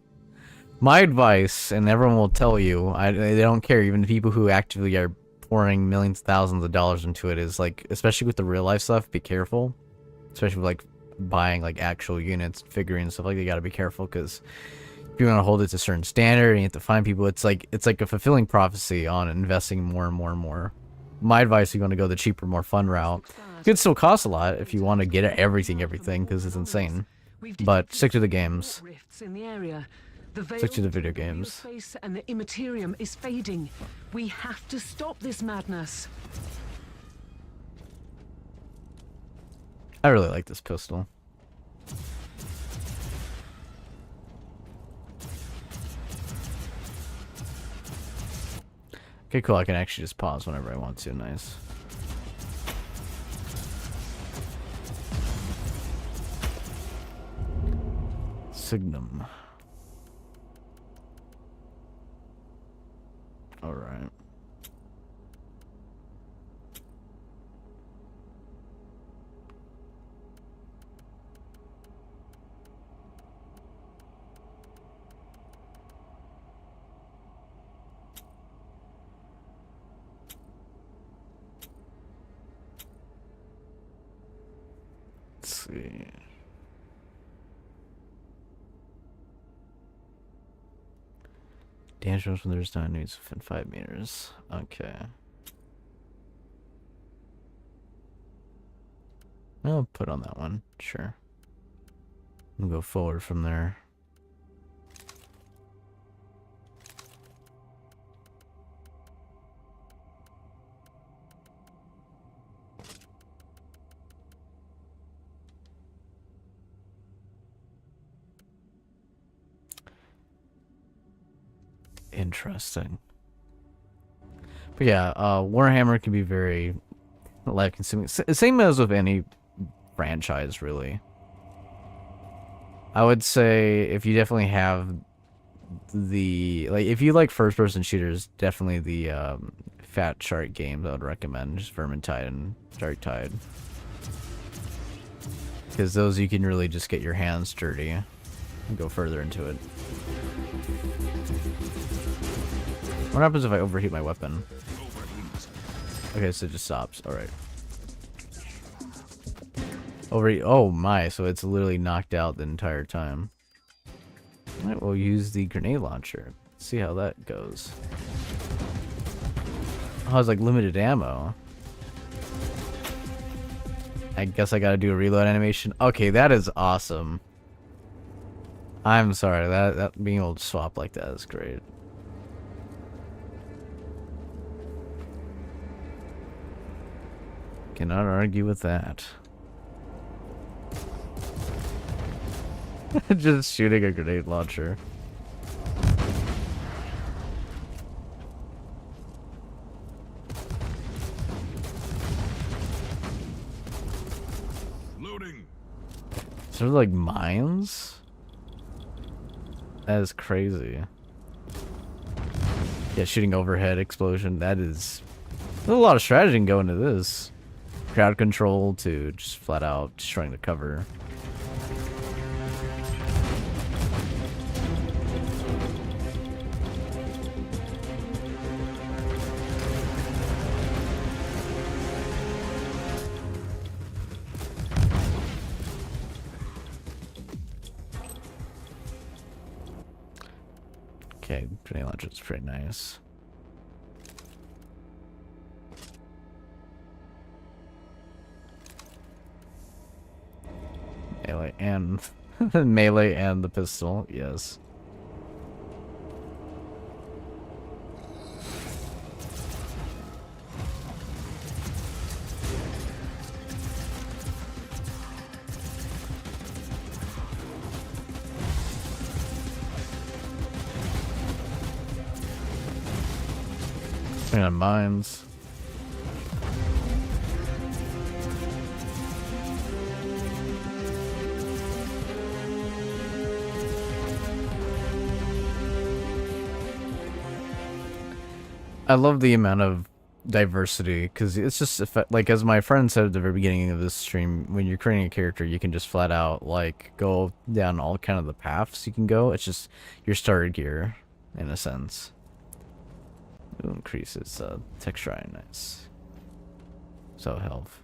my advice, and everyone will tell you. They don't care. Even the people who actively are pouring millions, thousands of dollars into it is like, especially with the real life stuff, be careful. Especially with like buying like actual units, figurines, stuff like that. You gotta be careful because if you want to hold it to a certain standard and you have to find people, it's like a fulfilling prophecy on investing more and more and more. My advice: you want to go the cheaper, more fun route. It could still cost a lot if you want to get everything, because it's insane. But stick to the games. Stick to the video games. And the immaterium is fading. We have to stop this madness. I really like this pistol. Okay, cool. I can actually just pause whenever I want to. Nice. Signum. All right. Let's see. Damage when there's no enemies within 5 meters. Okay. I'll put on that one. Sure. We'll go forward from there. Interesting. But yeah, Warhammer can be very life consuming. Same as with any franchise, really. I would say if you definitely have if you like first person shooters, definitely the Fat Shark games I would recommend, just Vermintide and Dark Tide. Because those you can really just get your hands dirty and go further into it. What happens if I overheat my weapon? Okay, so it just stops. Alright. Overheat. Oh my, so it's literally knocked out the entire time. Alright, we'll use the grenade launcher. See how that goes. Oh, it's like limited ammo. I guess I gotta do a reload animation. Okay, that is awesome. I'm sorry, that being able to swap like that is great. Cannot argue with that. Just shooting a grenade launcher. Loading. Sort of like mines? That is crazy. Yeah, shooting overhead explosion. There's a lot of strategy can go into this. Crowd control to just flat out destroying the cover. Okay, grenade launcher is pretty nice. Melee and melee and the pistol, yes. And mines. I love the amount of diversity, because it's just like, as my friend said at the very beginning of this stream, when you're creating a character, you can just flat out like go down all kind of the paths you can go. It's just your starter gear in a sense. It increases texture, nice. So health.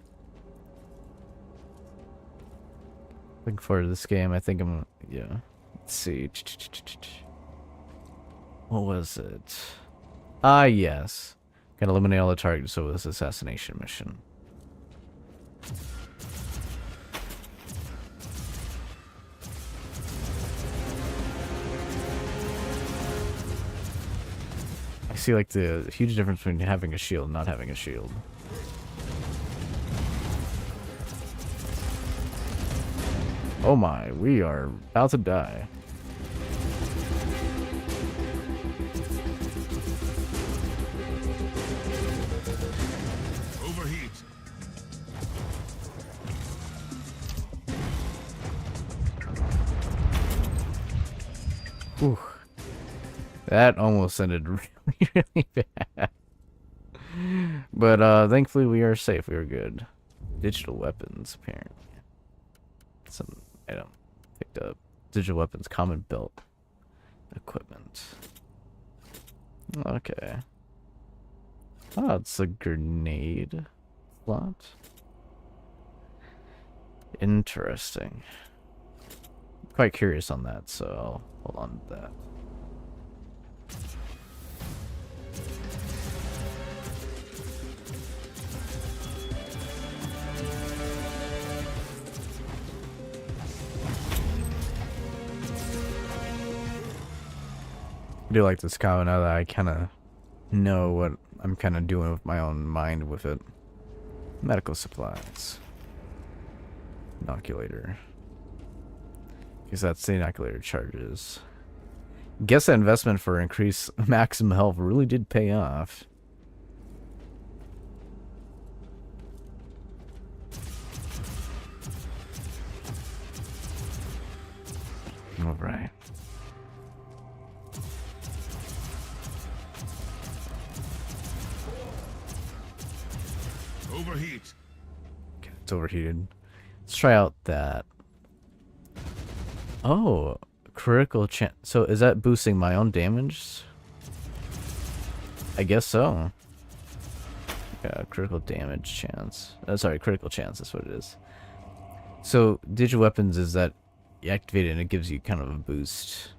Looking forward to this game. I think I'm, yeah. Let's see. What was it? Ah, yes. Can eliminate all the targets over this assassination mission. I see like the huge difference between having a shield and not having a shield. Oh my, we are about to die. Overheat. Whew. That almost ended really, really bad. But thankfully we are safe, we are good. Digital weapons, apparently. Some item picked up. Digital weapons, common belt equipment. Okay. Oh, it's a grenade slot. Interesting. Quite curious on that, so I'll hold on to that. I do like this cow now that I kind of know what I'm kind of doing with my own mind with it. Medical supplies. Inoculator. Guess that's the inoculator charges. Guess that investment for increased maximum health really did pay off. Alright. Overheat. Okay, it's overheated. Let's try out that. Oh, critical chance. So is that boosting my own damage? I guess so. Yeah, critical damage chance. Sorry, critical chance, that's what it is. So, digital weapons is that you activate it and it gives you kind of a boost.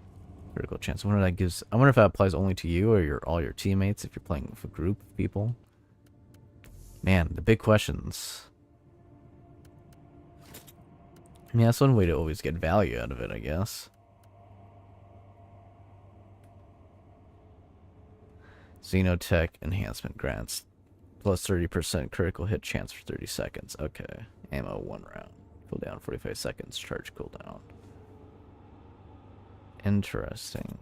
Critical chance. I wonder if that gives. I wonder if that applies only to you or all your teammates if you're playing with a group of people. Man, the big questions. I mean, that's one way to always get value out of it, I guess. Xenotech enhancement grants. Plus 30% critical hit chance for 30 seconds. Okay. Ammo 1 round. Cooldown 45 seconds. Charge cooldown. Interesting.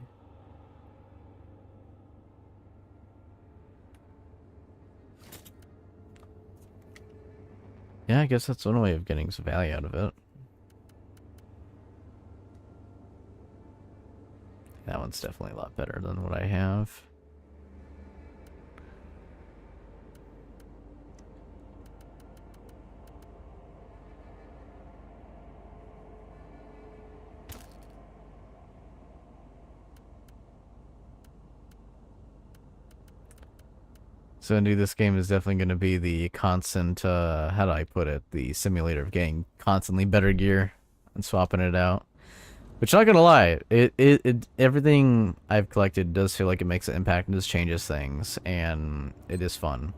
Yeah, I guess that's one way of getting some value out of it. That one's definitely a lot better than what I have. So indeed, this game is definitely going to be the constant, how do I put it, the simulator of getting constantly better gear and swapping it out. Which, not gonna lie, everything I've collected does feel like it makes an impact and just changes things, and it is fun.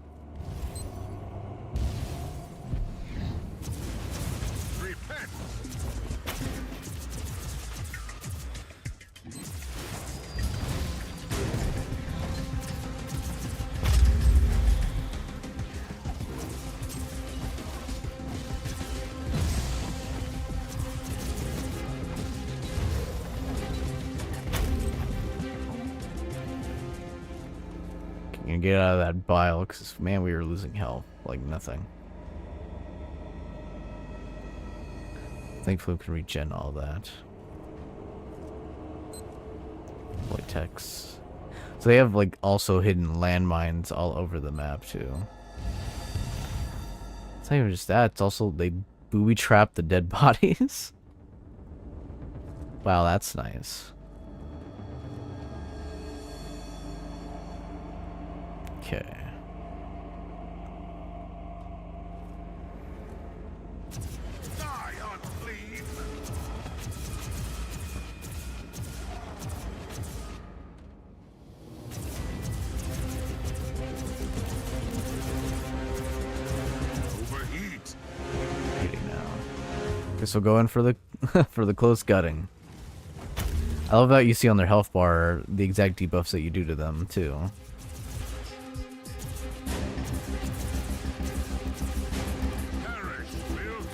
And get out of that bile, because man, we were losing health like nothing. Thankfully, we can regen all that. Latex. So they have like also hidden landmines all over the map too. It's not even just that, it's also they booby trap the dead bodies. Wow, that's nice. Okay. Die, unclean! Overheat. Heating now. Guess we'll go in for the for the close gutting. I love that you see on their health bar the exact debuffs that you do to them too. Perish, will.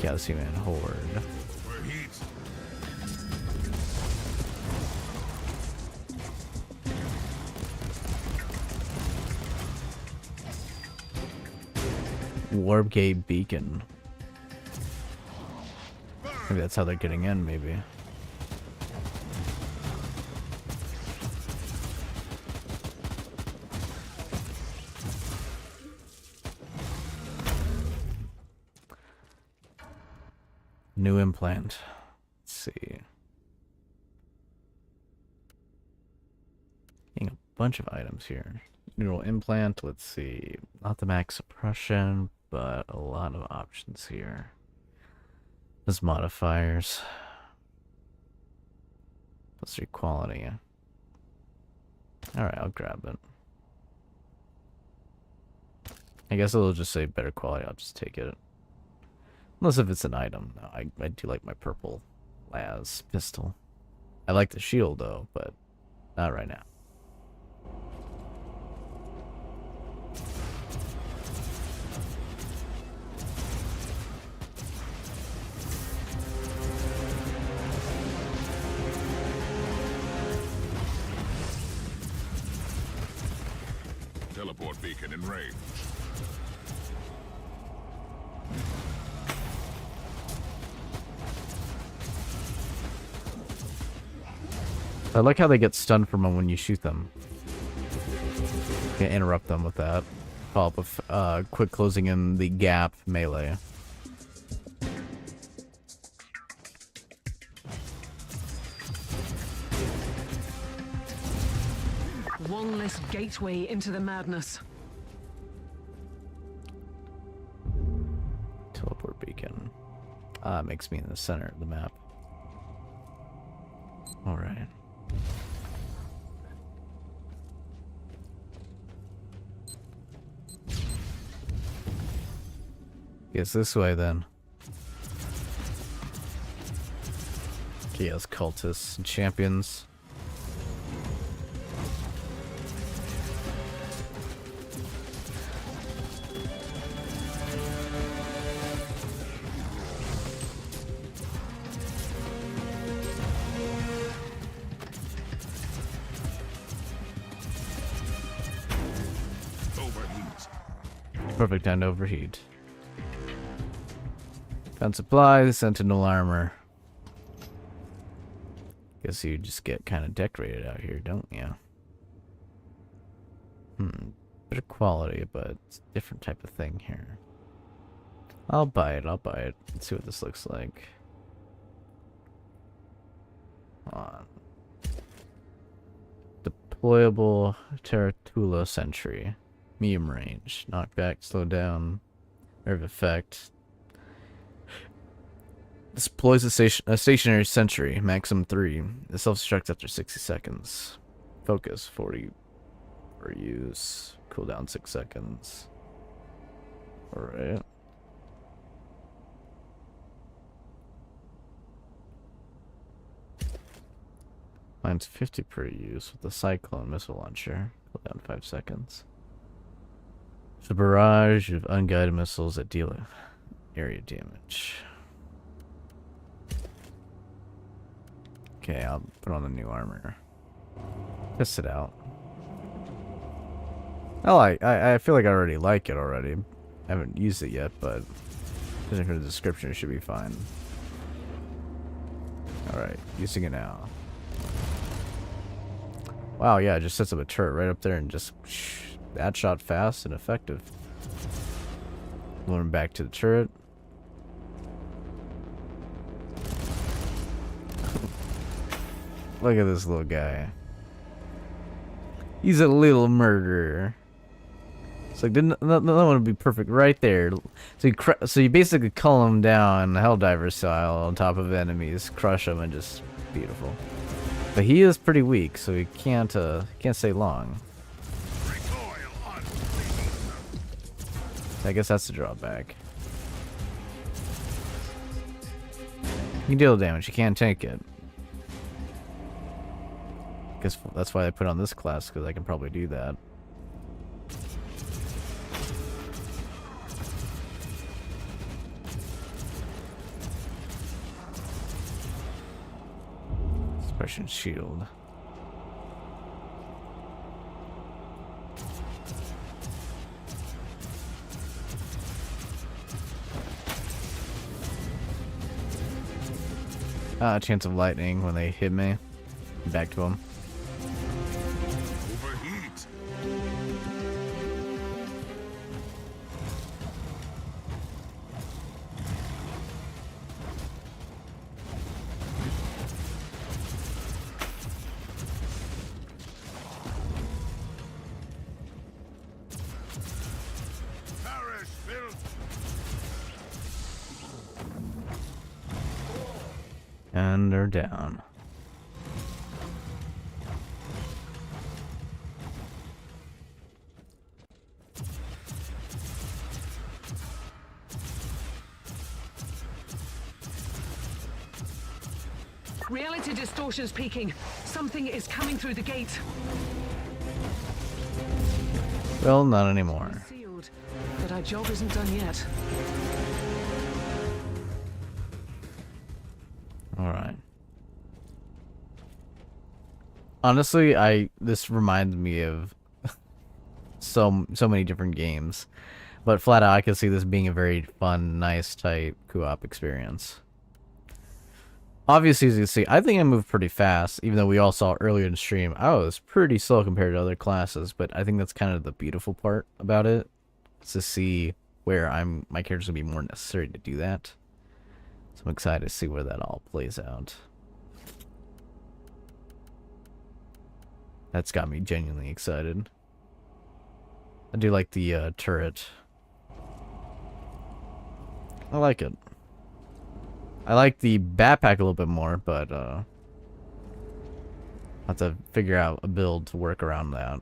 Calcium Horde. Overheat. Warp Gate Beacon. Maybe that's how they're getting in, maybe. New implant. Let's see. Getting a bunch of items here. Neural implant, let's see. Not the max suppression, but a lot of options here. There's modifiers. Plus 3 quality. Alright, I'll grab it. I guess it'll just say better quality, I'll just take it. Unless if it's an item. No, I do like my purple las pistol. I like the shield though, but not right now. Teleport beacon in range. I like how they get stunned from them when you shoot them. You can interrupt them with that. Follow up with quick closing in the gap melee. One less gateway into the madness. Teleport beacon. Makes me in the center of the map. Alright. Guess this way then. Chaos cultists and champions. Perfect time to overheat. Found supplies, sentinel armor. Guess you just get kind of decorated out here, don't you? Better quality, but it's a different type of thing here. I'll buy it, I'll buy it. Let's see what this looks like. On. Deployable Taratula Sentry. Medium range. Knockback, slow down. Nerve effect. Deploys a stationary sentry. Maximum 3. It self-destructs after 60 seconds. Focus 40 for use. Cooldown 6 seconds. Alright. Mine's 50 per use with the Cyclone missile launcher. Cooldown 5 seconds. It's a barrage of unguided missiles that deal area damage. Okay, I'll put on the new armor. Test it out. I feel like I already like it already. I haven't used it yet, but judging from the description, it should be fine. Alright, using it now. Wow, yeah, it just sets up a turret right up there and just that shot fast and effective. Going back to the turret. Look at this little guy. He's a little murderer. It's like, didn't that one would be perfect right there. So you basically cull him down, Helldiver style, on top of enemies, crush them, and just beautiful. But he is pretty weak, so he can't stay long. I guess that's the drawback. You can deal damage, you can't take it. Guess that's why I put on this class, because I can probably do that. Suppression shield. Chance of lightning when they hit me. Back to them. Overheat. Perish, filth. And they're down. Reality distortion's peaking. Something is coming through the gate. Well, not anymore. Sealed, but our job isn't done yet. Alright. Honestly, this reminds me of so many different games. But flat out, I can see this being a very fun, nice type co-op experience. Obviously, as you can see, I think I moved pretty fast, even though we all saw earlier in stream, I was pretty slow compared to other classes, but I think that's kind of the beautiful part about it, is to see where my character's going to be more necessary to do that. So I'm excited to see where that all plays out. That's got me genuinely excited. I do like the turret. I like it. I like the backpack a little bit more, but I'll have to figure out a build to work around that.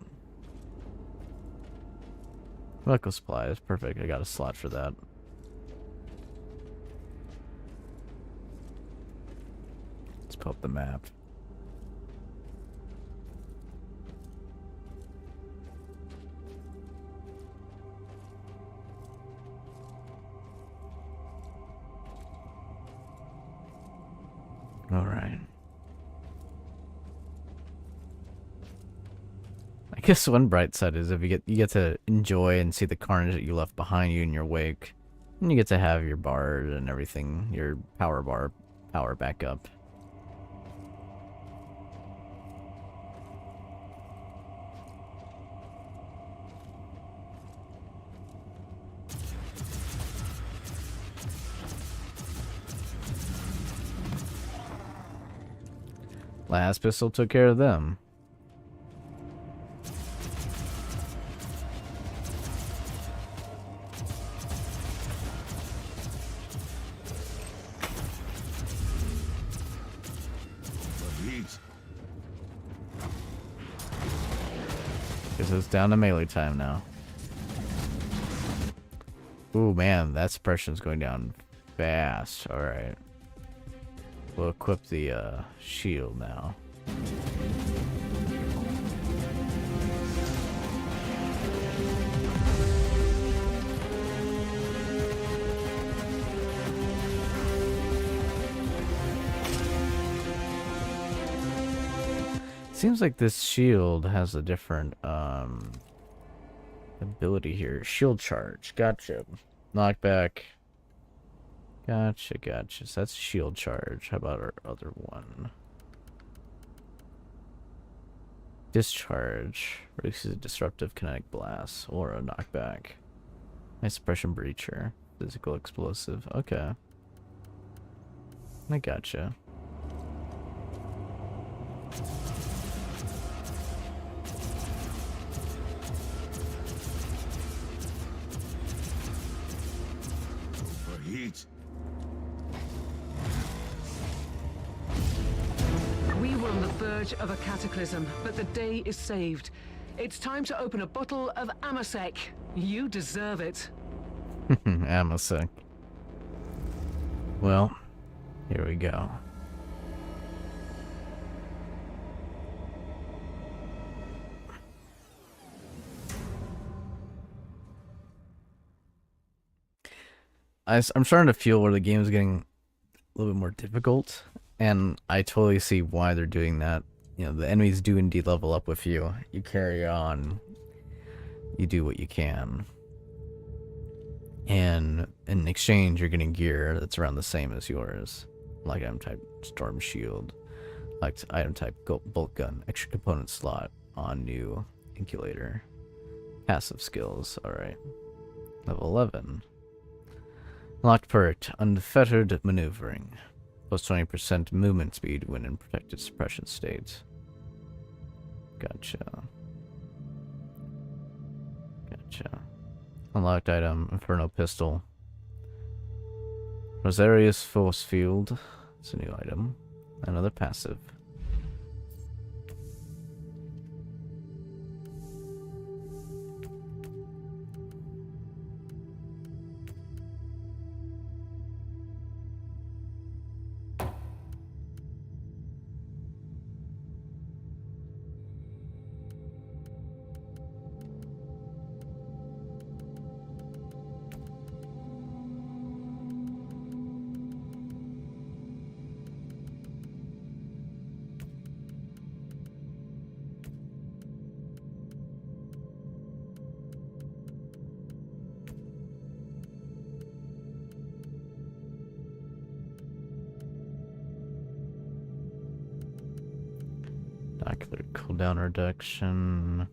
Medical supplies, perfect. I got a slot for that. Let's pull up the map. All right. I guess one bright side is if you get to enjoy and see the carnage that you left behind you in your wake, and you get to have your bard and everything, your power back up. Last pistol took care of them. Guess it's down to melee time now. Ooh, man, that suppression's going down fast. Alright. We'll equip the shield now. Seems like this shield has a different ability here. Shield charge. Gotcha. Knockback. Gotcha, gotcha. So that's shield charge. How about our other one? Discharge. Reduces disruptive kinetic blast or a knockback. Nice suppression breacher. Physical explosive. Okay. I gotcha. For heat. We were on the verge of a cataclysm, but the day is saved. It's time to open a bottle of Amasek. You deserve it. Amasek. Well, here we go. I'm starting to feel where the game is getting a little bit more difficult, and I totally see why they're doing that. You know, the enemies do indeed level up with you. You carry on. You do what you can. And in exchange, you're getting gear that's around the same as yours. Like item type Storm Shield. Like item type Bolt Gun. Extra component slot on new Inquisitor. Passive skills. Alright. Level 11. Locked perk. Unfettered Maneuvering. Plus 20% movement speed when in protected suppression state. Gotcha. Gotcha. Unlocked item, Inferno Pistol. Rosarius Force Field. It's a new item. Another passive. Ocular cooldown reduction.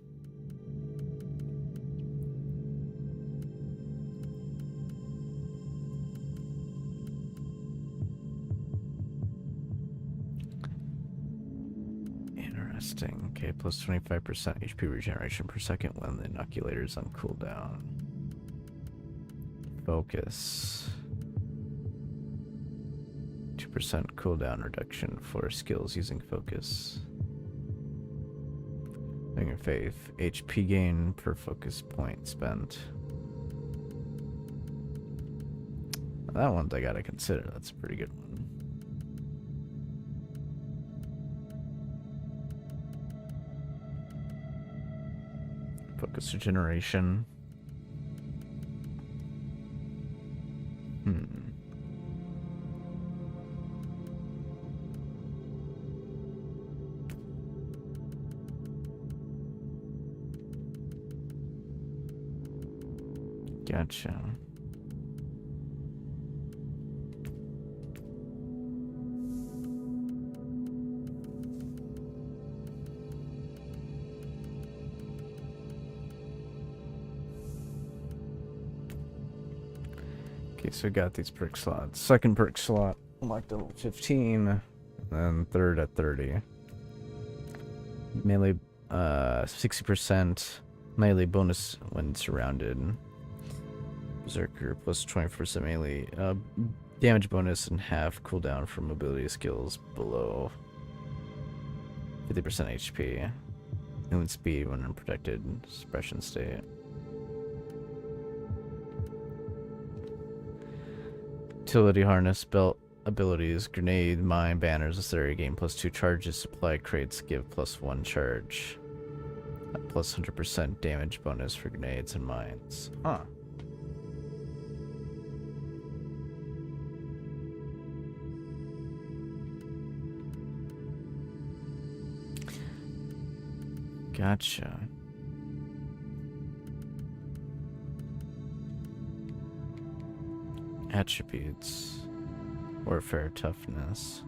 Interesting. Okay, plus 25% HP regeneration per second when the inoculator is on cooldown. Focus. 2% cooldown reduction for skills using focus. Your faith. HP gain per focus point spent. That one I gotta consider. That's a pretty good one. Focus regeneration. Gotcha. Okay, so we got these perk slots. Second perk slot unlocked at level 15, and then third at 30. Melee, 60% melee bonus when surrounded. Berserker plus 24% melee damage bonus and half cooldown for mobility skills below 50% HP. Movement speed when in protected suppression state. Utility harness belt abilities: grenade, mine, banners, auxiliary gain plus 2 charges. Supply crates give plus 1 charge. Plus 100% damage bonus for grenades and mines. Huh. Gotcha. Attributes. Warfare toughness.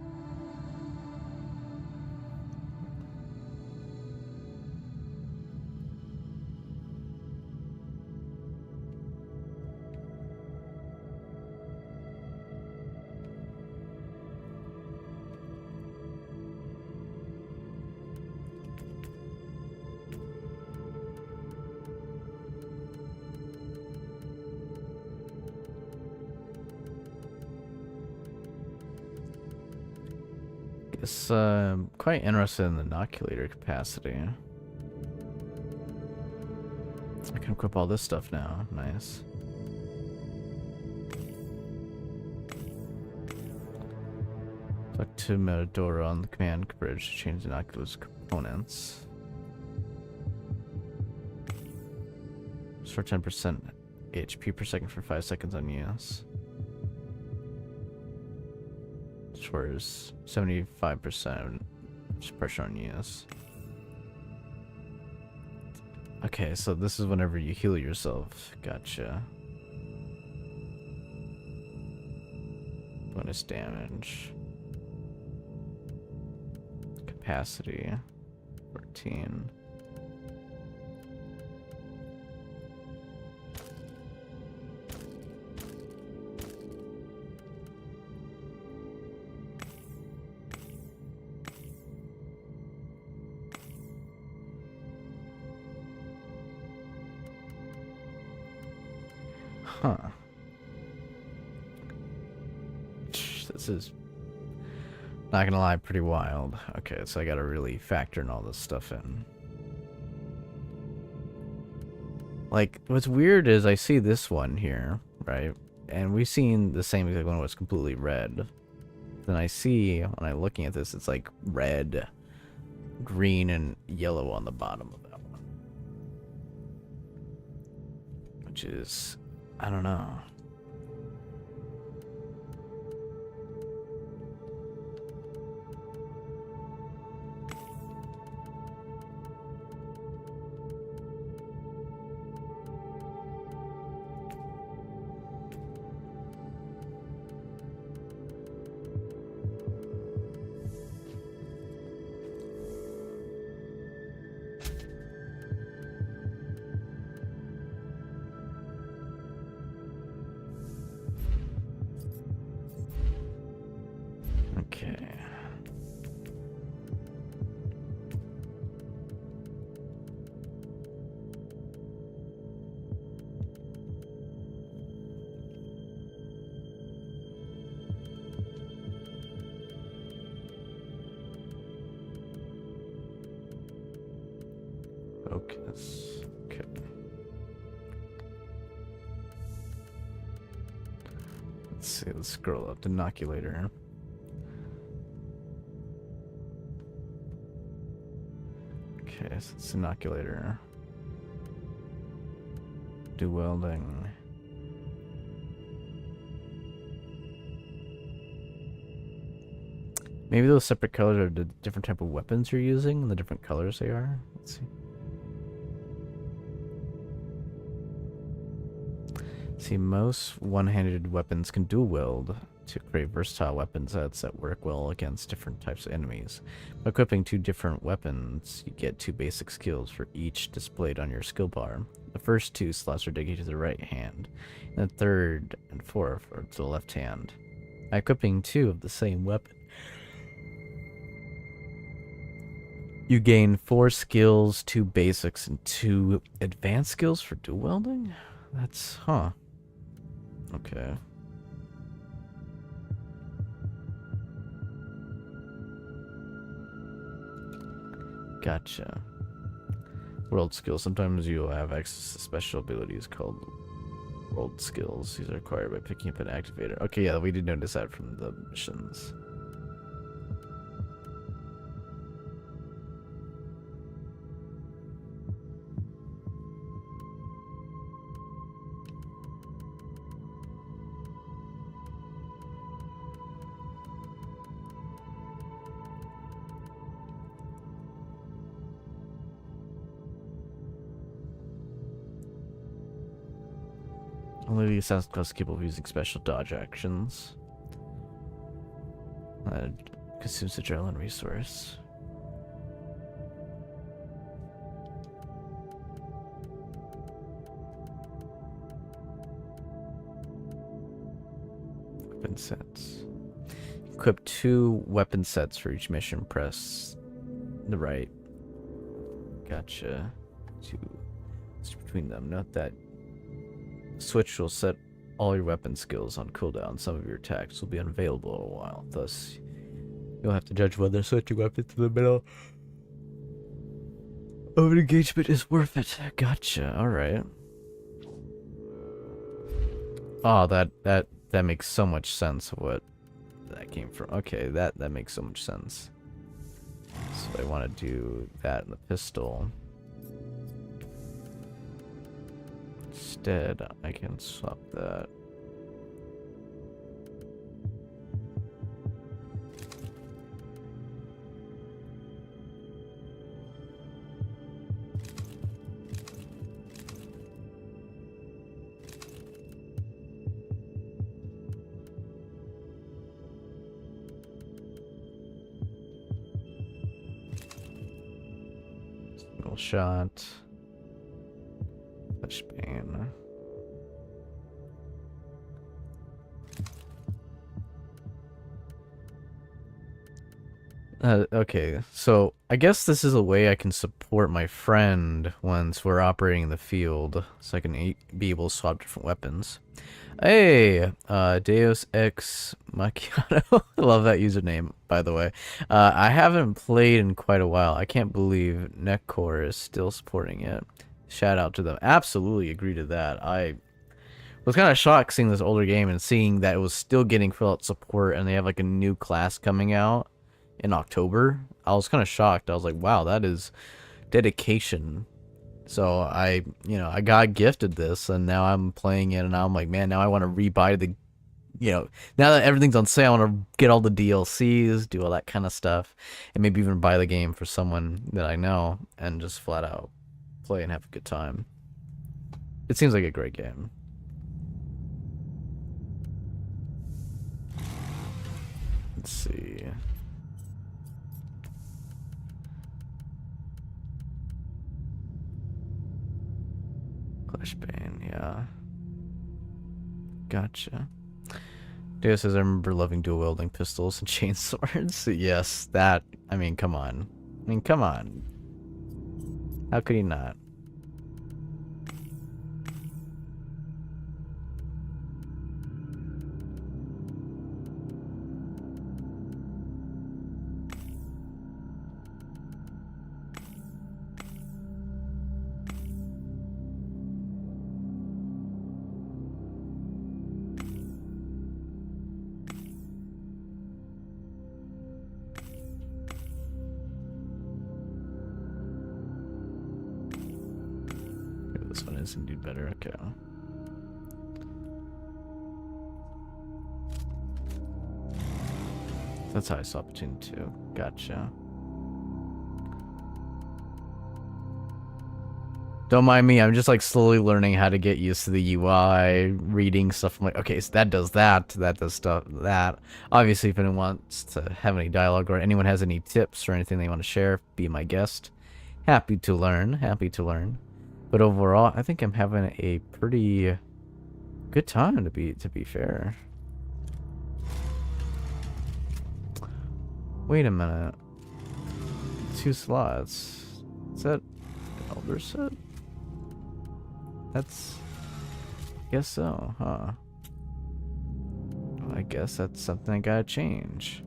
It's quite interested in the inoculator capacity. I can equip all this stuff now. Nice. Talk to Metadora on the command bridge to change the inoculator's components. Restore 10% HP per second for 5 seconds on use. Restores 75% pressure on use. Okay, so this is whenever you heal yourself. Gotcha. Bonus damage. Capacity 14. Huh. This is, not gonna lie, pretty wild. Okay, so I gotta really factor in all this stuff in. Like, what's weird is I see this one here, right? And we've seen the same exact one was completely red. Then I see, when I'm looking at this, it's like red, green, and yellow on the bottom of that one. Which is, I don't know. Okay. Focus. Okay. Let's see, let's scroll up to inoculator. Okay, so it's inoculator. Do welding. Maybe those separate colors are the different type of weapons you're using and the different colors they are. Let's see. See, most one-handed weapons can dual wield to create versatile weapon sets that work well against different types of enemies. By equipping two different weapons, you get two basic skills for each displayed on your skill bar. The first two slots are dedicated to the right hand, and the third and fourth are to the left hand. By equipping two of the same weapon, you gain 4 skills, 2 basics, and 2 advanced skills for dual wielding? That's, huh. Okay. Gotcha. World skills. Sometimes you'll have access to special abilities called world skills. These are acquired by picking up an activator. Okay, yeah, we did notice that from the missions. Only the assassin class is capable of using special dodge actions. Consumes adrenaline resource. Weapon sets. Equip 2 weapon sets for each mission. Press the right. Gotcha. Switch between them. Note that switch will set all your weapon skills on cooldown. Some of your attacks will be unavailable a while. Thus, You'll have to judge whether switching weapons to the middle of an engagement is worth it. Gotcha. All right. Oh, that makes so much sense. What that came from? Okay, that makes so much sense. So I want to do that in the pistol. Instead, I can swap that. Single shot. Flashbang. Okay, so I guess this is a way I can support my friend once we're operating in the field, so I can be able to swap different weapons. Hey, Deus Ex Macchiato. I love that username, by the way. I haven't played in quite a while. I can't believe Netcore is still supporting it. Shout out to them. Absolutely agree to that. I was kind of shocked seeing this older game and seeing that it was still getting full-out support, and they have like a new class coming out in October. I was kind of shocked. I was like, wow, that is dedication. So I got gifted this, and now I'm playing it, and I'm like, man, now I want to rebuy the, now that everything's on sale, I want to get all the DLCs, do all that kind of stuff, and maybe even buy the game for someone that I know, and just flat out play and have a good time. It seems like a great game. Let's see. Flashbang, yeah. Gotcha. Deo says, I remember loving dual wielding pistols and chain swords. Yes, that, I mean, come on. Come on. How could he not? This one is indeed better. Okay. That's how I saw between the two. Gotcha. Don't mind me. I'm just like slowly learning how to get used to the UI, reading stuff. I'm like, okay, so that does that. That does stuff that. Obviously, if anyone wants to have any dialogue or anyone has any tips or anything they want to share, be my guest. Happy to learn. Happy to learn. But overall, I think I'm having a pretty good time, to be fair. Wait a minute. 2 slots. Is that an elder set? That's... I guess so, huh? Well, I guess that's something I gotta change.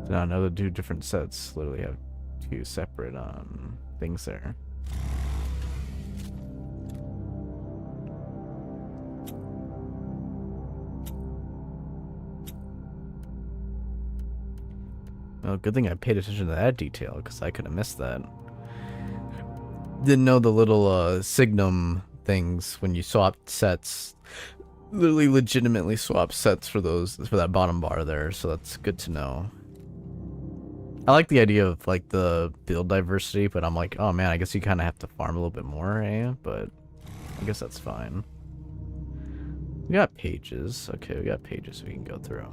Now another 2 different sets literally have 2 separate things there. Well, good thing I paid attention to that detail, because I could have missed that. Didn't know the little signum things when you swap sets. Literally legitimately swap sets for that bottom bar there, so that's good to know. I like the idea of like the build diversity, but I'm like, oh man, I guess you kind of have to farm a little bit more, eh? But I guess that's fine. We got pages. Okay, we got pages we can go through.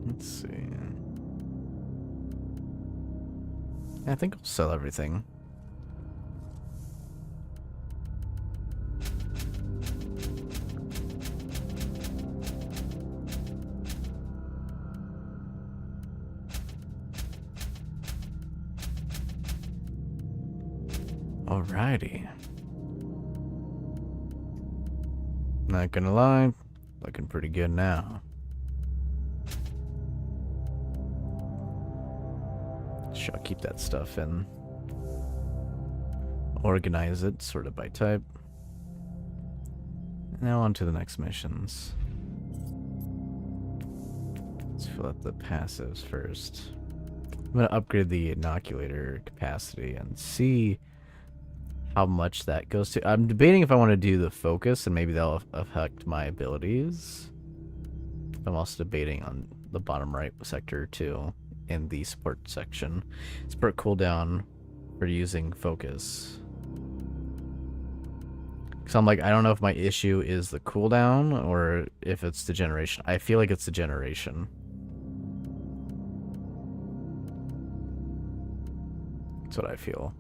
Let's see. I think I'll sell everything. Alrighty. Not gonna lie, looking pretty good now. I'll keep that stuff in. Organize it, sort of by type. Now on to the next missions. Let's fill out the passives first. I'm gonna upgrade the inoculator capacity and see how much that goes to. I'm debating if I want to do the focus and maybe that'll affect my abilities. I'm also debating on the bottom right sector too. In the support section. Support cooldown for using focus. Because I'm like, I don't know if my issue is the cooldown or if it's the generation. I feel like it's the generation. That's what I feel.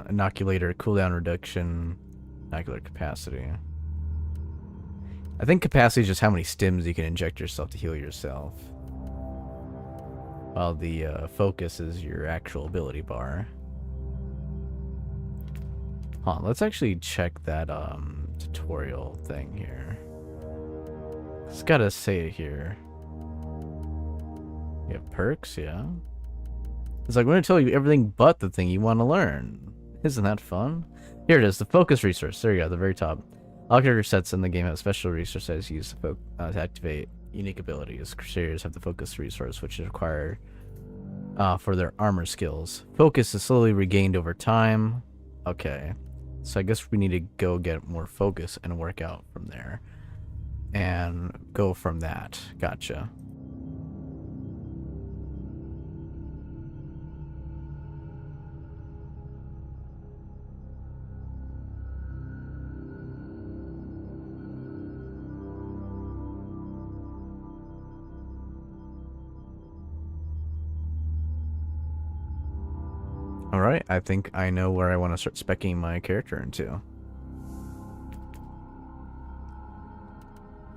Inoculator cooldown reduction, inoculator capacity. I think capacity is just how many stims you can inject yourself to heal yourself. While the focus is your actual ability bar. Hold on, let's actually check that tutorial thing here. It's gotta say it here. You have perks, yeah. It's like, we're gonna tell you everything but the thing you want to learn. Isn't that fun? Here it is, the focus resource. There you go, at the very top. All character sets in the game have special resources used to activate unique abilities. Crusaders have the focus resource, which is required for their armor skills. Focus is slowly regained over time. Okay, so I guess we need to go get more focus and work out from there. And go from that. Gotcha. Alright, I think I know where I want to start speccing my character into.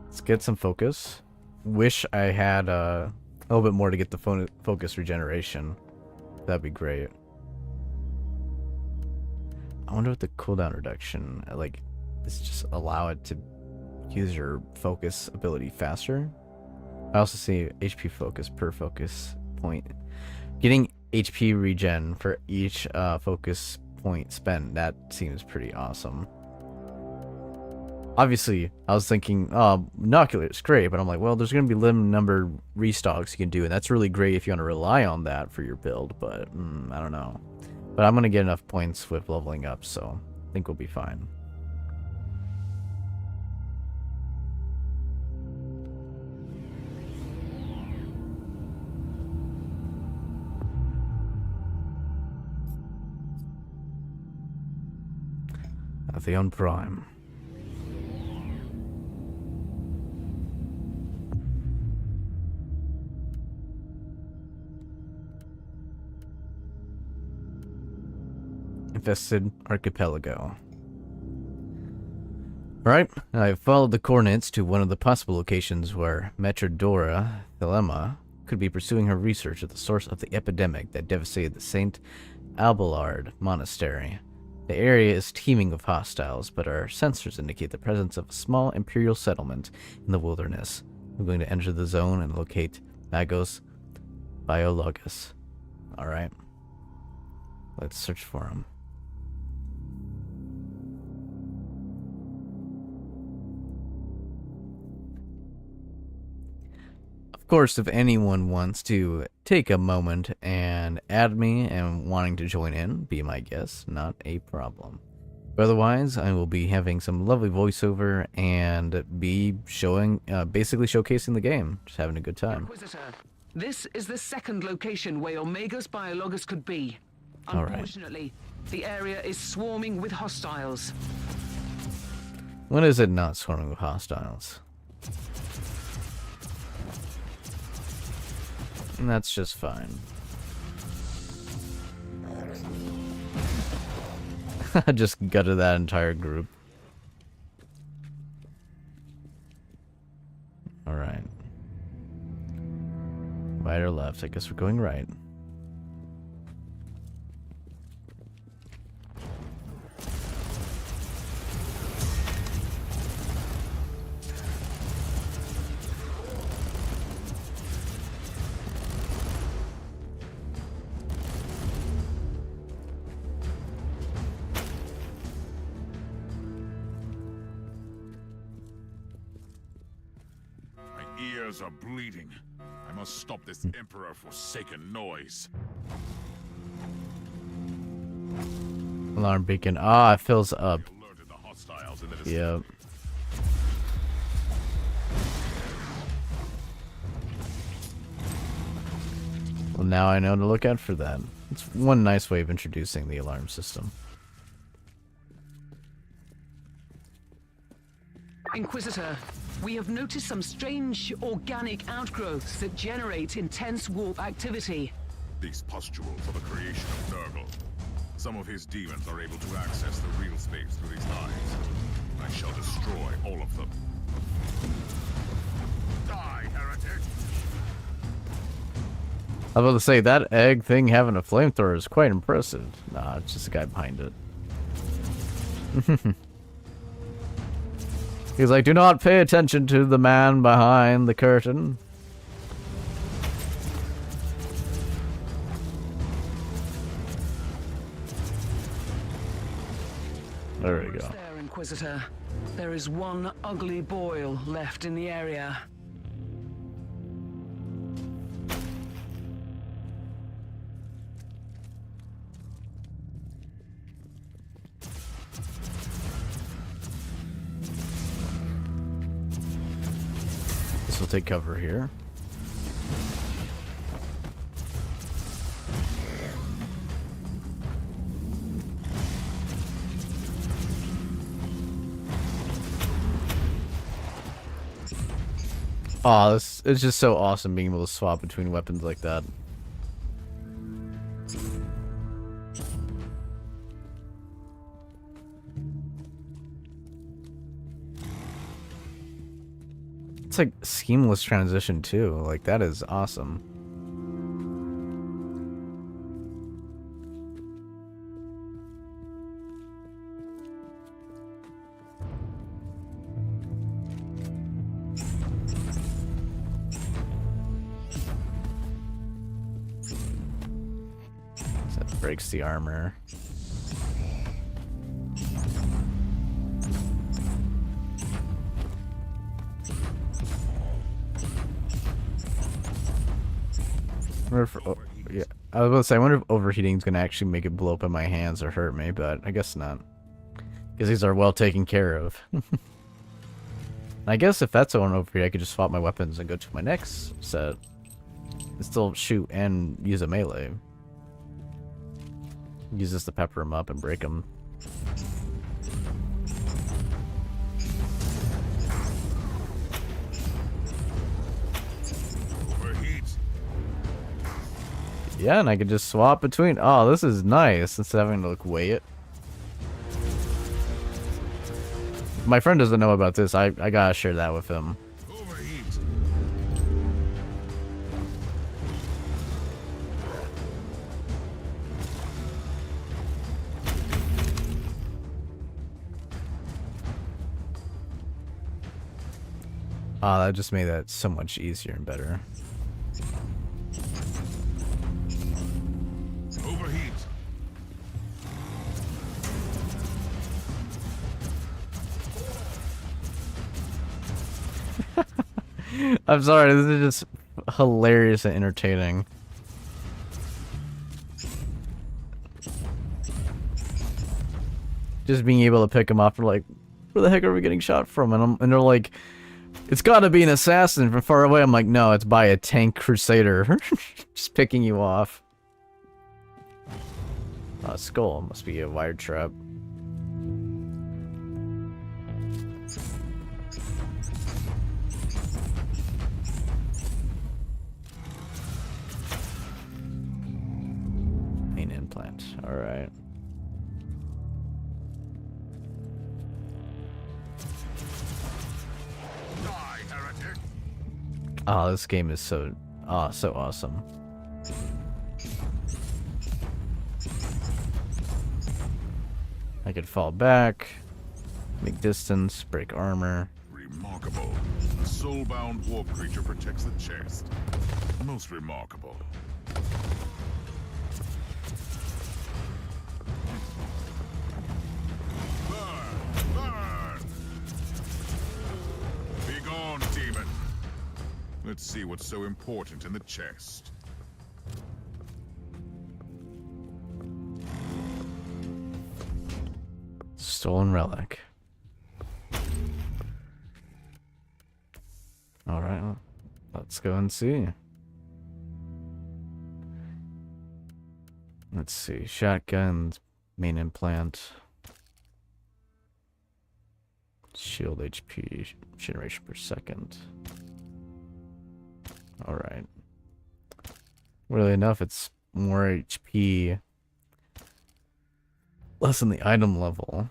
Let's get some focus. Wish I had a little bit more to get the focus regeneration. That'd be great. I wonder what the cooldown reduction, like, is just allow it to use your focus ability faster. I also see HP focus per focus point. Getting HP regen for each focus point spent, that seems pretty awesome. Obviously, I was thinking, inoculator is great, but I'm like, well, there's going to be limited number restocks you can do, and that's really great if you want to rely on that for your build, but I don't know. But I'm going to get enough points with leveling up, so I think we'll be fine. Atheon Prime. Infested Archipelago. Alright, I've followed the coordinates to one of the possible locations where Metrodora Thelema could be pursuing her research at the source of the epidemic that devastated the St. Abelard Monastery. The area is teeming with hostiles, but our sensors indicate the presence of a small imperial settlement in the wilderness. I'm going to enter the zone and locate Magos Biologus. Alright. Let's search for him. Of course, if anyone wants to take a moment and add me and wanting to join in, be my guest, not a problem. But otherwise, I will be having some lovely voiceover and be showing, basically showcasing the game, just having a good time. Inquisitor, this is the second location where your Magos Biologus could be. Unfortunately, the area is swarming with hostiles. When is it not swarming with hostiles? And that's just fine. I just gutted that entire group. Alright. Right or left? I guess we're going right. Ears are bleeding. I must stop this emperor-forsaken noise. Alarm beacon. Ah, it fills up. Alerted the hostiles in the distance. Yep. Well, now I know to look out for that. It's one nice way of introducing the alarm system. Inquisitor, we have noticed some strange organic outgrowths that generate intense warp activity. These pustules are the creation of Nurgle. Some of his demons are able to access the real space through these hives. I shall destroy all of them. Die, heretic! I was about to say, that egg thing having a flamethrower is quite impressive. Nah, it's just the guy behind it. He's like, do not pay attention to the man behind the curtain. There we go. There, Inquisitor. There is one ugly boil left in the area. This will take cover here. Aw, this it's just so awesome being able to swap between weapons like that. It's like seamless transition too. Like that is awesome. That breaks the armor. Wonder if, oh, yeah, I was about to say, I wonder if overheating is going to actually make it blow up in my hands or hurt me, but I guess not. Because these are well taken care of. I guess if that's on overheat, I could just swap my weapons and go to my next set. And still shoot and use a melee. Use this to pepper them up and break them. Yeah, and I could just swap between. Oh, this is nice instead of having to like weigh it. My friend doesn't know about this. I gotta share that with him. Ah, that just made that so much easier and better. Overheat. I'm sorry, this is just hilarious and entertaining. Just being able to pick them up and like, where the heck are we getting shot from? And they're like, it's gotta be an assassin from far away. I'm like, no, it's by a tank crusader. Just picking you off. Skull must be a wire trap. Oh, this game is so awesome. I could fall back, make distance, break armor. Remarkable. A soul-bound warp creature protects the chest. Most remarkable. Burn! Burn! Be gone, demon. Let's see what's so important in the chest. Stolen relic. Alright, well, let's go and see. Let's see. Shotguns, main implant. Shield HP generation per second. Alright. Really enough, it's more HP. Less than the item level.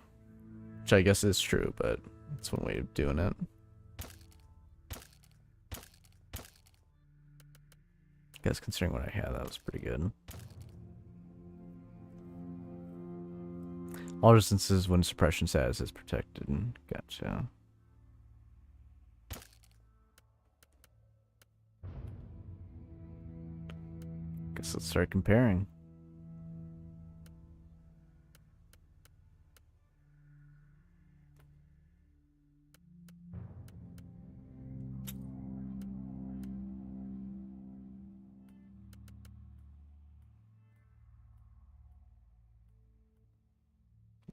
Which I guess is true, but it's one way of doing it. I guess considering what I had, that was pretty good. All distances when suppression status is protected. Gotcha. Guess let's start comparing.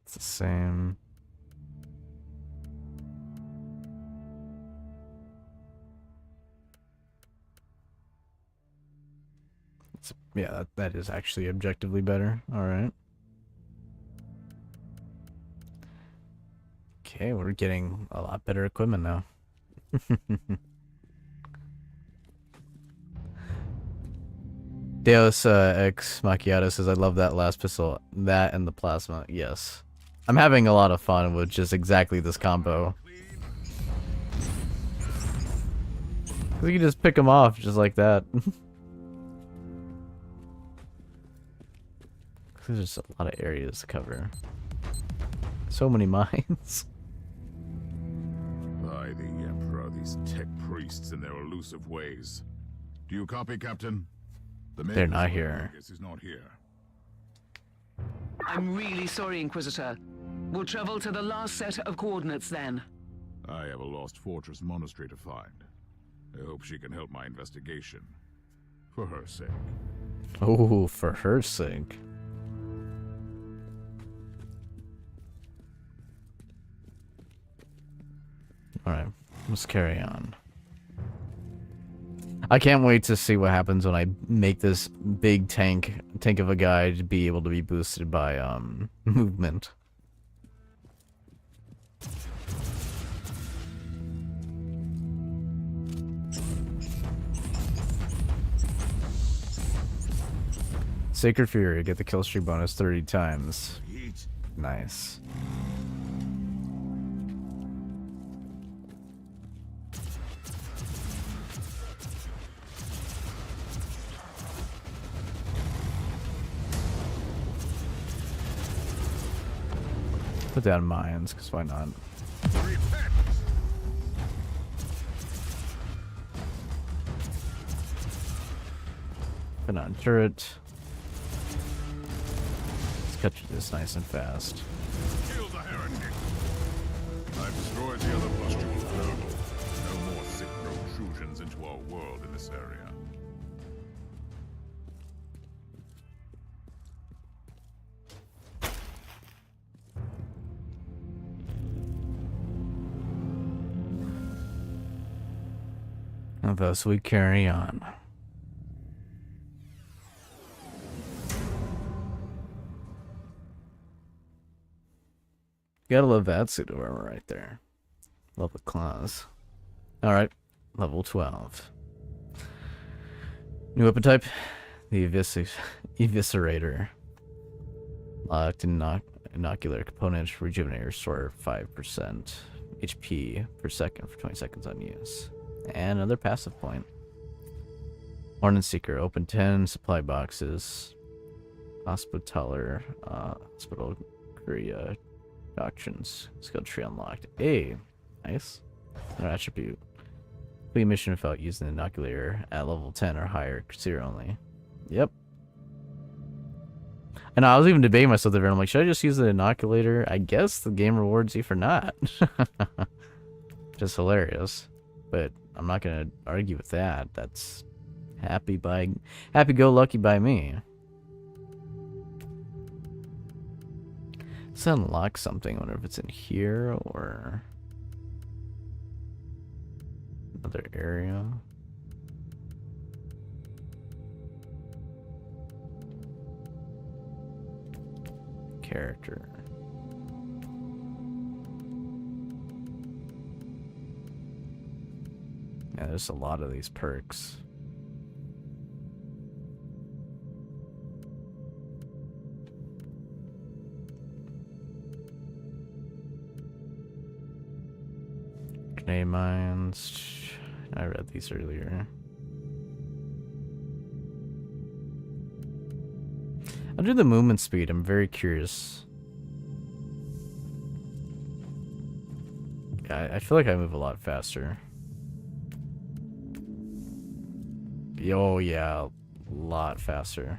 It's the same. Yeah, that is actually objectively better. Alright. Okay, we're getting a lot better equipment now. Deus Ex Macchiato says, I love that last pistol. That and the plasma. Yes. I'm having a lot of fun with just exactly this combo. Because you can just pick them off just like that. There's just a lot of areas to cover. So many mines. By the Emperor, these tech priests and their elusive ways. Do you copy, Captain? They're not here. Is not here. I'm really sorry, Inquisitor. We'll travel to the last set of coordinates then. I have a lost fortress monastery to find. I hope she can help my investigation. For her sake. Oh, for her sake. Alright, let's carry on. I can't wait to see what happens when I make this big tank of a guy to be able to be boosted by movement. Sacred Fury, get the kill streak bonus 30 times. Nice. Put down mines, because why not? Put on turret. Let's cut through this nice and fast. Kill the heretic. I've destroyed the other pustule portal. No more sick protrusions into our world in this area. And thus we carry on. Gotta love that suit of armor right there. Love the claws. Alright, level 12. New weapon type, the Eviscerator. Locked inocular component, rejuvenate, restore 5% HP per second for 20 seconds on use. And another passive point. Ordnance Seeker, open 10 supply boxes. Hospitaller, hospital, Korea, doctrines, skill tree unlocked. Hey, nice. Another attribute. Complete mission without using the inoculator at level 10 or higher, consider only. Yep. And I was even debating myself there. I'm like, should I just use the inoculator? I guess the game rewards you for not. Just hilarious. But I'm not gonna argue with that. That's happy go lucky by me. Let's unlock something. I wonder if it's in here or another area. Character. Yeah, there's a lot of these perks. Grenade mines. I read these earlier. I'll do the movement speed. I'm very curious. Yeah, I feel like I move a lot faster. Oh yeah, a lot faster.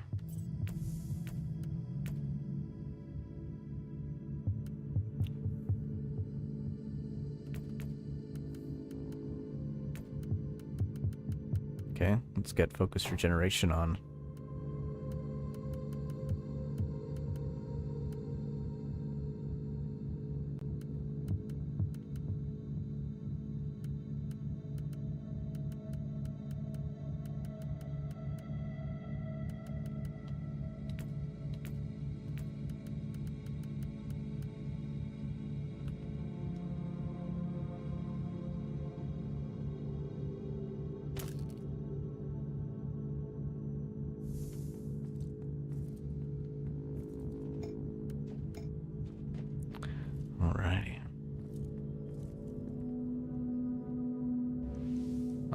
Okay, let's get focus regeneration on. Alrighty.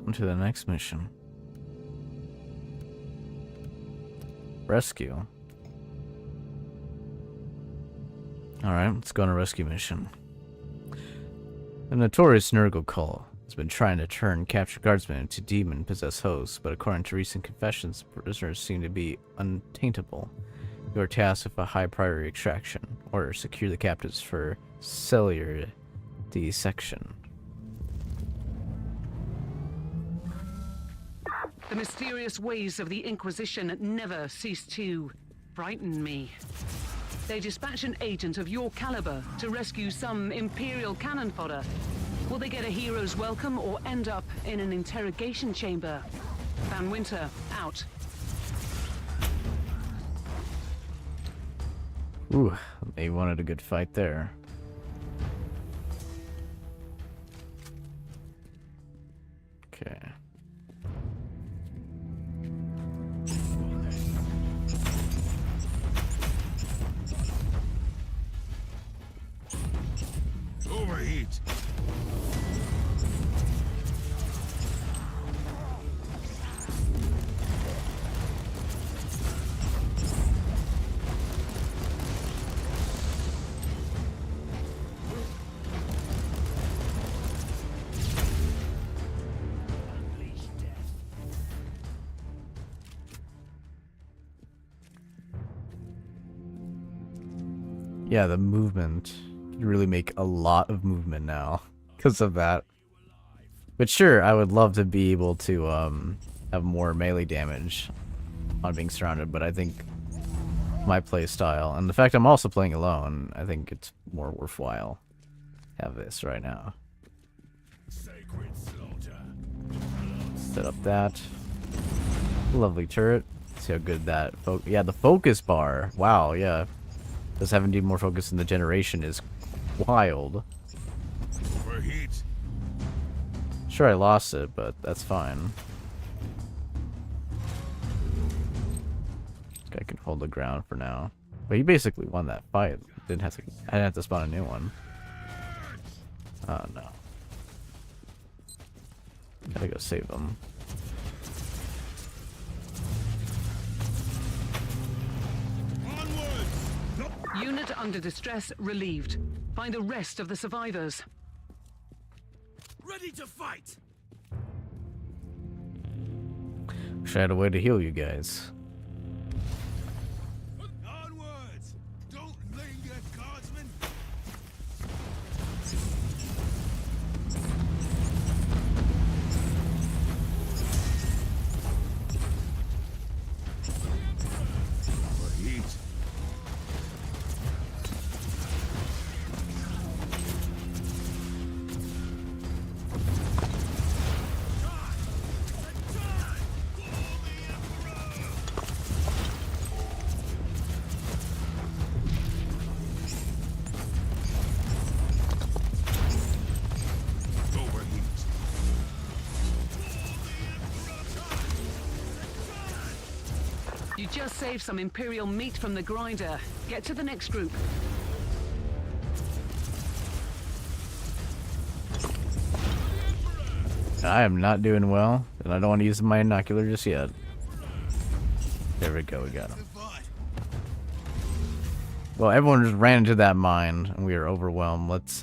On to the next mission. Rescue. Alright, let's go on a rescue mission. The notorious Nurgle cult has been trying to turn captured guardsmen into demon-possessed hosts, but according to recent confessions, prisoners seem to be untaintable. You are tasked with a high-priority extraction. Order, secure the captives for cellular dissection. The mysterious ways of the Inquisition never cease to frighten me. They dispatch an agent of your caliber to rescue some Imperial cannon fodder. Will they get a hero's welcome or end up in an interrogation chamber? Van Winter, out. Ooh, they wanted a good fight there. Okay. Overheat. Yeah, the movement. You really make a lot of movement now because of that. But sure, I would love to be able to have more melee damage on being surrounded, but I think my play style and the fact I'm also playing alone, I think it's more worthwhile have this right now. Set up that lovely turret. See how good that yeah, the focus bar. Wow, yeah. Just having to do more focus in the generation is wild. Overheat. Sure, I lost it, but that's fine. This guy can hold the ground for now. But he basically won that fight. I didn't have to spawn a new one. Oh no. Gotta go save him. Unit under distress relieved. Find the rest of the survivors. Ready to fight! Wish I had a way to heal you guys. Onwards! Don't linger, guardsmen! Overheat. You just saved some Imperial meat from the grinder. Get to the next group. I am not doing well, and I don't want to use my inocular just yet. There we go, we got him. Well, everyone just ran into that mine, and we are overwhelmed. Let's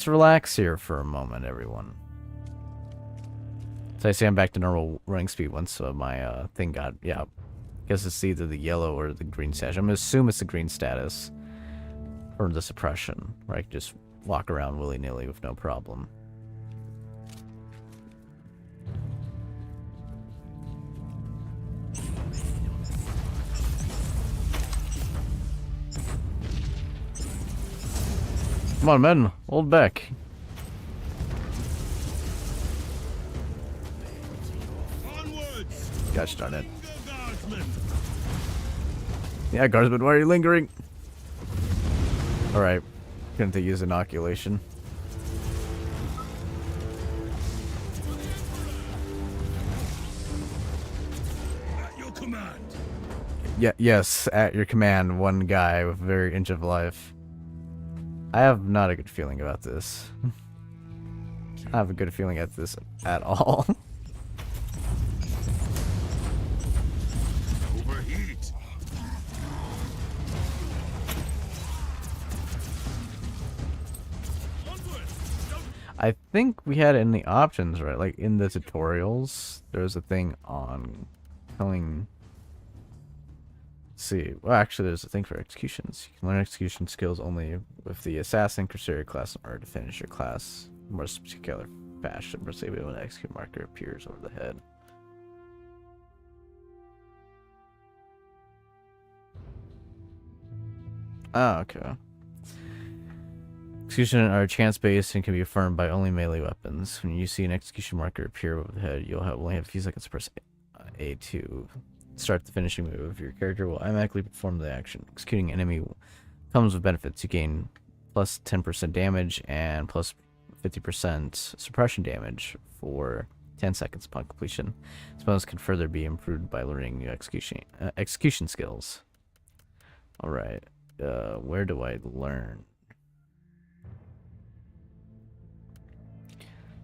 relax here for a moment, everyone. So I say I'm back to normal running speed once my thing got, yeah. Guess it's either the yellow or the green status. I'm gonna assume it's the green status. Or the suppression, where I can just walk around willy-nilly with no problem. Come on, men, hold back. Gosh darn it. Yeah, guardsman, why are you lingering? Alright. Gonna have to use inoculation. At your command. Yeah, yes, at your command, one guy with a very inch of life. I have not a good feeling about this. I have a good feeling at this at all. Overheat. I think we had it in the options, right? Like in the tutorials, there's a thing on telling. Let's see, well, actually, there's a thing for executions. You can learn execution skills only with the assassin, crusader class, in order to finish your class. More particular fashion, proceed when an execute marker appears over the head. Oh, okay. Execution are chance-based and can be affirmed by only melee weapons. When you see an execution marker appear over the head, you'll only have a few seconds to press A to start the finishing move. Your character will automatically perform the action. Executing an enemy comes with benefits. You gain plus 10% damage and plus 50% suppression damage for 10 seconds upon completion. This bonus can further be improved by learning new execution skills. Alright, where do I learn?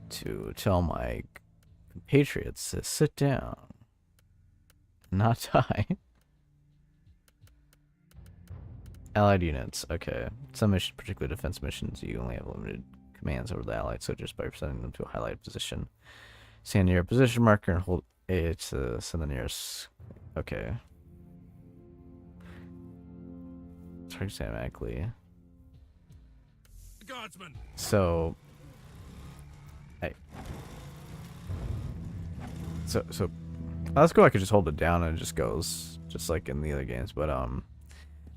To tell my compatriots to sit down, not die. Allied units, okay. Some missions, particularly defense missions, you only have limited commands over the allied soldiers by sending them to a highlighted position. Stand near a position marker and hold A to send the nearest. Okay. Target automatically. Guardsman. So. Hey. So that's cool. I could just hold it down and it just goes, just like in the other games. But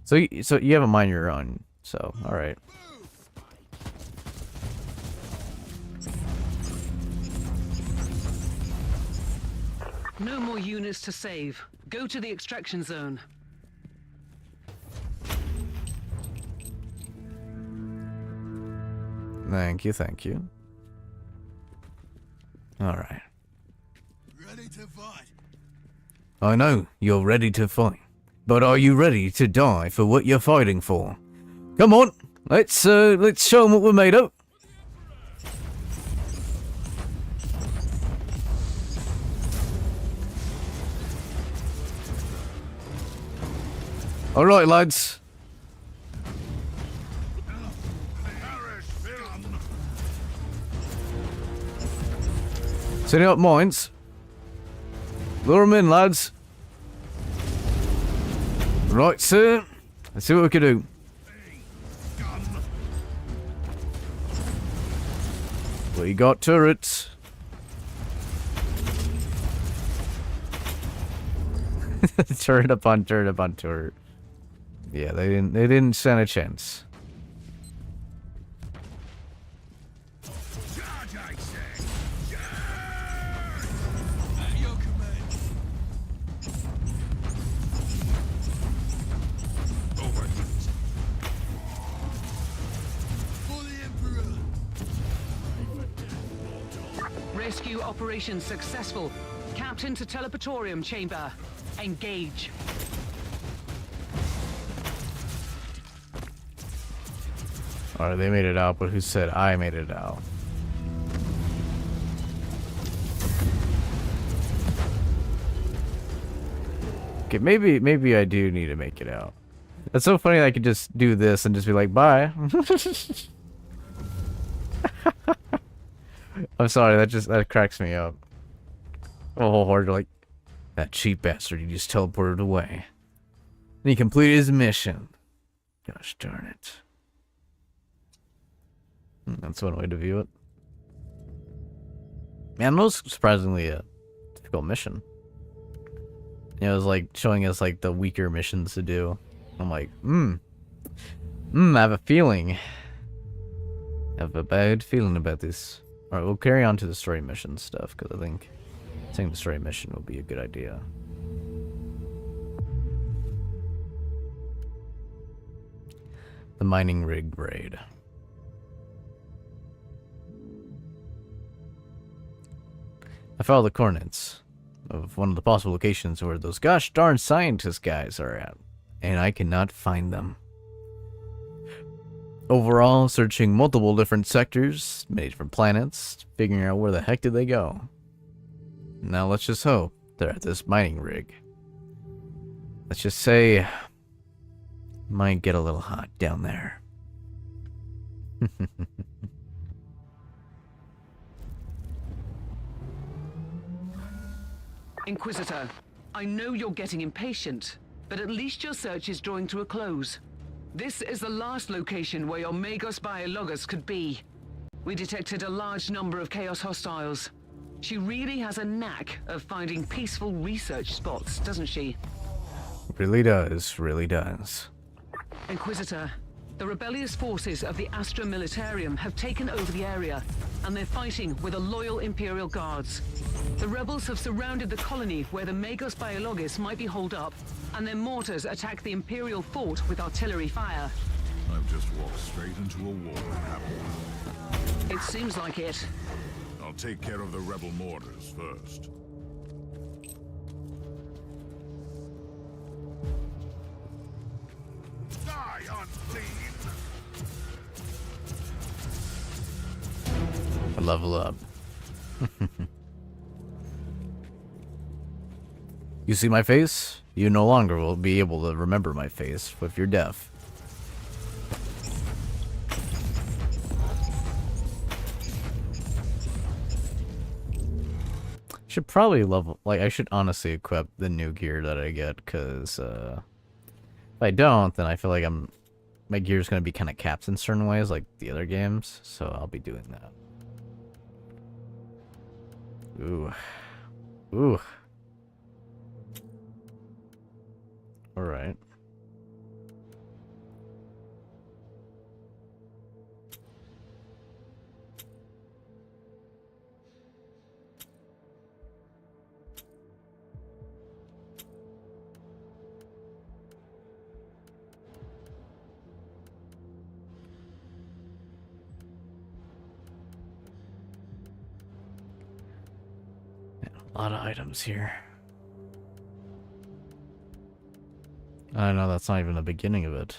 so you have a mind your own. So all right. No more units to save. Go to the extraction zone. Thank you, thank you. All right. Ready to fight. I know you're ready to fight, but are you ready to die for what you're fighting for? Come on, let's show them what we're made of. Alright, lads. Setting up mines. Lure 'em in, lads. Right, sir. Let's see what we can do. We got turrets. Turret upon turret upon turret. Yeah, they didn't stand a chance. Rescue operation successful. Captain to teleportorium chamber. Engage. Alright, they made it out, but who said I made it out? Okay, maybe I do need to make it out. That's so funny that I could just do this and just be like, bye. I'm sorry, that cracks me up. Oh, hard like that cheap bastard, he just teleported away. And he completed his mission. Gosh darn it. That's one way to view it. Man, that was surprisingly a difficult mission. It was like showing us like the weaker missions to do. I'm like, I have a feeling. I have a bad feeling about this. Alright, we'll carry on to the story mission stuff, because I think saying the story mission will be a good idea. The mining rig raid. I followed the coordinates of one of the possible locations where those gosh darn scientist guys are at, and I cannot find them. Overall, searching multiple different sectors, many different planets, figuring out where the heck did they go. Now let's just hope they're at this mining rig. Let's just say, might get a little hot down there. Inquisitor, I know you're getting impatient, but at least your search is drawing to a close. This is the last location where your Magos Biologus could be. We detected a large number of Chaos hostiles. She really has a knack of finding peaceful research spots, doesn't she? Really does, really does. Inquisitor, the rebellious forces of the Astra Militarium have taken over the area, and they're fighting with the loyal Imperial Guards. The rebels have surrounded the colony where the Magos Biologis might be holed up, and their mortars attack the Imperial fort with artillery fire. I've just walked straight into a war, haven't It seems like it. I? I'll take care of the rebel mortars first. Die, unclean! Level up. You see my face? You no longer will be able to remember my face if you're deaf. Should probably level, like, I should honestly equip the new gear that I get, because if I don't, then I feel like my gear's gonna be kind of capped in certain ways, like the other games, so I'll be doing that. Ooh. Ooh. Alright. A lot of items here. I know that's not even the beginning of it.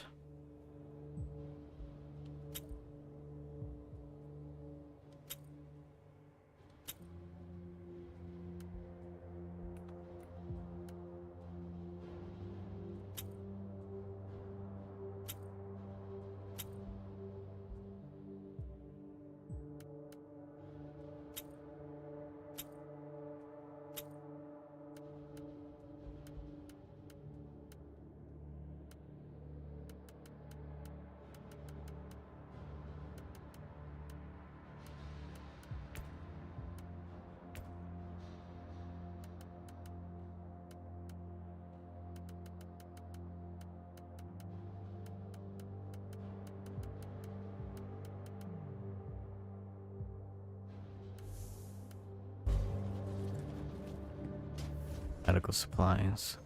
Medical supplies.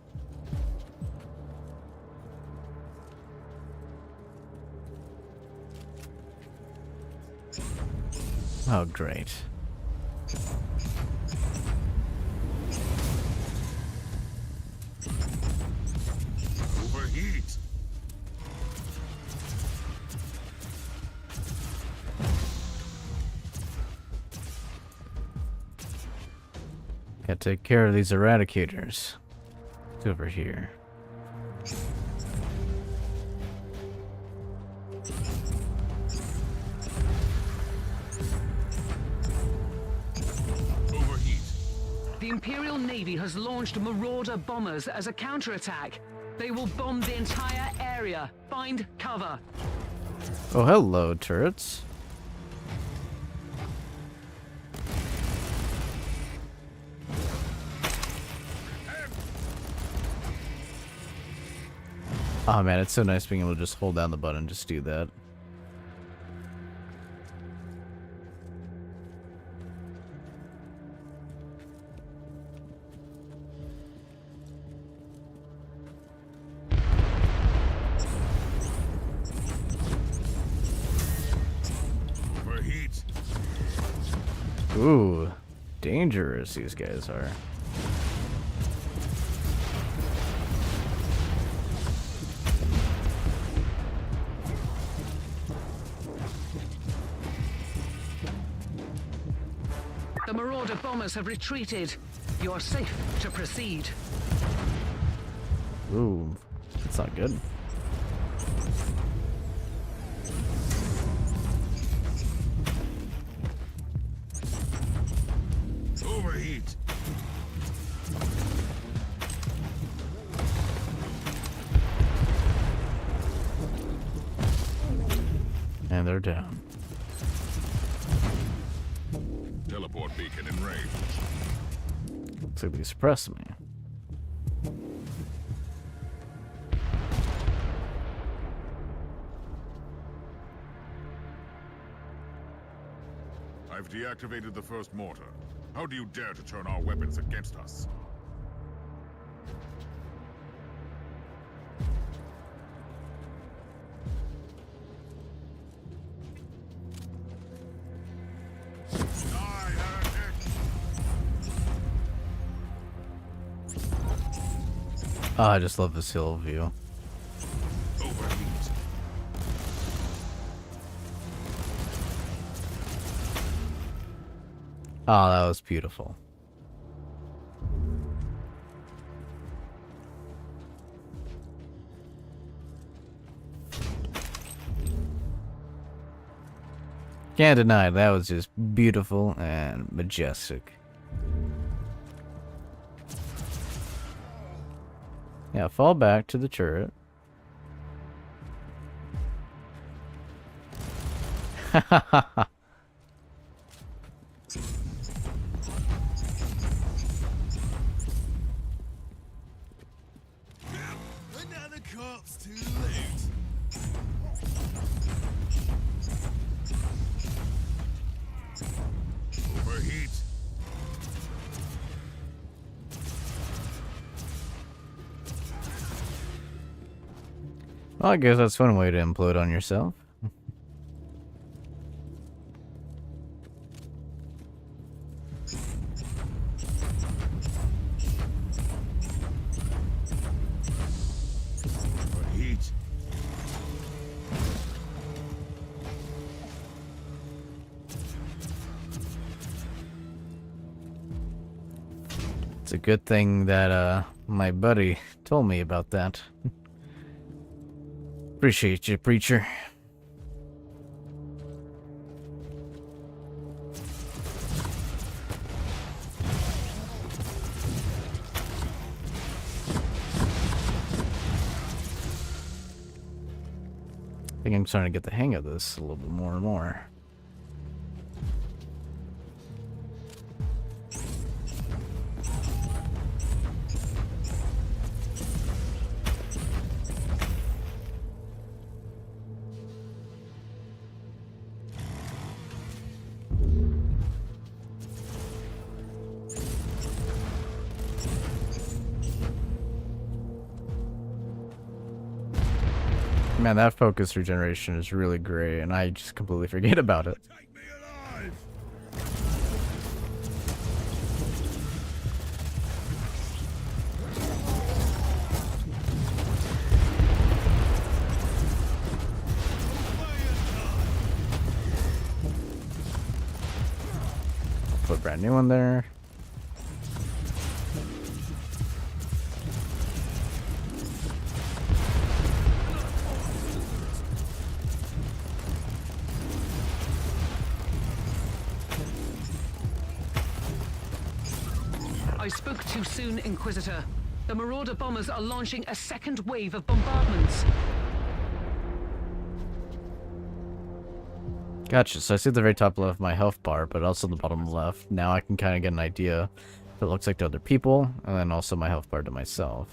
Oh, great. Overheat. Gotta take care of these eradicators. It's over here. Overheat. The Imperial Navy has launched Marauder bombers as a counterattack. They will bomb the entire area. Find cover. Oh, hello, turrets. Oh man, it's so nice being able to just hold down the button and just do that. Overheat. Ooh, dangerous these guys are. The Marauder bombers have retreated. You are safe to proceed. Ooh, that's not good. Overheat. And they're down. Teleport beacon in range. Looks like they suppressed me. I've deactivated the first mortar. How do you dare to turn our weapons against us? Die, heretic! Oh, I just love this hill view. Overheat. Oh, that was beautiful. Can't deny that was just beautiful and majestic. Yeah, fall back to the turret. Another corpse to loot. Overheat. Well, I guess that's one way to implode on yourself. Overheat. It's a good thing that my buddy told me about that. Appreciate you, preacher. I think I'm starting to get the hang of this a little bit more and more. Man, that focus regeneration is really great, and I just completely forget about it. Take me alive! Put a brand new one there. I spoke too soon, Inquisitor. The Marauder bombers are launching a second wave of bombardments. Gotcha, so I see at the very top left my health bar, but also the bottom left. Now I can kind of get an idea if it looks like to other people, and then also my health bar to myself.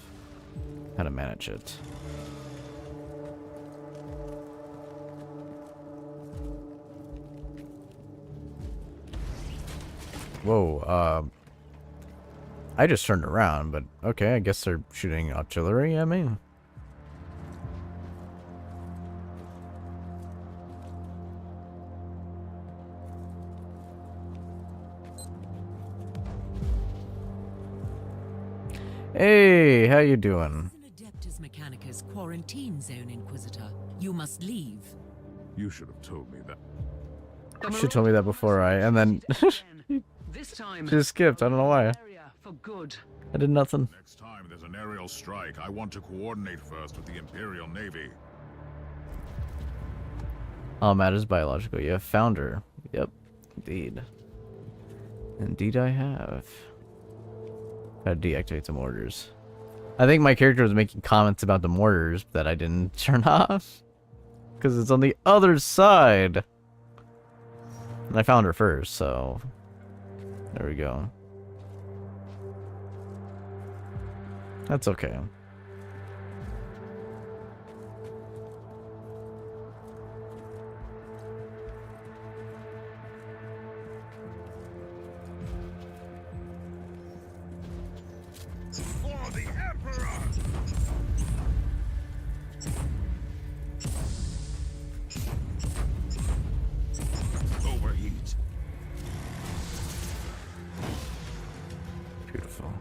How to manage it. Whoa, I just turned around, but okay, I guess they're shooting artillery at me. Hey, how you doing? Adeptus Mechanicus quarantine zone, Inquisitor. You must leave. You should have told me that. You should tell me that before and then This time, just skipped. I don't know why. area for good. I did nothing. Next time there's an aerial strike, I want to coordinate first with the Imperial Navy. All matters biological. You have founder. Yep, indeed. Indeed, I have. How to deactivate the mortars. I think my character was making comments about the mortars that I didn't turn off. Because it's on the other side. And I found her first, so... There we go. That's okay. For the Emperor! Overheat. Beautiful.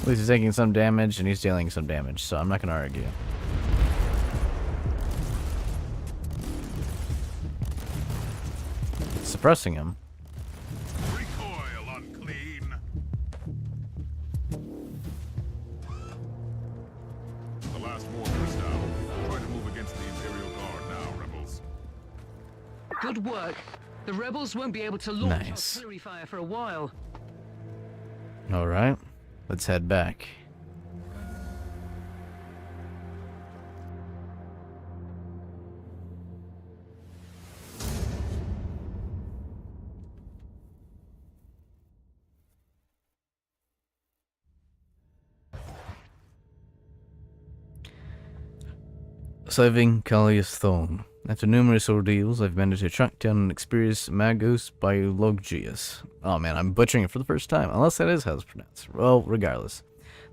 At least he's taking some damage and he's dealing some damage, so I'm not gonna argue. Suppressing him. Recoil, unclean! The last mortar is down. Try to move against the Imperial Guard now, rebels. Good work. The rebels won't be able to launch Nice. artillery fire for a while. Alright, let's head back. Saving Callius Thorn. After numerous ordeals, I've managed to track down an experienced Magos Biologius. Oh man, I'm butchering it for the first time, unless that is how it's pronounced. Well, regardless.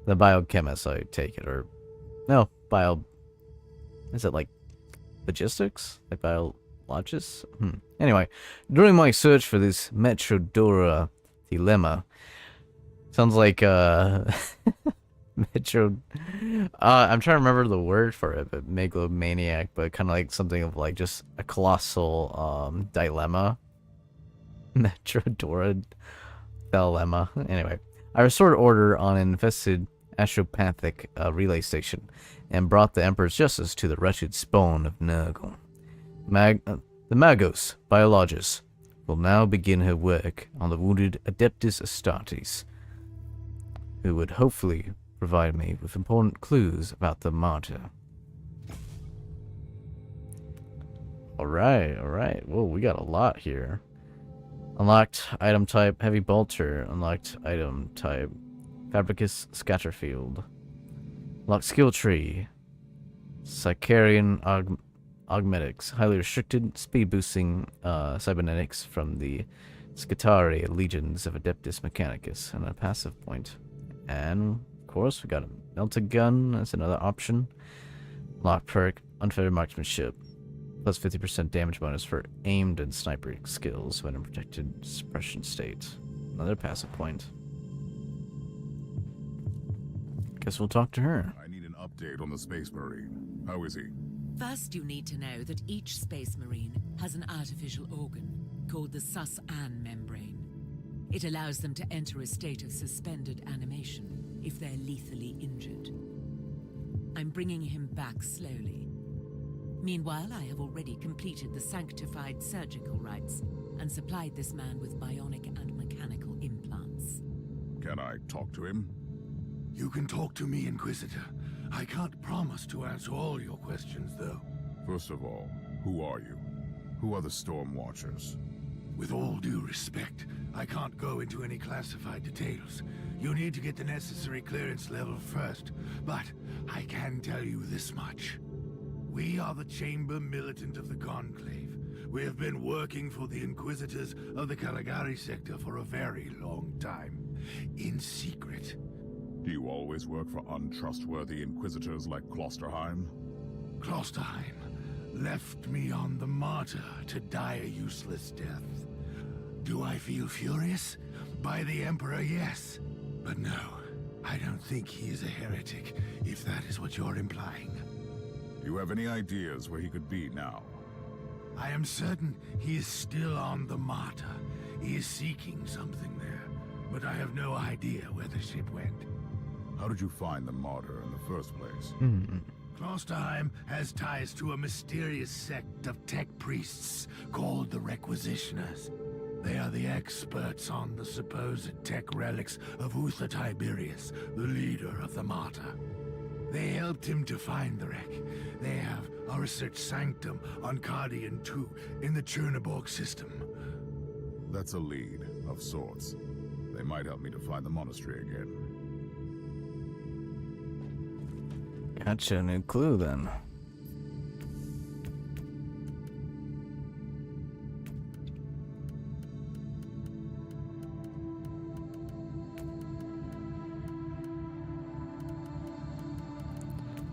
The biochemist, I take it, or... No, Is it like... logistics? Like biologists? Anyway, during my search for this Metrodora dilemma... Sounds like, Metro... I'm trying to remember the word for it, but megalomaniac, but kind of like something of like just a colossal dilemma. Metrodora dilemma. Anyway, I restored order on an infested astropathic relay station and brought the Emperor's justice to the wretched spawn of Nurgle. The Magos Biologus will now begin her work on the wounded Adeptus Astartes, who would hopefully provide me with important clues about the Martyr. Alright. Whoa, we got a lot here. Unlocked item type, Heavy Bolter. Unlocked item type, Fabricus Scatterfield. Unlocked skill tree, Sicarian augmetics, highly restricted, speed boosting cybernetics from the Scutari Legions of Adeptus Mechanicus, and a passive point. And of course, we got a melted gun as another option. Lock perk, unfettered marksmanship, plus 50% damage bonus for aimed and sniper skills when in protected suppression state. Another passive point. Guess we'll talk to her. I need an update on the Space Marine. How is he? First, you need to know that each Space Marine has an artificial organ called the Sus-An membrane. It allows them to enter a state of suspended animation if they're lethally injured. I'm bringing him back slowly. Meanwhile, I have already completed the sanctified surgical rites and supplied this man with bionic and mechanical implants. Can I talk to him? You can talk to me, Inquisitor. I can't promise to answer all your questions, though. First of all, who are you? Who are the Storm Watchers? With all due respect, I can't go into any classified details. You need to get the necessary clearance level first, but I can tell you this much. We are the Chamber Militant of the Conclave. We have been working for the Inquisitors of the Caligari sector for a very long time, in secret. Do you always work for untrustworthy Inquisitors like Klosterheim? Klosterheim left me on the Martyr to die a useless death. Do I feel furious? By the Emperor, yes. But no, I don't think he is a heretic, if that is what you're implying. Do you have any ideas where he could be now? I am certain he is still on the Martyr. He is seeking something there, but I have no idea where the ship went. How did you find the Martyr in the first place? Klosterheim has ties to a mysterious sect of tech priests called the Requisitioners. They are the experts on the supposed tech relics of Uther Tiberius, the leader of the Martyr. They helped him to find the wreck. They have a research sanctum on Cardian 2 in the Cherniborg system. That's a lead, of sorts. They might help me to find the monastery again. Gotcha, new clue then.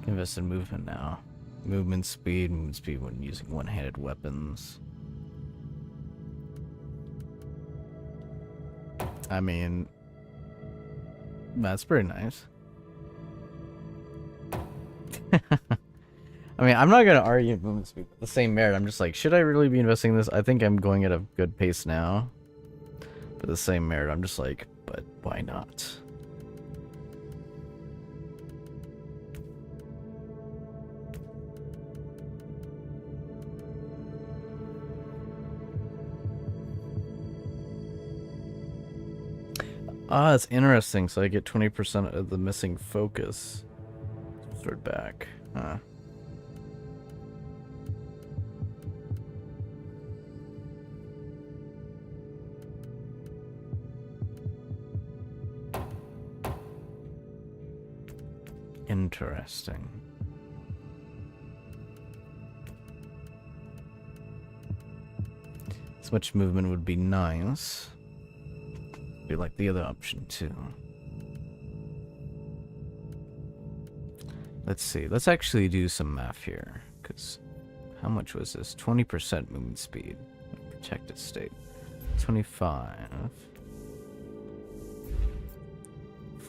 Invest in movement now. Movement speed when using one-handed weapons. I mean, that's pretty nice. I mean, I'm not gonna argue movement speed with the same merit. I'm just like, should I really be investing in this? I think I'm going at a good pace now. But the same merit, I'm just like, but why not? Ah, it's interesting. So I get 20% of the missing focus. Start back. Huh. Interesting. This much movement would be nice. Be like the other option too. Let's see. Let's actually do some math here. Because how much was this? 20% movement speed. Protected state. 25.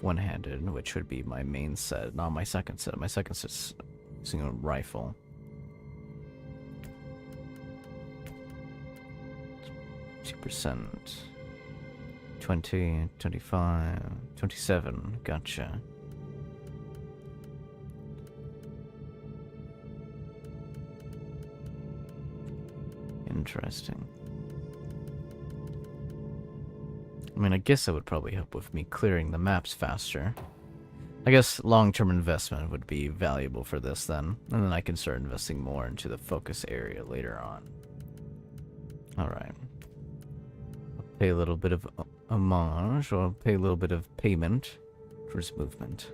One-handed, which would be my main set. Not my second set. My second set's using a rifle. 2%. 20, 25, 27. Gotcha. Interesting. I mean, I guess that would probably help with me clearing the maps faster. I guess long-term investment would be valuable for this then, and then I can start investing more into the focus area later on. Alright. I'll pay a little bit of homage, or I'll pay a little bit of payment for his movement.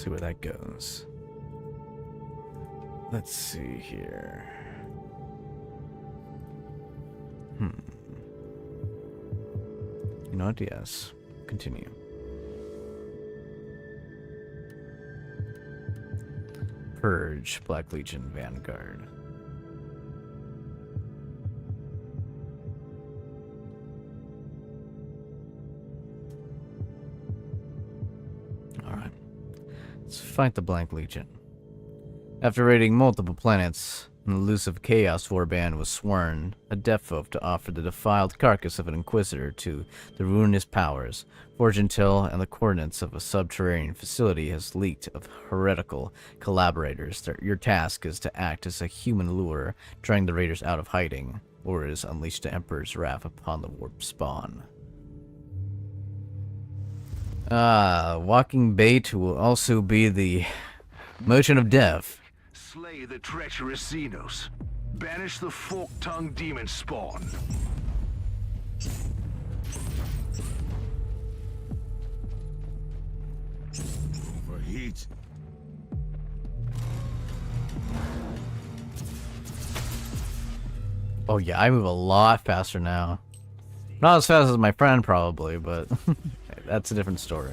See where that goes. Let's see here. You know what? Yes. Continue. Purge, Black Legion, Vanguard. Alright. Let's fight the Black Legion. After raiding multiple planets, an elusive Chaos Warband was sworn a death oath to offer the defiled carcass of an Inquisitor to the ruinous powers. Forge intel and the coordinates of a subterranean facility has leaked of heretical collaborators. Your task is to act as a human lure, drawing the raiders out of hiding, or is unleash the Emperor's wrath upon the warp spawn. Walking bait will also be the Merchant of Death. Slay the treacherous Xenos. Banish the fork-tongued demon spawn. Overheat. Oh yeah, I move a lot faster now. Not as fast as my friend probably, but that's a different story.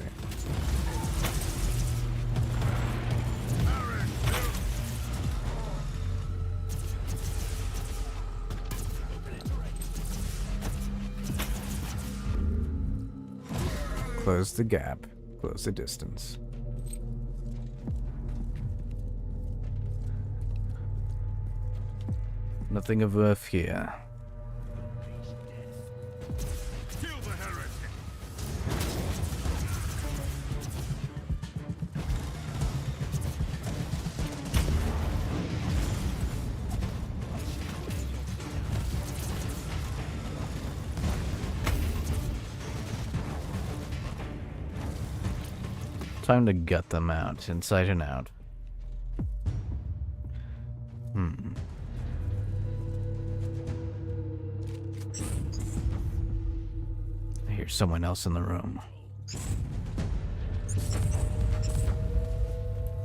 Close the gap, close the distance. Nothing of worth here. Kill the heretic. Time to gut them out, inside and out. I hear someone else in the room.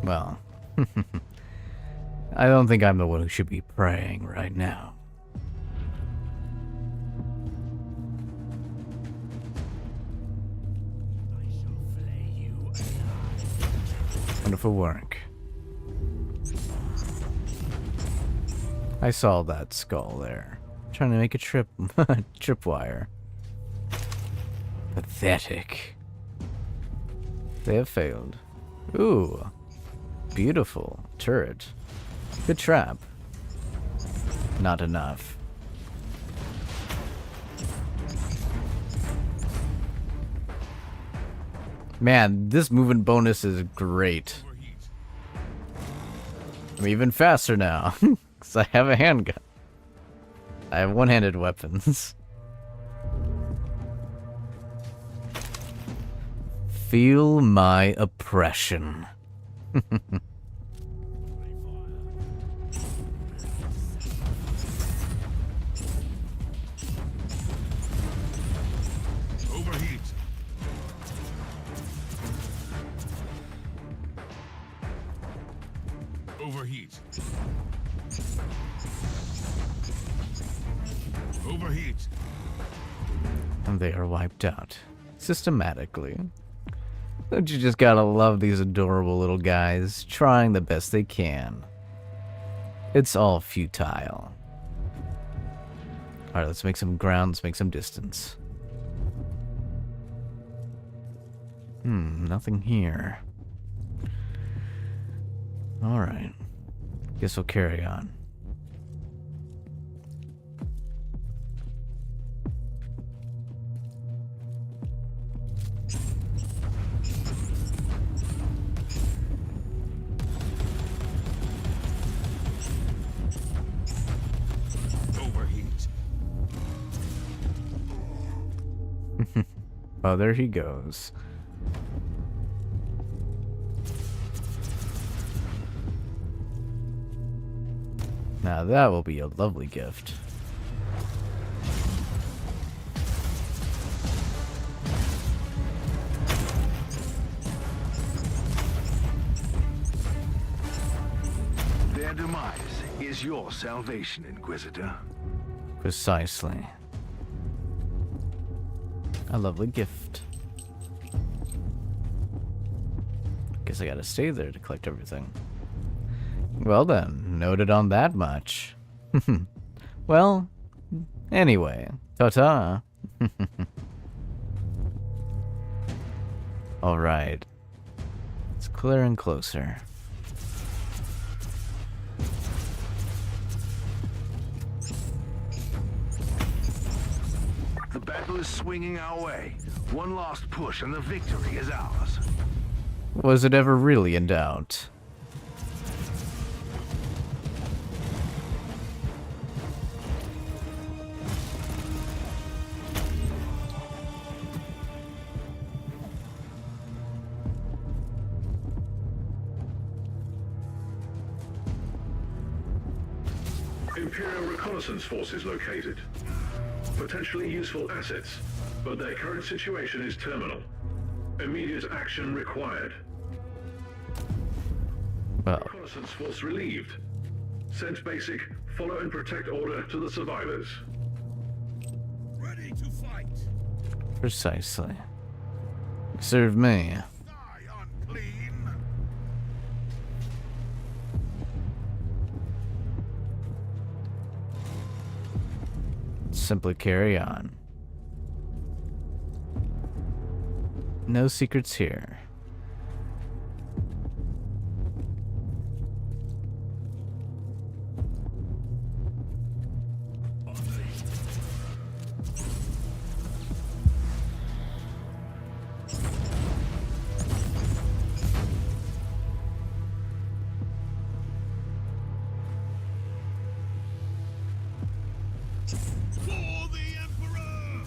Well, I don't think I'm the one who should be praying right now. Wonderful work. I saw that skull there. Trying to make a tripwire. Pathetic. They have failed. Ooh. Beautiful. Turret. Good trap. Not enough. Man, this movement bonus is great. I'm even faster now, because I have a handgun. I have one-handed weapons. Feel my oppression. Overheat. Overheat. Overheat. And they are wiped out. Systematically. Don't you just gotta love these adorable little guys, trying the best they can. It's all futile. Alright, let's make some ground, let's make some distance. Nothing here. Alright. Guess we'll carry on. Overheat. Oh, there he goes. Now that will be a lovely gift. Their demise is your salvation, Inquisitor. Precisely. A lovely gift. Guess I gotta stay there to collect everything. Well then, noted on that much. Well, anyway, ta-ta. Alright. It's clearing closer. The battle is swinging our way. One last push and the victory is ours. Was it ever really in doubt? Imperial reconnaissance forces located. Potentially useful assets, but their current situation is terminal. Immediate action required. Well, Reconnaissance force relieved. Sent basic, follow and protect order to the survivors. Ready to fight. precisely. Serve me. Die, unclean. Simply carry on. No secrets here. For the Emperor!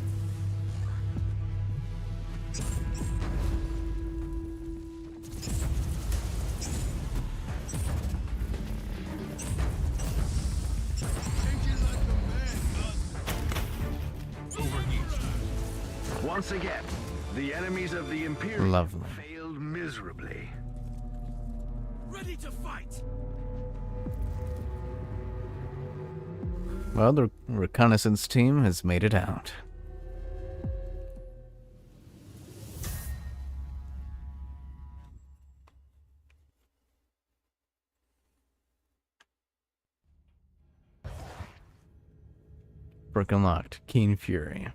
Once again, the enemies of the Imperium Lovely. failed miserably. Ready to fight! Well, the reconnaissance team has made it out. Brook unlocked. Keen Fury.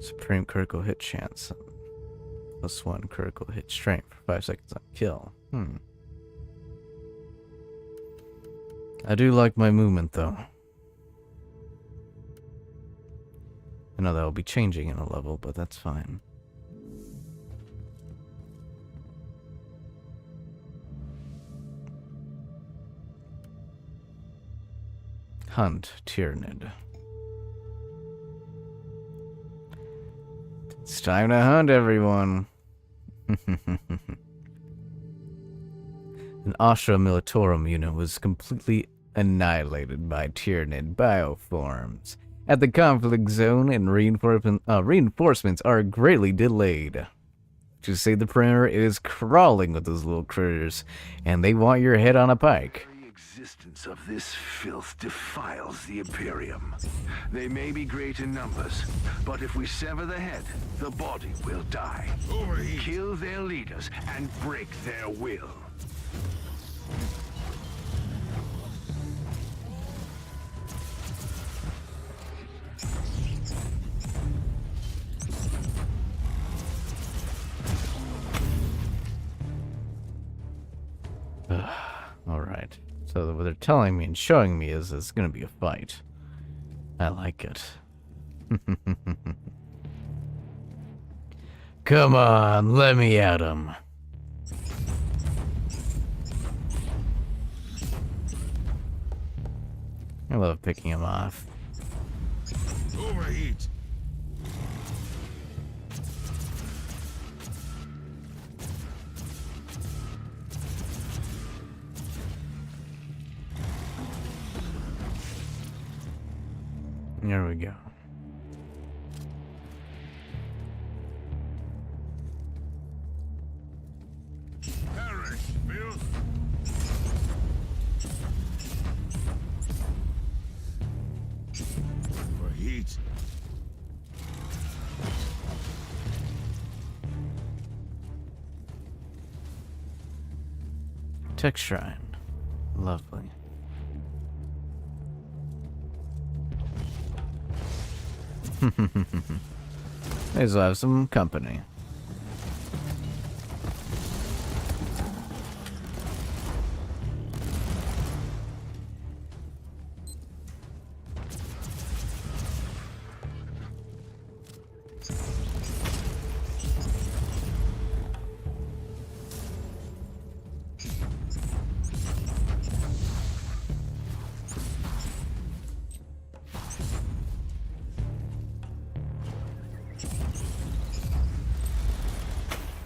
Supreme critical hit chance. +1 critical hit strength for 5 seconds on kill. I do like my movement though. I know that will be changing in a level, but that's fine. Hunt Tyrannid. It's time to hunt, everyone. An Astra Militarum unit was completely annihilated by Tyrannid bioforms at the conflict zone, and reinforcements are greatly delayed. To say the perimeter is crawling with those little critters, and they want your head on a pike. The existence of this filth defiles the Imperium. They may be great in numbers, but if we sever the head, the body will die. Overheat. Kill their leaders and break their will. Alright. So what they're telling me and showing me is it's gonna be a fight. I like it. Come on, let me at him. I love picking him off. Overheat. There we go. Perish, filth! For heat. Tech Shrine. Lovely. May as well have some company.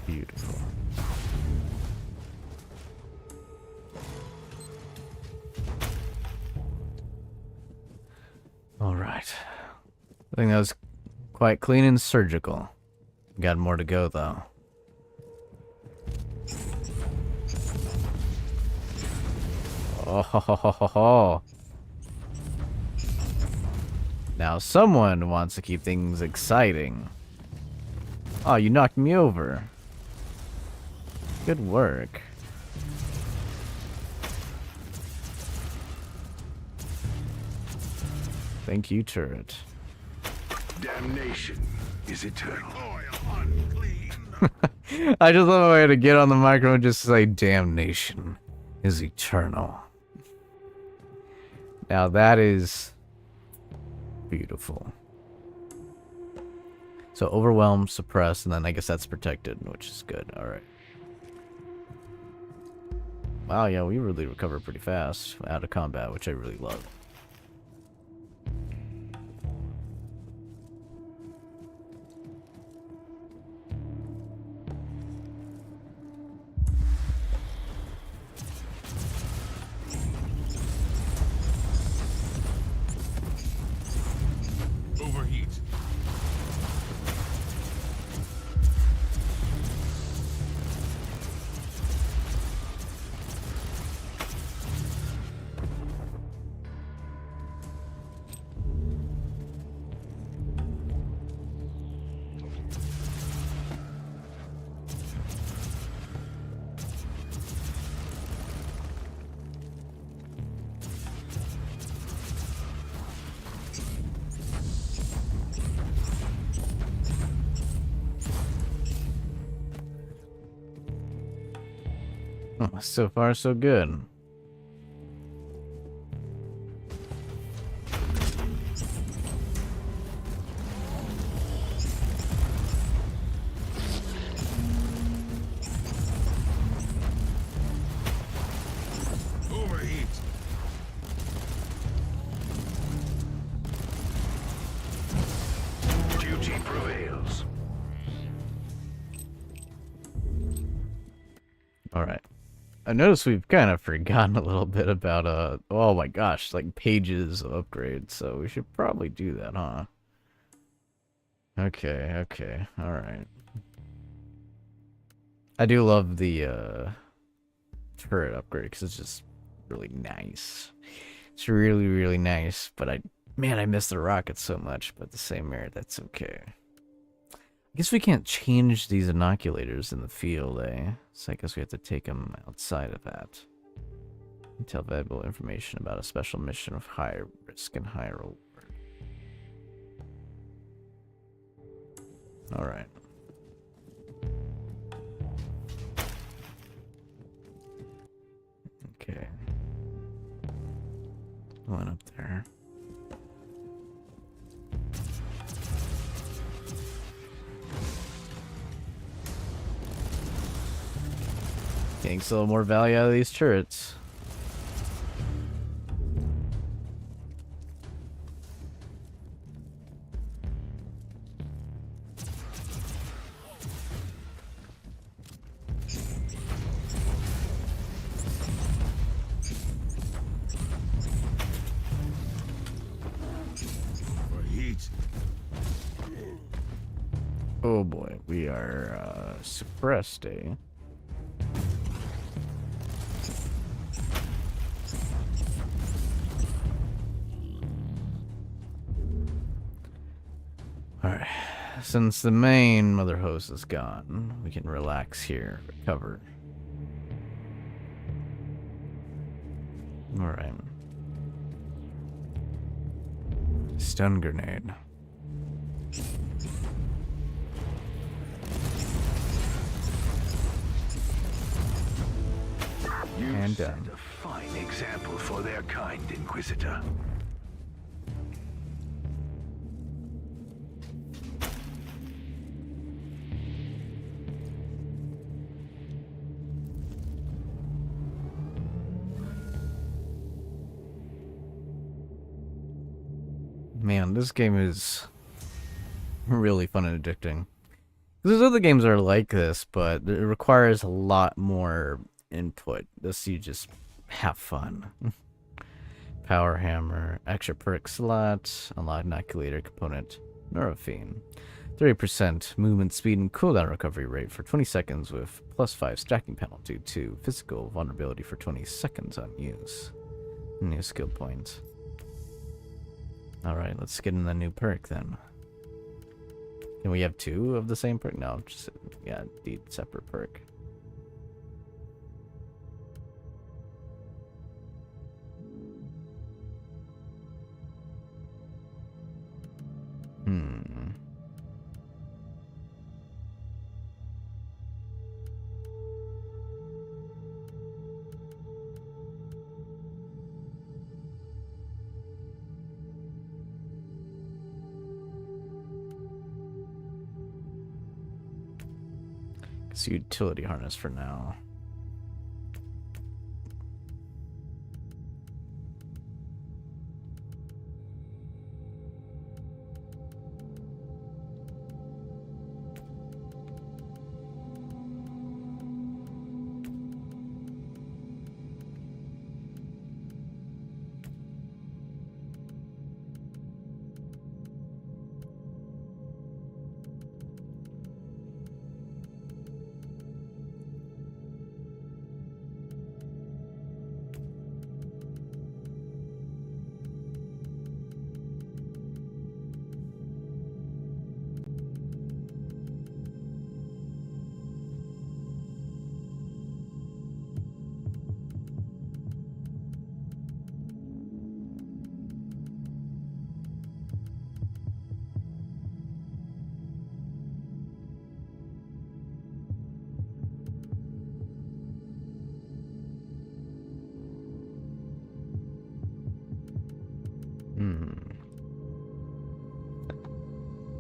Beautiful. All right. I think that was quite clean and surgical. Got more to go though. Oh, ho, ho, ho, ho, ho. Now someone wants to keep things exciting. Oh, you knocked me over. Good work. Thank you, turret. Damnation is eternal. I just love a way to get on the microphone and just say damnation is eternal. Now that is beautiful. So overwhelm, suppress, and then I guess that's protected, which is good. Alright. Wow, yeah, we really recover pretty fast out of combat, which I really love. Overheat. Oh, so far, so good. Overheat. Duty prevails. Alright. I noticed we've kind of forgotten a little bit about, oh my gosh, like pages of upgrades, so we should probably do that, huh? Okay, alright. I do love the, turret upgrade, because it's just really nice. It's really, really nice, but man, I miss the rockets so much, but the same merit, that's okay. I guess we can't change these inoculators in the field, eh? So I guess we have to take them outside of that. Tell valuable information about a special mission of high risk and high reward. Alright. Okay. One up there. Getting still more value out of these turrets. Wait. Oh boy, we are suppressed, eh? Alright, since the main mother host is gone, we can relax here, recover. Alright. Stun grenade. You set a fine example for their kind, Inquisitor. Man, this game is really fun and addicting. There's other games that are like this, but it requires a lot more input. This, you just have fun. Power hammer, extra perk slot, unlock inoculator component, Neurofiend. 30% movement speed and cooldown recovery rate for 20 seconds with +5 stacking penalty to physical vulnerability for 20 seconds on use. New skill point. Alright, let's get in the new perk then. Can we have 2 of the same perk? No, just, yeah, the separate perk. It's utility harness for now.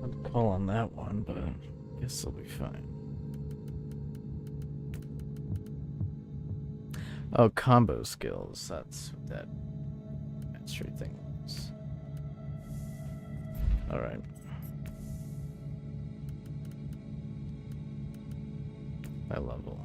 I'd call on that one, but I guess it'll be fine. Oh, combo skills. That's what that mastery thing is. Alright. By level.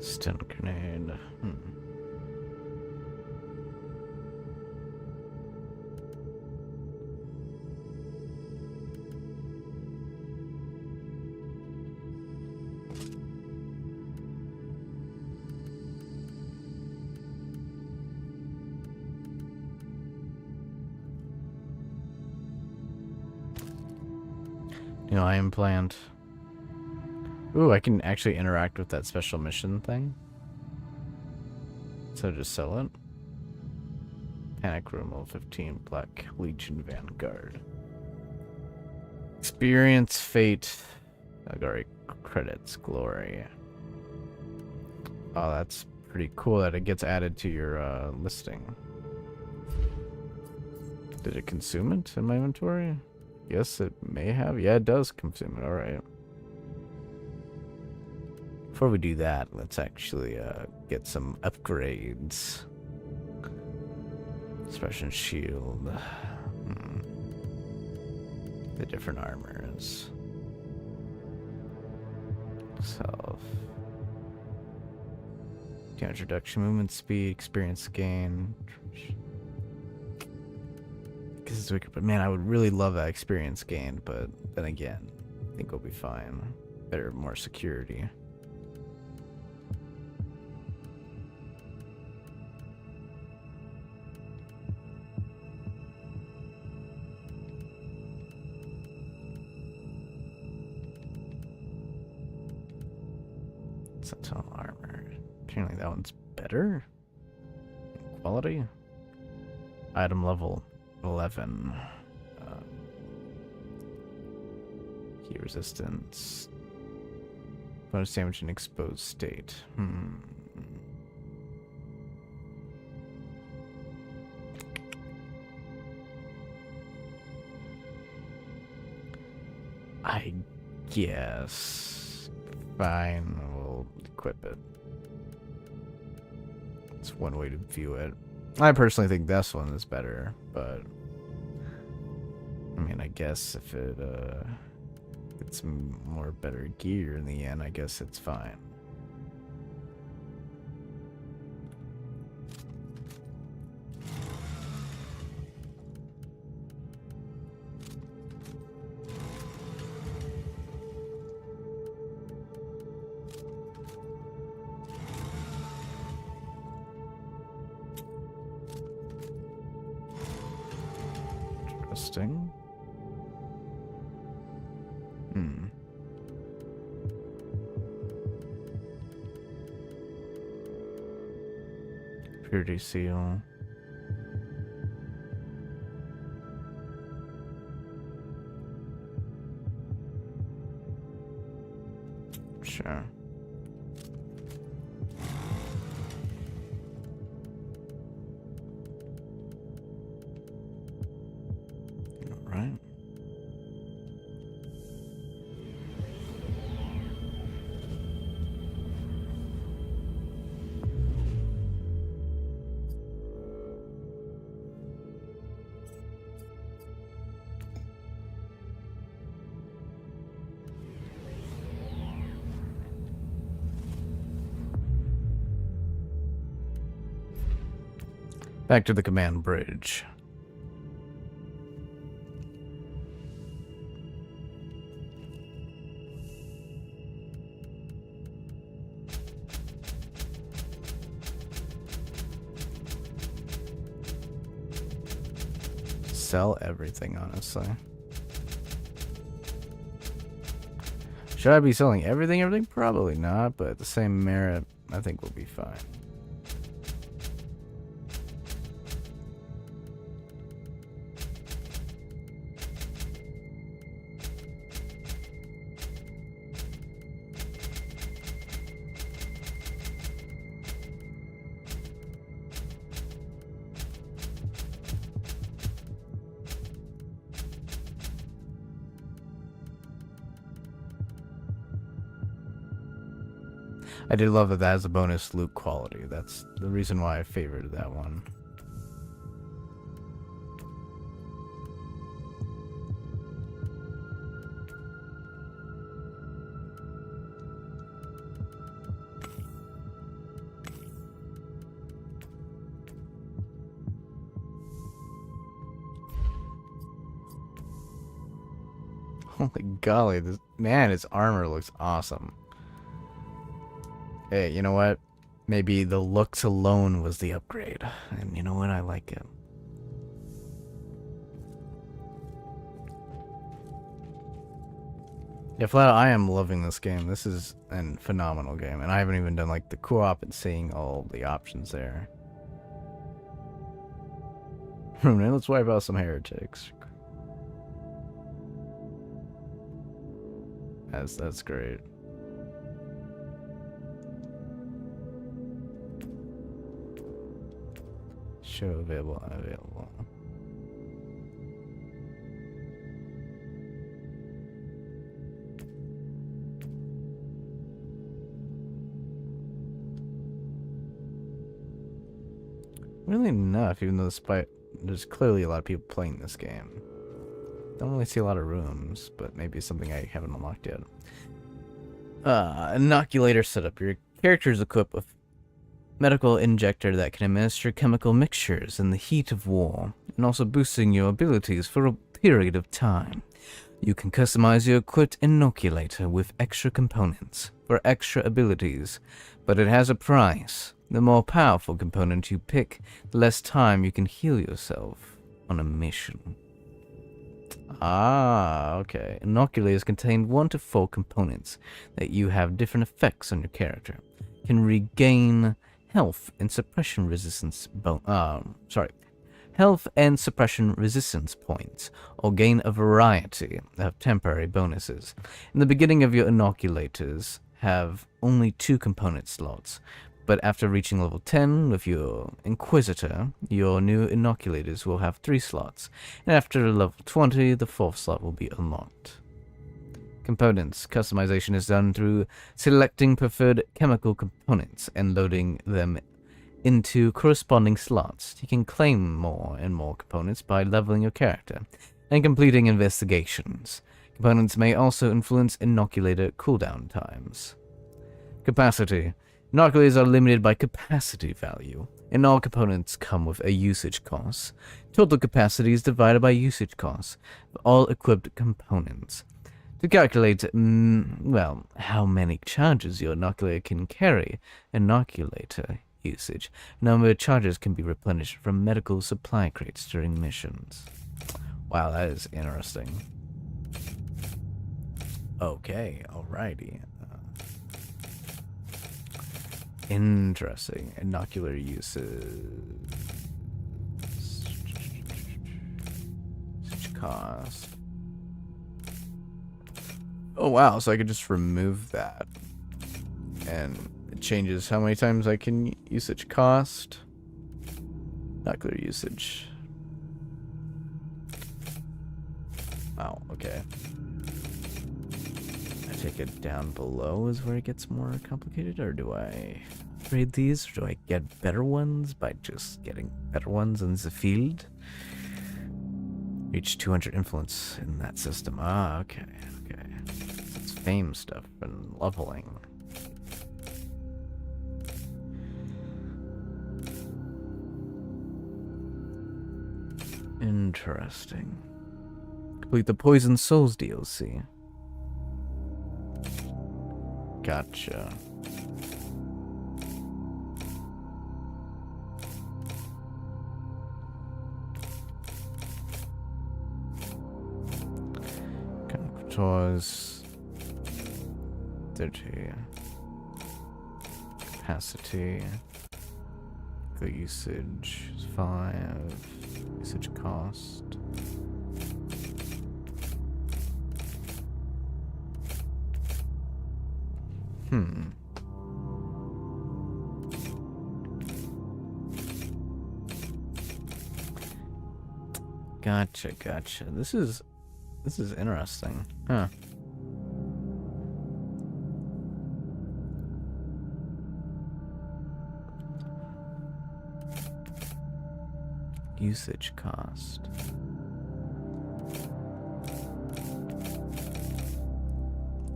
Stun grenade. You know, I implant. Ooh, I can actually interact with that special mission thing. So just sell it. Panic Room level 15, Black Legion Vanguard. Experience, Fate, Category Credits, Glory. Oh, that's pretty cool that it gets added to your listing. Did it consume it in my inventory? Yes, it may have. Yeah, it does consume it. Alright. Before we do that, let's actually get some upgrades. Expression shield. The different armors. Self. Damage reduction, movement speed, experience gain. Because it's wicked, but man, I would really love that experience gain. But then again, I think we'll be fine. Better, more security. Sentinel armor. Apparently that one's better. Quality. Item level 11. Heat resistance. Bonus damage in exposed state. I guess. Fine, we'll equip it. It's one way to view it. I personally think this one is better, but I mean, I guess if it gets more better gear in the end, I guess it's fine. Interesting. Purity seal. Sure. All right. Back to the command bridge. Sell everything, honestly. Should I be selling everything? Everything? Probably not, but at the same merit, I think we'll be fine. I did love that that has a bonus loot quality. That's the reason why I favored that one. Holy golly, this man, his armor looks awesome. Hey, you know what? Maybe the looks alone was the upgrade. And you know what? I like it. Yeah, flat out, I am loving this game. This is a phenomenal game, and I haven't even done like the co-op and seeing all the options there. Let's wipe out some heretics. That's great. Show available, unavailable. Really enough, even though there's clearly a lot of people playing this game. Don't really see a lot of rooms, but maybe it's something I haven't unlocked yet. Inoculator setup. Your character is equipped with medical injector that can administer chemical mixtures in the heat of war, and also boosting your abilities for a period of time. You can customize your equipped inoculator with extra components for extra abilities, but it has a price. The more powerful component you pick, the less time you can heal yourself on a mission. Ah, okay. Inoculators contain 1 to 4 components that you have different effects on your character. Can regain health and suppression resistance health and suppression resistance points, or gain a variety of temporary bonuses. In the beginning of your inoculators have only 2 component slots, but after reaching level 10 with your Inquisitor, your new inoculators will have 3 slots, and after level 20, the 4th slot will be unlocked. Components. Customization is done through selecting preferred chemical components and loading them into corresponding slots. You can claim more and more components by leveling your character and completing investigations. Components may also influence inoculator cooldown times. Capacity. Inoculators are limited by capacity value, and all components come with a usage cost. Total capacity is divided by usage cost of all equipped components. To calculate, well, how many charges your inoculator can carry, inoculator usage, a number of charges can be replenished from medical supply crates during missions. Wow, that is interesting. Okay, alrighty. Interesting. Inocular uses. Such cost. Oh wow, so I could just remove that. And it changes how many times I can usage cost. Inocular usage. Wow, okay. I take it down below is where it gets more complicated, or do I upgrade these? Or do I get better ones by just getting better ones in the field? Reach 200 influence in that system. Ah, okay, okay. It's fame stuff and leveling. Interesting. Complete the Poison Souls DLC. Gotcha. Contours 30. Capacity. The usage is 5. Usage cost. Gotcha, gotcha. This is interesting. Huh. Usage cost.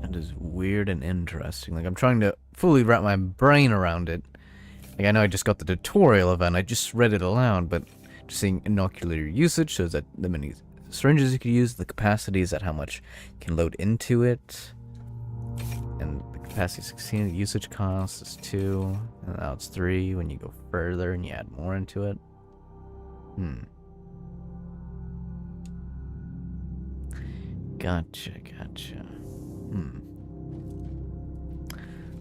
That is weird and interesting. Like, I'm trying to fully wrap my brain around it. Like, I know I just got the tutorial event, I just read it aloud, but just seeing inoculator usage shows that the many syringes you could use, the capacity is at how much you can load into it, and the capacity is 16, the usage cost is 2, and now it's 3 when you go further and you add more into it. Gotcha, gotcha.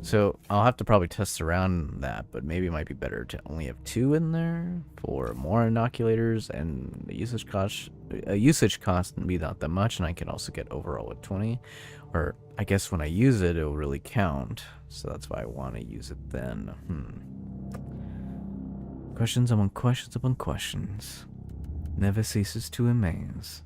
So I'll have to probably test around that, but maybe it might be better to only have 2 in there for more inoculators, and the usage cost wouldn't be not that much, and I can also get overall with 20. Or I guess when I use it, it'll really count. So that's why I want to use it then. Questions among questions upon questions. Never ceases to amaze.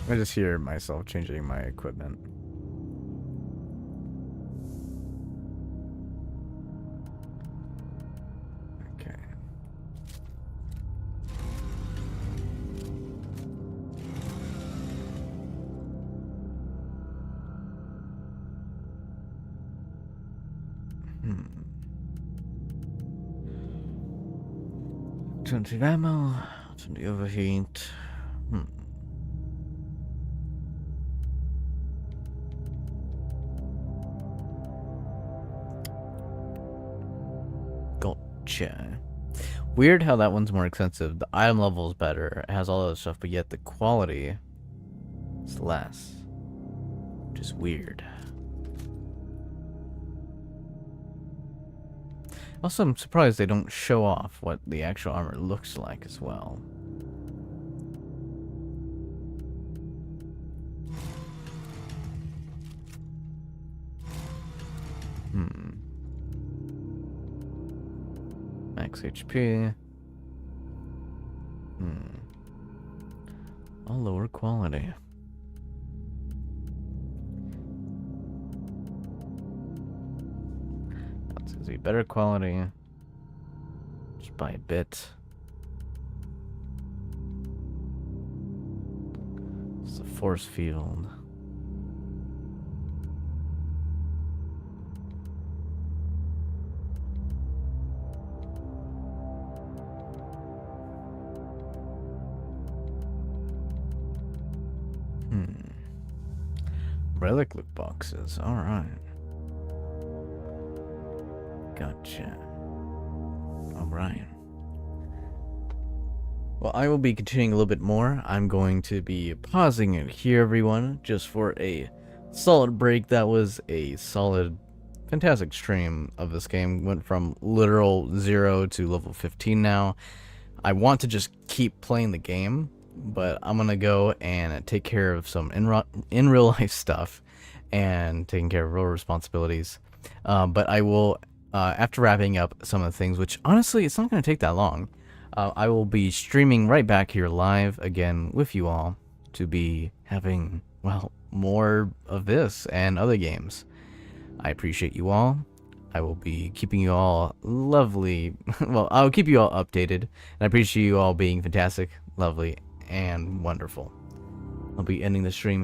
I just hear myself changing my equipment. Okay. Twenty ammo, 20 overheat. Gotcha. Weird how that one's more expensive. The item level is better. It has all that stuff, but yet the quality is less. Which is weird. Also, I'm surprised they don't show off what the actual armor looks like as well. Max HP. All lower quality. That's gonna be better quality. Just by a bit. It's a force field. Relic loot boxes, alright. Gotcha. Alright. Well, I will be continuing a little bit more. I'm going to be pausing it here, everyone, just for a solid break. That was a solid, fantastic stream of this game. Went from literal 0 to level 15 now. I want to just keep playing the game, but I'm gonna go and take care of some in real life stuff and taking care of real responsibilities. But I will, after wrapping up some of the things, which honestly it's not gonna take that long, I will be streaming right back here live again with you all to be having, well, more of this and other games. I appreciate you all. I will be keeping you all lovely. Well, I'll keep you all updated. And I appreciate you all being fantastic, lovely, and wonderful. I'll be ending the stream